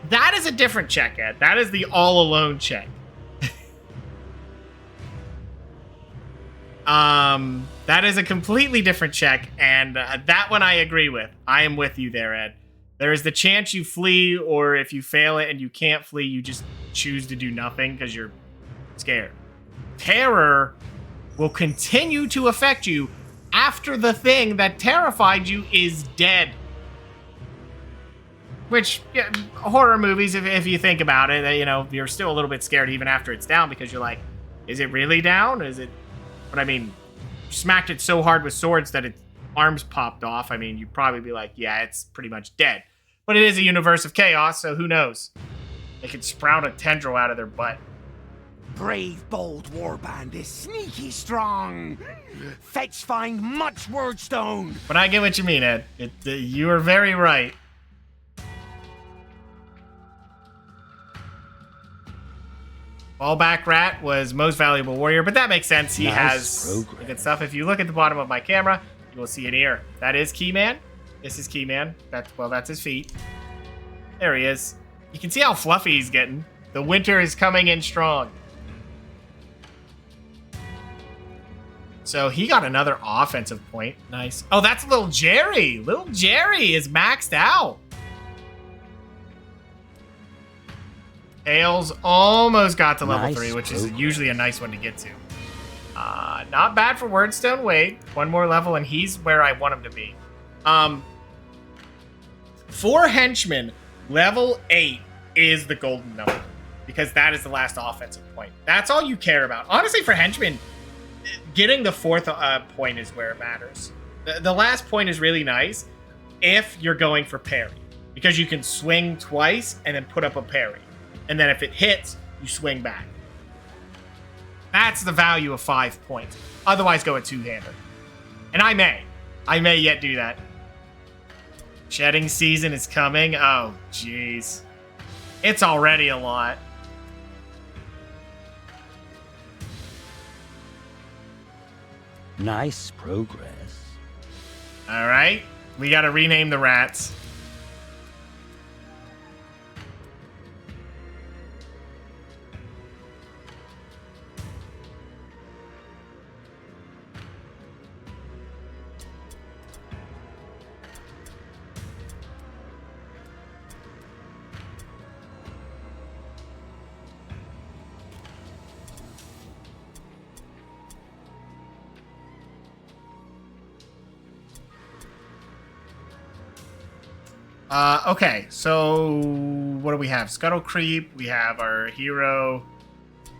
that is a different check, Ed. That is the all alone check. That is a completely different check, and that one I agree with. I am with you there, Ed. There is the chance you flee, or if you fail it and you can't flee, you just choose to do nothing because you're scared. Terror will continue to affect you after the thing that terrified you is dead. Which, yeah, horror movies, if you think about it, you know, you're still a little bit scared even after it's down because you're like, is it really down? Is it... But I mean, smacked it so hard with swords that its arms popped off. I mean, you'd probably be like, yeah, it's pretty much dead. But it is a universe of chaos, so who knows? They could sprout a tendril out of their butt. Brave, bold warband is sneaky strong. Fetch find much wordstone. But I get what you mean, Ed. You are very right. Fallback Rat was most valuable warrior, but that makes sense. He has good stuff. If you look at the bottom of my camera, you will see an ear. That is Keyman. This is Keyman. That's his feet. There he is. You can see how fluffy he's getting. The winter is coming in strong. So he got another offensive point. Nice. Oh, that's little Jerry. Little Jerry is maxed out. Tails almost got to level 3, which is usually a nice one to get to. Not bad for Wordstone Wade. One more level, and he's where I want him to be. For Henchmen, level 8 is the golden number, because that is the last offensive point. That's all you care about. Honestly, for Henchmen, getting the 4th point is where it matters. The last point is really nice if you're going for parry, because you can swing twice and then put up a parry. And then if it hits, you swing back. That's the value of 5 points. Otherwise, go a 2-hander. And I may yet do that. Shedding season is coming. Oh, jeez. It's already a lot. Nice progress. All right. We got to rename the rats. Okay, so what do we have? Scuttle Creep, we have our hero,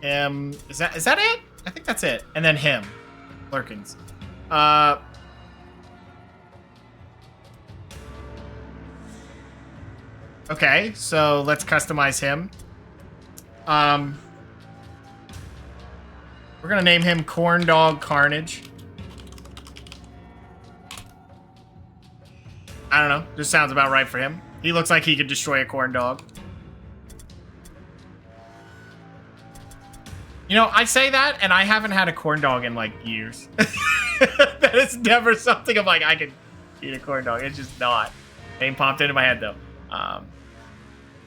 him. Is that it? I think that's it. And then him, Lurkins. Okay, so let's customize him. We're gonna name him Corn Dog Carnage. I don't know. This sounds about right for him. He looks like he could destroy a corn dog. You know, I say that, and I haven't had a corn dog in, like, years. That is never something I'm like, I could eat a corn dog. It's just not. Name popped into my head, though.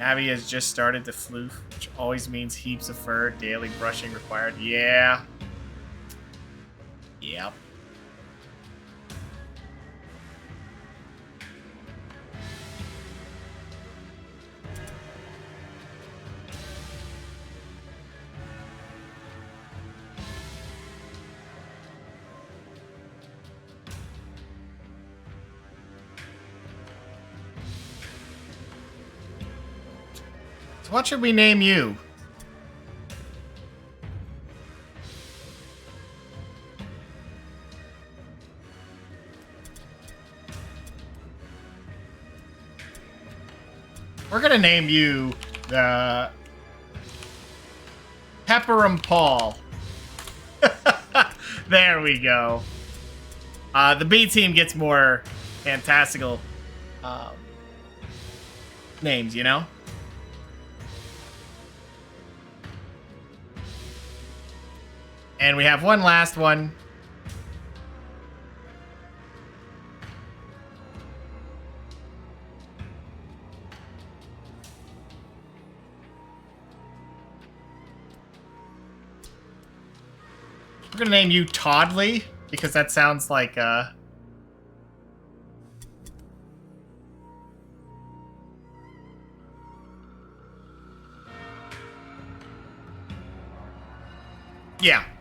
Abby has just started to floof, which always means heaps of fur, daily brushing required. Yeah. Yep. What should we name you? We're gonna name you the Pepperum Paul. There we go. The B team gets more fantastical names, you know? And we have one last one. We're gonna name you Toddley, because that sounds like, yeah,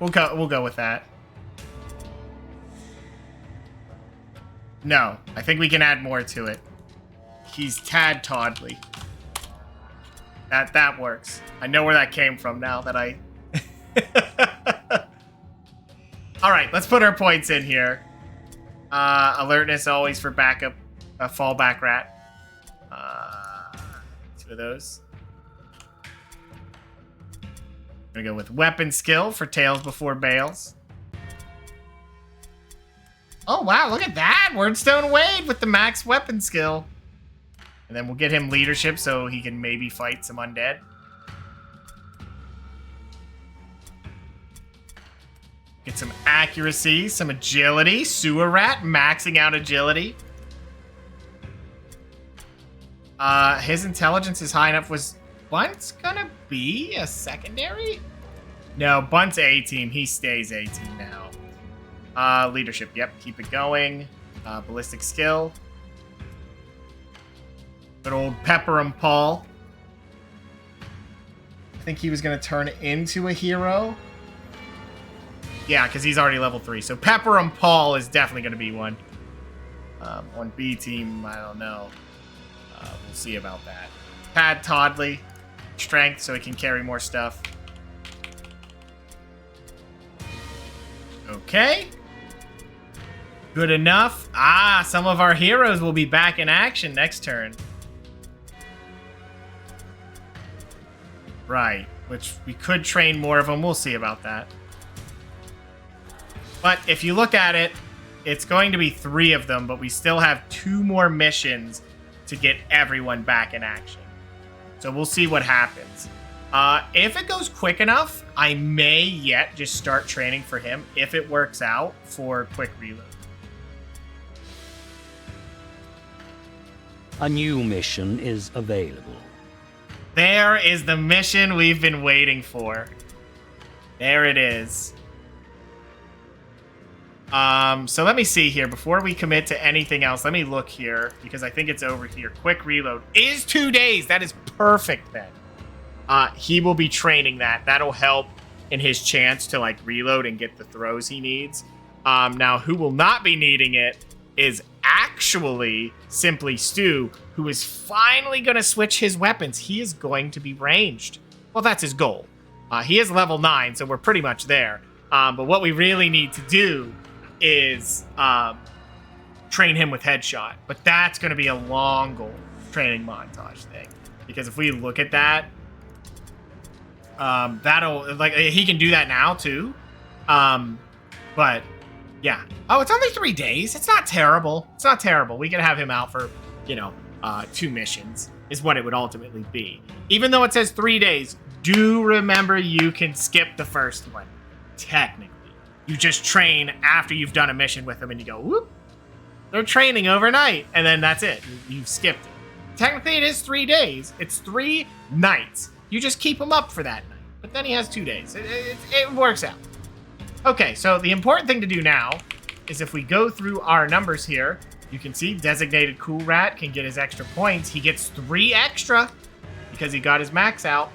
we'll go with that. No, I think we can add more to it. He's Tad Toddley. That works. I know where that came from now that I... All right, let's put our points in here. Alertness always for backup, fallback rat. 2 of those. I'm gonna go with weapon skill for Tails before Bales. Oh wow, look at that! Wordstone Wade with the max weapon skill. And then we'll get him leadership so he can maybe fight some undead. Get some accuracy, some agility. Sewer Rat, maxing out agility. His intelligence is high enough. Was Bunt's gonna be a secondary? No, Bunt's A-team. He stays A-team now. Leadership, yep, keep it going. Ballistic skill. Good old Pepperum Paul. I think he was gonna turn into a hero. Yeah, because he's already level 3. So Pepperum Paul is definitely going to be one. On B team, I don't know. We'll see about that. Tad Toddley. Strength, so he can carry more stuff. Okay. Good enough. Some of our heroes will be back in action next turn. Right. Which we could train more of them. We'll see about that. But if you look at it, it's going to be 3 of them, but we still have 2 more missions to get everyone back in action. So we'll see what happens. If it goes quick enough, I may yet just start training for him if it works out for quick reload. A new mission is available. There is the mission we've been waiting for. There it is. So let me see here. Before we commit to anything else, let me look here, because I think it's over here. Quick reload is 2 days. That is perfect then. He will be training that. That'll help in his chance to, like, reload and get the throws he needs. Now, who will not be needing it is actually Simply Stu, who is finally going to switch his weapons. He is going to be ranged. Well, that's his goal. He is level 9, so we're pretty much there. But what we really need to do is train him with headshot. But that's going to be a long goal training montage thing. Because if we look at that, that'll, like, he can do that now too. But yeah. Oh, it's only 3 days. It's not terrible. It's not terrible. We can have him out for, 2 missions is what it would ultimately be. Even though it says 3 days, do remember you can skip the first one. Technically. You just train after you've done a mission with them and you go, whoop. They're training overnight. And then that's it. You've skipped it. Technically, it is 3 days. It's 3 nights. You just keep him up for that night. But then he has 2 days. It works out. Okay, so the important thing to do now is if we go through our numbers here, you can see Designated Cool Rat can get his extra points. He gets 3 extra because he got his max out.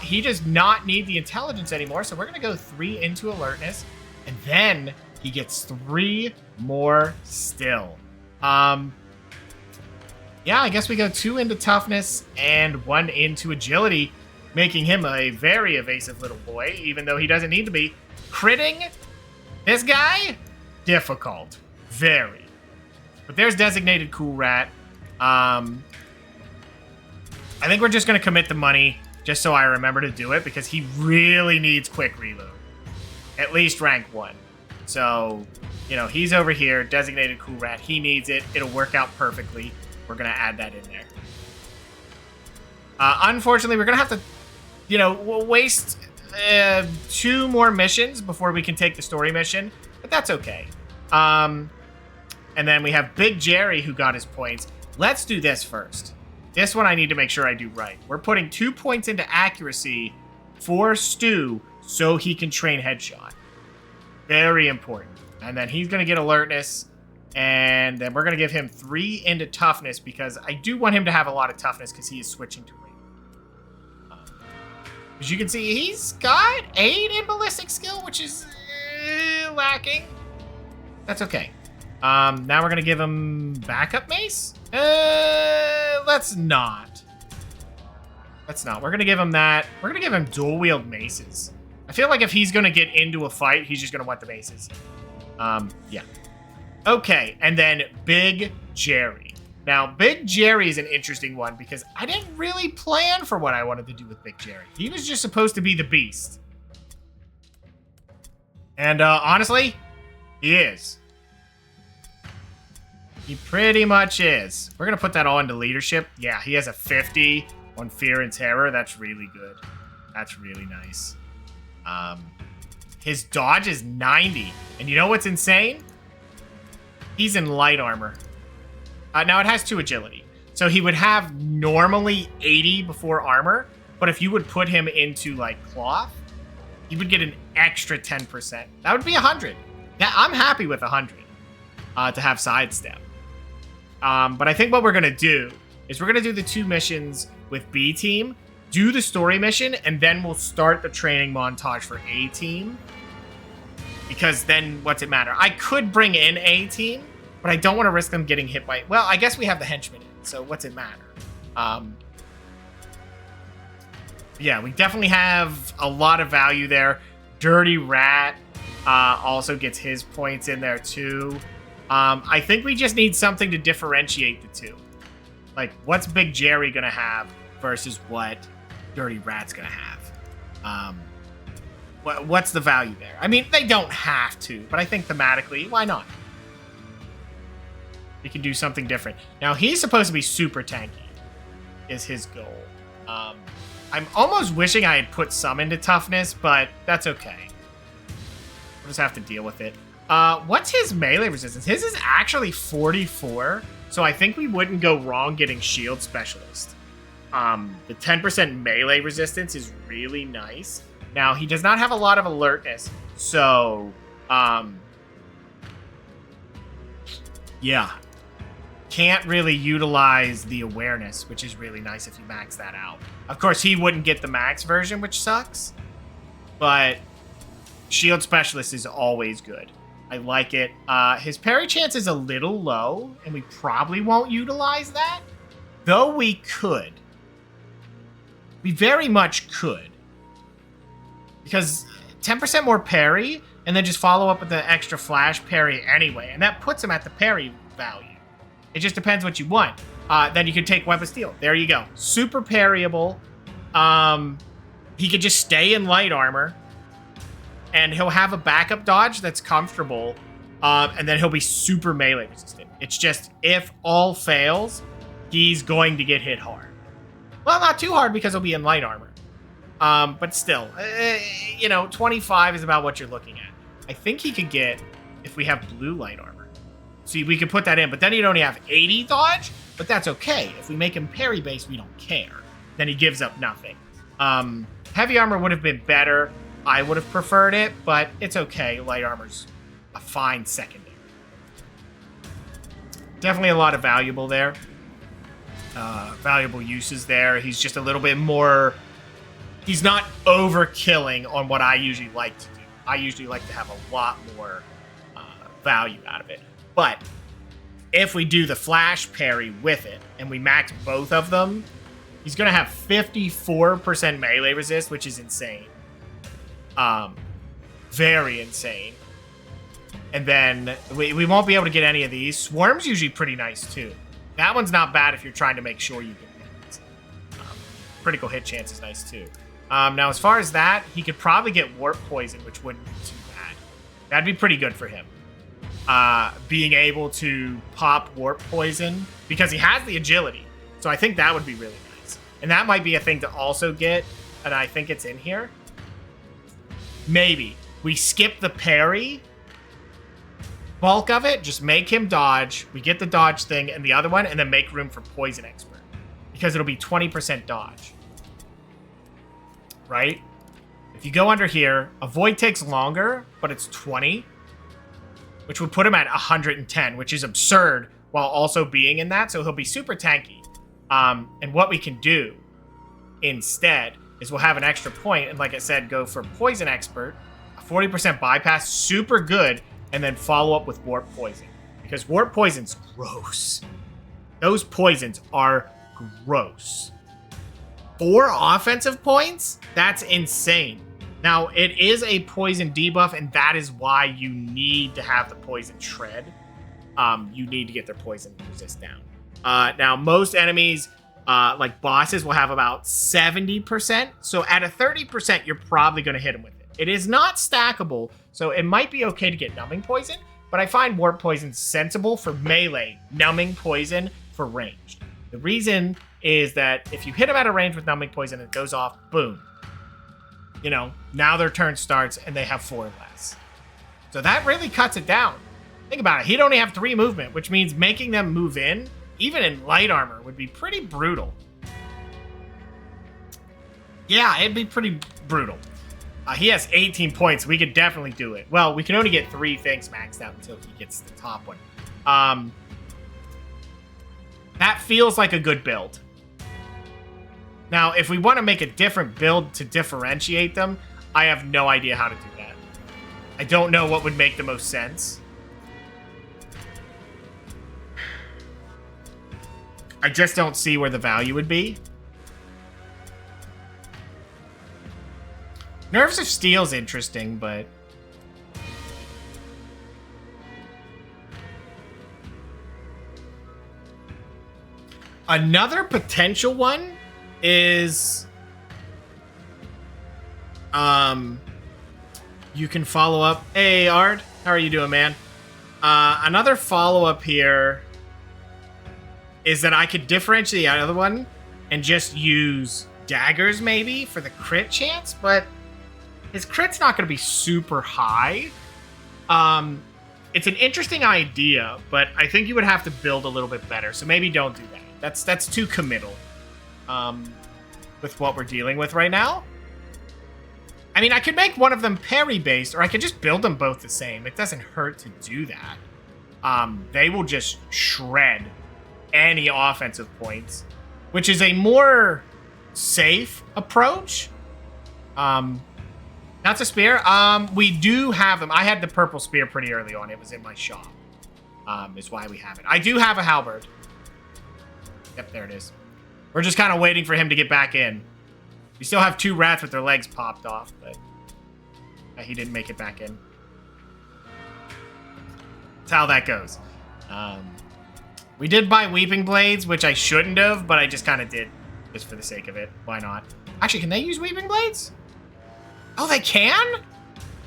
He does not need the intelligence anymore, so we're going to go 3 into alertness, and then he gets 3 more still. Yeah, I guess we go 2 into toughness and 1 into agility, making him a very evasive little boy, even though he doesn't need to be. Critting this guy? Difficult. Very. But there's Designated Cool Rat. I think we're just going to commit the money just so I remember to do it because he really needs quick reload. At least rank 1. So, you know, he's over here, designated cool rat. He needs it. It'll work out perfectly. We're going to add that in there. Unfortunately, we're going to have to, you know, we'll waste 2 more missions before we can take the story mission, but that's okay. And then we have Big Jerry who got his points. Let's do this first. This one I need to make sure I do right. We're putting 2 points into accuracy for Stu so he can train headshot. Very important. And then he's going to get alertness. And then we're going to give him 3 into toughness because I do want him to have a lot of toughness because he is switching to range. As you can see, he's got 8 in ballistic skill, which is lacking. That's okay. Now we're going to give him backup mace. Let's not. We're going to give him that. We're going to give him dual wield maces. I feel like if he's going to get into a fight, he's just going to want the maces. Yeah. Okay, and then Big Jerry. Now, Big Jerry is an interesting one because I didn't really plan for what I wanted to do with Big Jerry. He was just supposed to be the beast. And honestly, he is. He pretty much is. We're going to put that all into leadership. Yeah, he has a 50 on fear and terror. That's really good. That's really nice. His dodge is 90. And you know what's insane? He's in light armor. Now it has 2 agility. So he would have normally 80 before armor. But if you would put him into like cloth, he would get an extra 10%. That would be 100. Yeah, I'm happy with 100 to have sidestep. But I think what we're going to do is we're going to do the 2 missions with B team, do the story mission, and then we'll start the training montage for A team. Because then what's it matter? I could bring in A team, but I don't want to risk them getting hit by... Well, I guess we have the Henchmen in, so what's it matter? Yeah, we definitely have a lot of value there. Dirty Rat also gets his points in there too. I think we just need something to differentiate the 2. Like, what's Big Jerry gonna have versus what Dirty Rat's gonna have? What's the value there? I mean, they don't have to, but I think thematically, why not? We can do something different. Now, he's supposed to be super tanky, is his goal. I'm almost wishing I had put some into toughness, but that's okay. We'll just have to deal with it. What's his melee resistance? His is actually 44, so I think we wouldn't go wrong getting shield specialist. The 10% melee resistance is really nice. Now, he does not have a lot of alertness, so, yeah. Can't really utilize the awareness, which is really nice if you max that out. Of course, he wouldn't get the max version, which sucks, but shield specialist is always good. I like it. His parry chance is a little low, and we probably won't utilize that, though we could. We very much could. Because 10% more parry, and then just follow up with the extra flash parry anyway, and that puts him at the parry value. It just depends what you want. Then you can take Weapon Steel. There you go. Super parryable. He could just stay in light armor, and he'll have a backup dodge that's comfortable, and then he'll be super melee resistant. It's just, if all fails, he's going to get hit hard. Well, not too hard because he'll be in light armor. But still, you know, 25 is about what you're looking at. I think he could get, if we have blue light armor. See, we could put that in, but then he'd only have 80 dodge, but that's okay. If we make him parry based, we don't care. Then he gives up nothing. Heavy armor would have been better. I would have preferred it, but it's okay. Light armor's a fine secondary. Definitely a lot of valuable there. Valuable uses there. He's just a little bit more... He's not overkilling on what I usually like to do. I usually like to have a lot more value out of it. But if we do the flash parry with it, and we max both of them, he's going to have 54% melee resist, which is insane. Very insane. And then we won't be able to get any of these. Swarm's usually pretty nice, too. That one's not bad if you're trying to make sure you get hits. critical hit chance is nice too. Now, as far as that, he could probably get Warp Poison, which wouldn't be too bad. That'd be pretty good for him. Being able to pop Warp Poison, because he has the agility. So I think that would be really nice. And that might be a thing to also get, and I think it's in here. Maybe. We skip the parry. Bulk of it, just make him dodge. We get the dodge thing and the other one, and then make room for Poison Expert. Because it'll be 20% dodge. Right? If you go under here, Avoid takes longer, but it's 20. Which would put him at 110, which is absurd while also being in that. So he'll be super tanky. And what we can do instead is we'll have an extra point. And like I said, go for Poison Expert. A 40% bypass, super good. And then follow up with Warp Poison. Because Warp Poison's gross. Those poisons are gross. 4 offensive points? That's insane. Now, it is a poison debuff, and that is why you need to have the poison shred. You need to get their poison resist down. Now, most enemies, like bosses, will have about 70%. So at a 30%, you're probably going to hit them with it. It is not stackable, so it might be okay to get Numbing Poison, but I find Warp Poison sensible for melee, Numbing Poison for ranged. The reason is that if you hit them at a range with Numbing Poison and it goes off, boom. You know, now their turn starts and they have 4 less. So that really cuts it down. Think about it. He'd only have 3 movement, which means making them move in, even in light armor, would be pretty brutal. Yeah, it'd be pretty brutal. He has 18 points. We could definitely do it. Well, we can only get 3 things maxed out until he gets the top one. That feels like a good build. Now, if we want to make a different build to differentiate them, I have no idea how to do that. I don't know what would make the most sense. I just don't see where the value would be. Nerves of Steel's interesting, but... Another potential one is... You can follow up. Hey, Ard. How are you doing, man? Another follow-up here is that I could differentiate the other one and just use daggers, maybe, for the crit chance, but... His crit's not going to be super high. It's an interesting idea, but I think you would have to build a little bit better. So maybe don't do that. That's too committal with what we're dealing with right now. I mean, I could make one of them parry-based, or I could just build them both the same. It doesn't hurt to do that. They will just shred any offensive points, which is a more safe approach. That's a spear. We do have them. I had the purple spear pretty early on. It was in my shop. Is why we have it. I do have a halberd. Yep, there it is. We're just kind of waiting for him to get back in. We still have 2 rats with their legs popped off, but he didn't make it back in. That's how that goes. We did buy Weeping Blades, which I shouldn't have, but I just kind of did, just for the sake of it. Why not? Actually, can they use Weeping Blades? Oh, they can?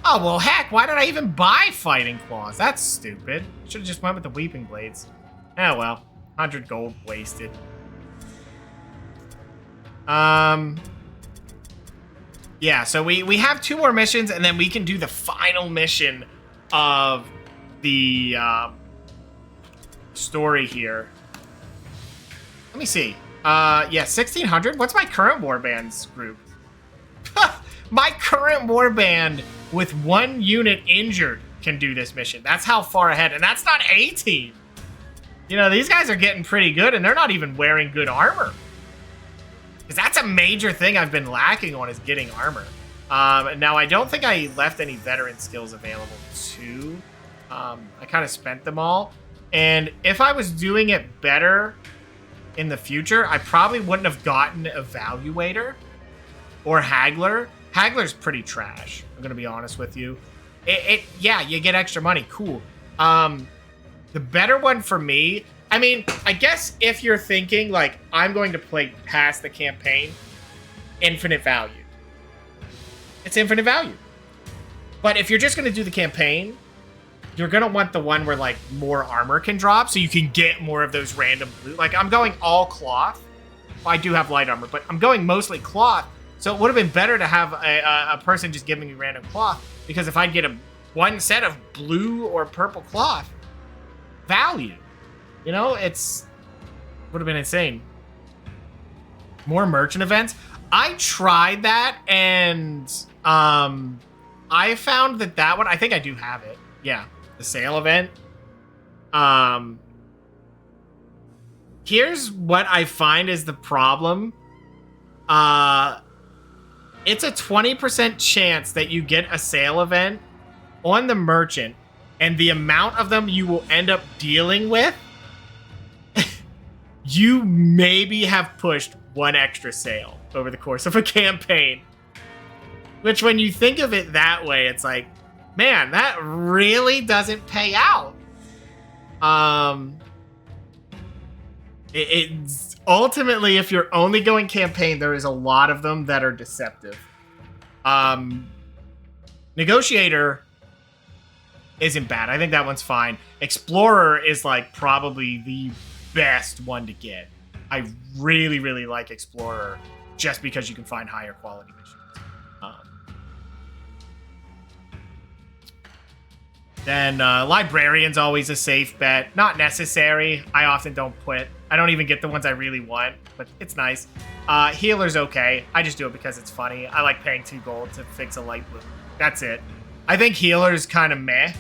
Oh, well, heck, why did I even buy Fighting Claws? That's stupid. Should have just went with the Weeping Blades. Oh, well. 100 gold wasted. Yeah, so we have 2 more missions, and then we can do the final mission of the story here. Let me see. Yeah, 1600. What's my current warband's group? My current warband with 1 unit injured can do this mission. That's how far ahead. And that's not A team. You know, these guys are getting pretty good, and they're not even wearing good armor. Because that's a major thing I've been lacking on, is getting armor. Now, I don't think I left any veteran skills available too. I kind of spent them all. And if I was doing it better in the future, I probably wouldn't have gotten Evaluator or Haggler. Haggler's pretty trash, I'm going to be honest with you. Yeah, you get extra money. Cool. The better one for me, I mean, I guess if you're thinking, like, I'm going to play past the campaign, infinite value. It's infinite value. But if you're just going to do the campaign, you're going to want the one where, like, more armor can drop so you can get more of those random blue. Like, I'm going all cloth. Well, I do have light armor, but I'm going mostly cloth. So it would have been better to have a person just giving me random cloth, because if I get one set of blue or purple cloth, value. You know, would have been insane. More merchant events. I tried that, and I found that one, I think I do have it. Yeah, the sale event. Here's what I find is the problem. It's a 20% chance that you get a sale event on the merchant, and the amount of them you will end up dealing with, you maybe have pushed one extra sale over the course of a campaign. Which, when you think of it that way, it's like, man, that really doesn't pay out. It's ultimately, if you're only going campaign, there is a lot of them that are deceptive. Negotiator isn't bad. I think that one's fine. Explorer is, like, probably the best one to get. I really, really like Explorer just because you can find higher quality missions. Then Librarian's always a safe bet. Not necessary. I often don't I don't even get the ones I really want, but it's nice. Healer's okay. I just do it because it's funny. I like paying 2 gold to fix a light blue. That's it. I think Healer's kind of meh.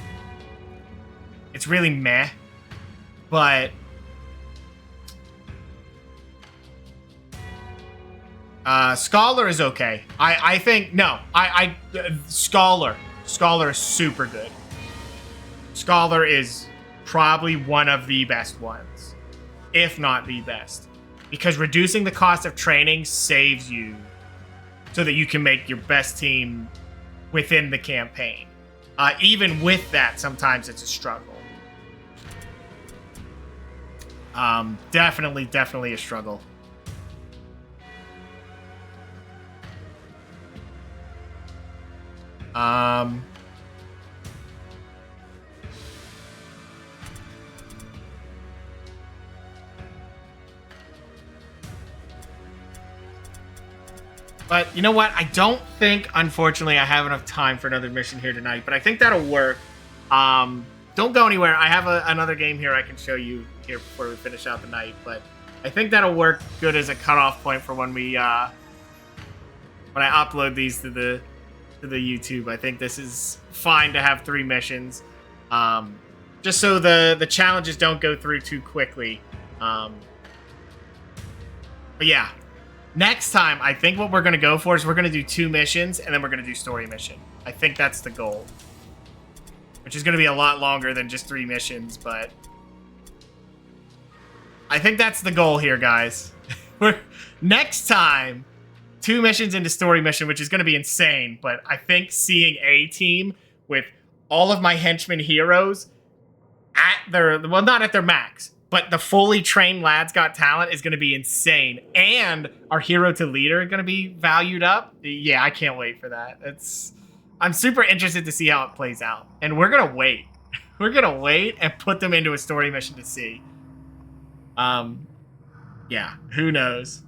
It's really meh. But Scholar is okay. I think, no. Scholar is super good. Scholar is probably one of the best ones, if not the best, because reducing the cost of training saves you so that you can make your best team within the campaign. Even with that, sometimes it's a struggle. Definitely a struggle. But you know what? I don't think, unfortunately, I have enough time for another mission here tonight. But I think that'll work. Don't go anywhere. I have another game here I can show you here before we finish out the night. But I think that'll work good as a cutoff point for when when I upload these to the YouTube. I think this is fine to have 3 missions, just so the challenges don't go through too quickly. But yeah. Next time, I think what we're going to go for is we're going to do 2 missions, and then we're going to do story mission. I think that's the goal. Which is going to be a lot longer than just 3 missions, but I think that's the goal here, guys. Next time, 2 missions into story mission, which is going to be insane, but I think seeing a team with all of my henchmen heroes at their, well, not at their max, but the fully trained Lads Got Talent is going to be insane. And our hero to leader going to be valued up. Yeah, I can't wait for that. I'm super interested to see how it plays out. And we're going to wait. We're going to wait and put them into a story mission to see. Yeah, who knows?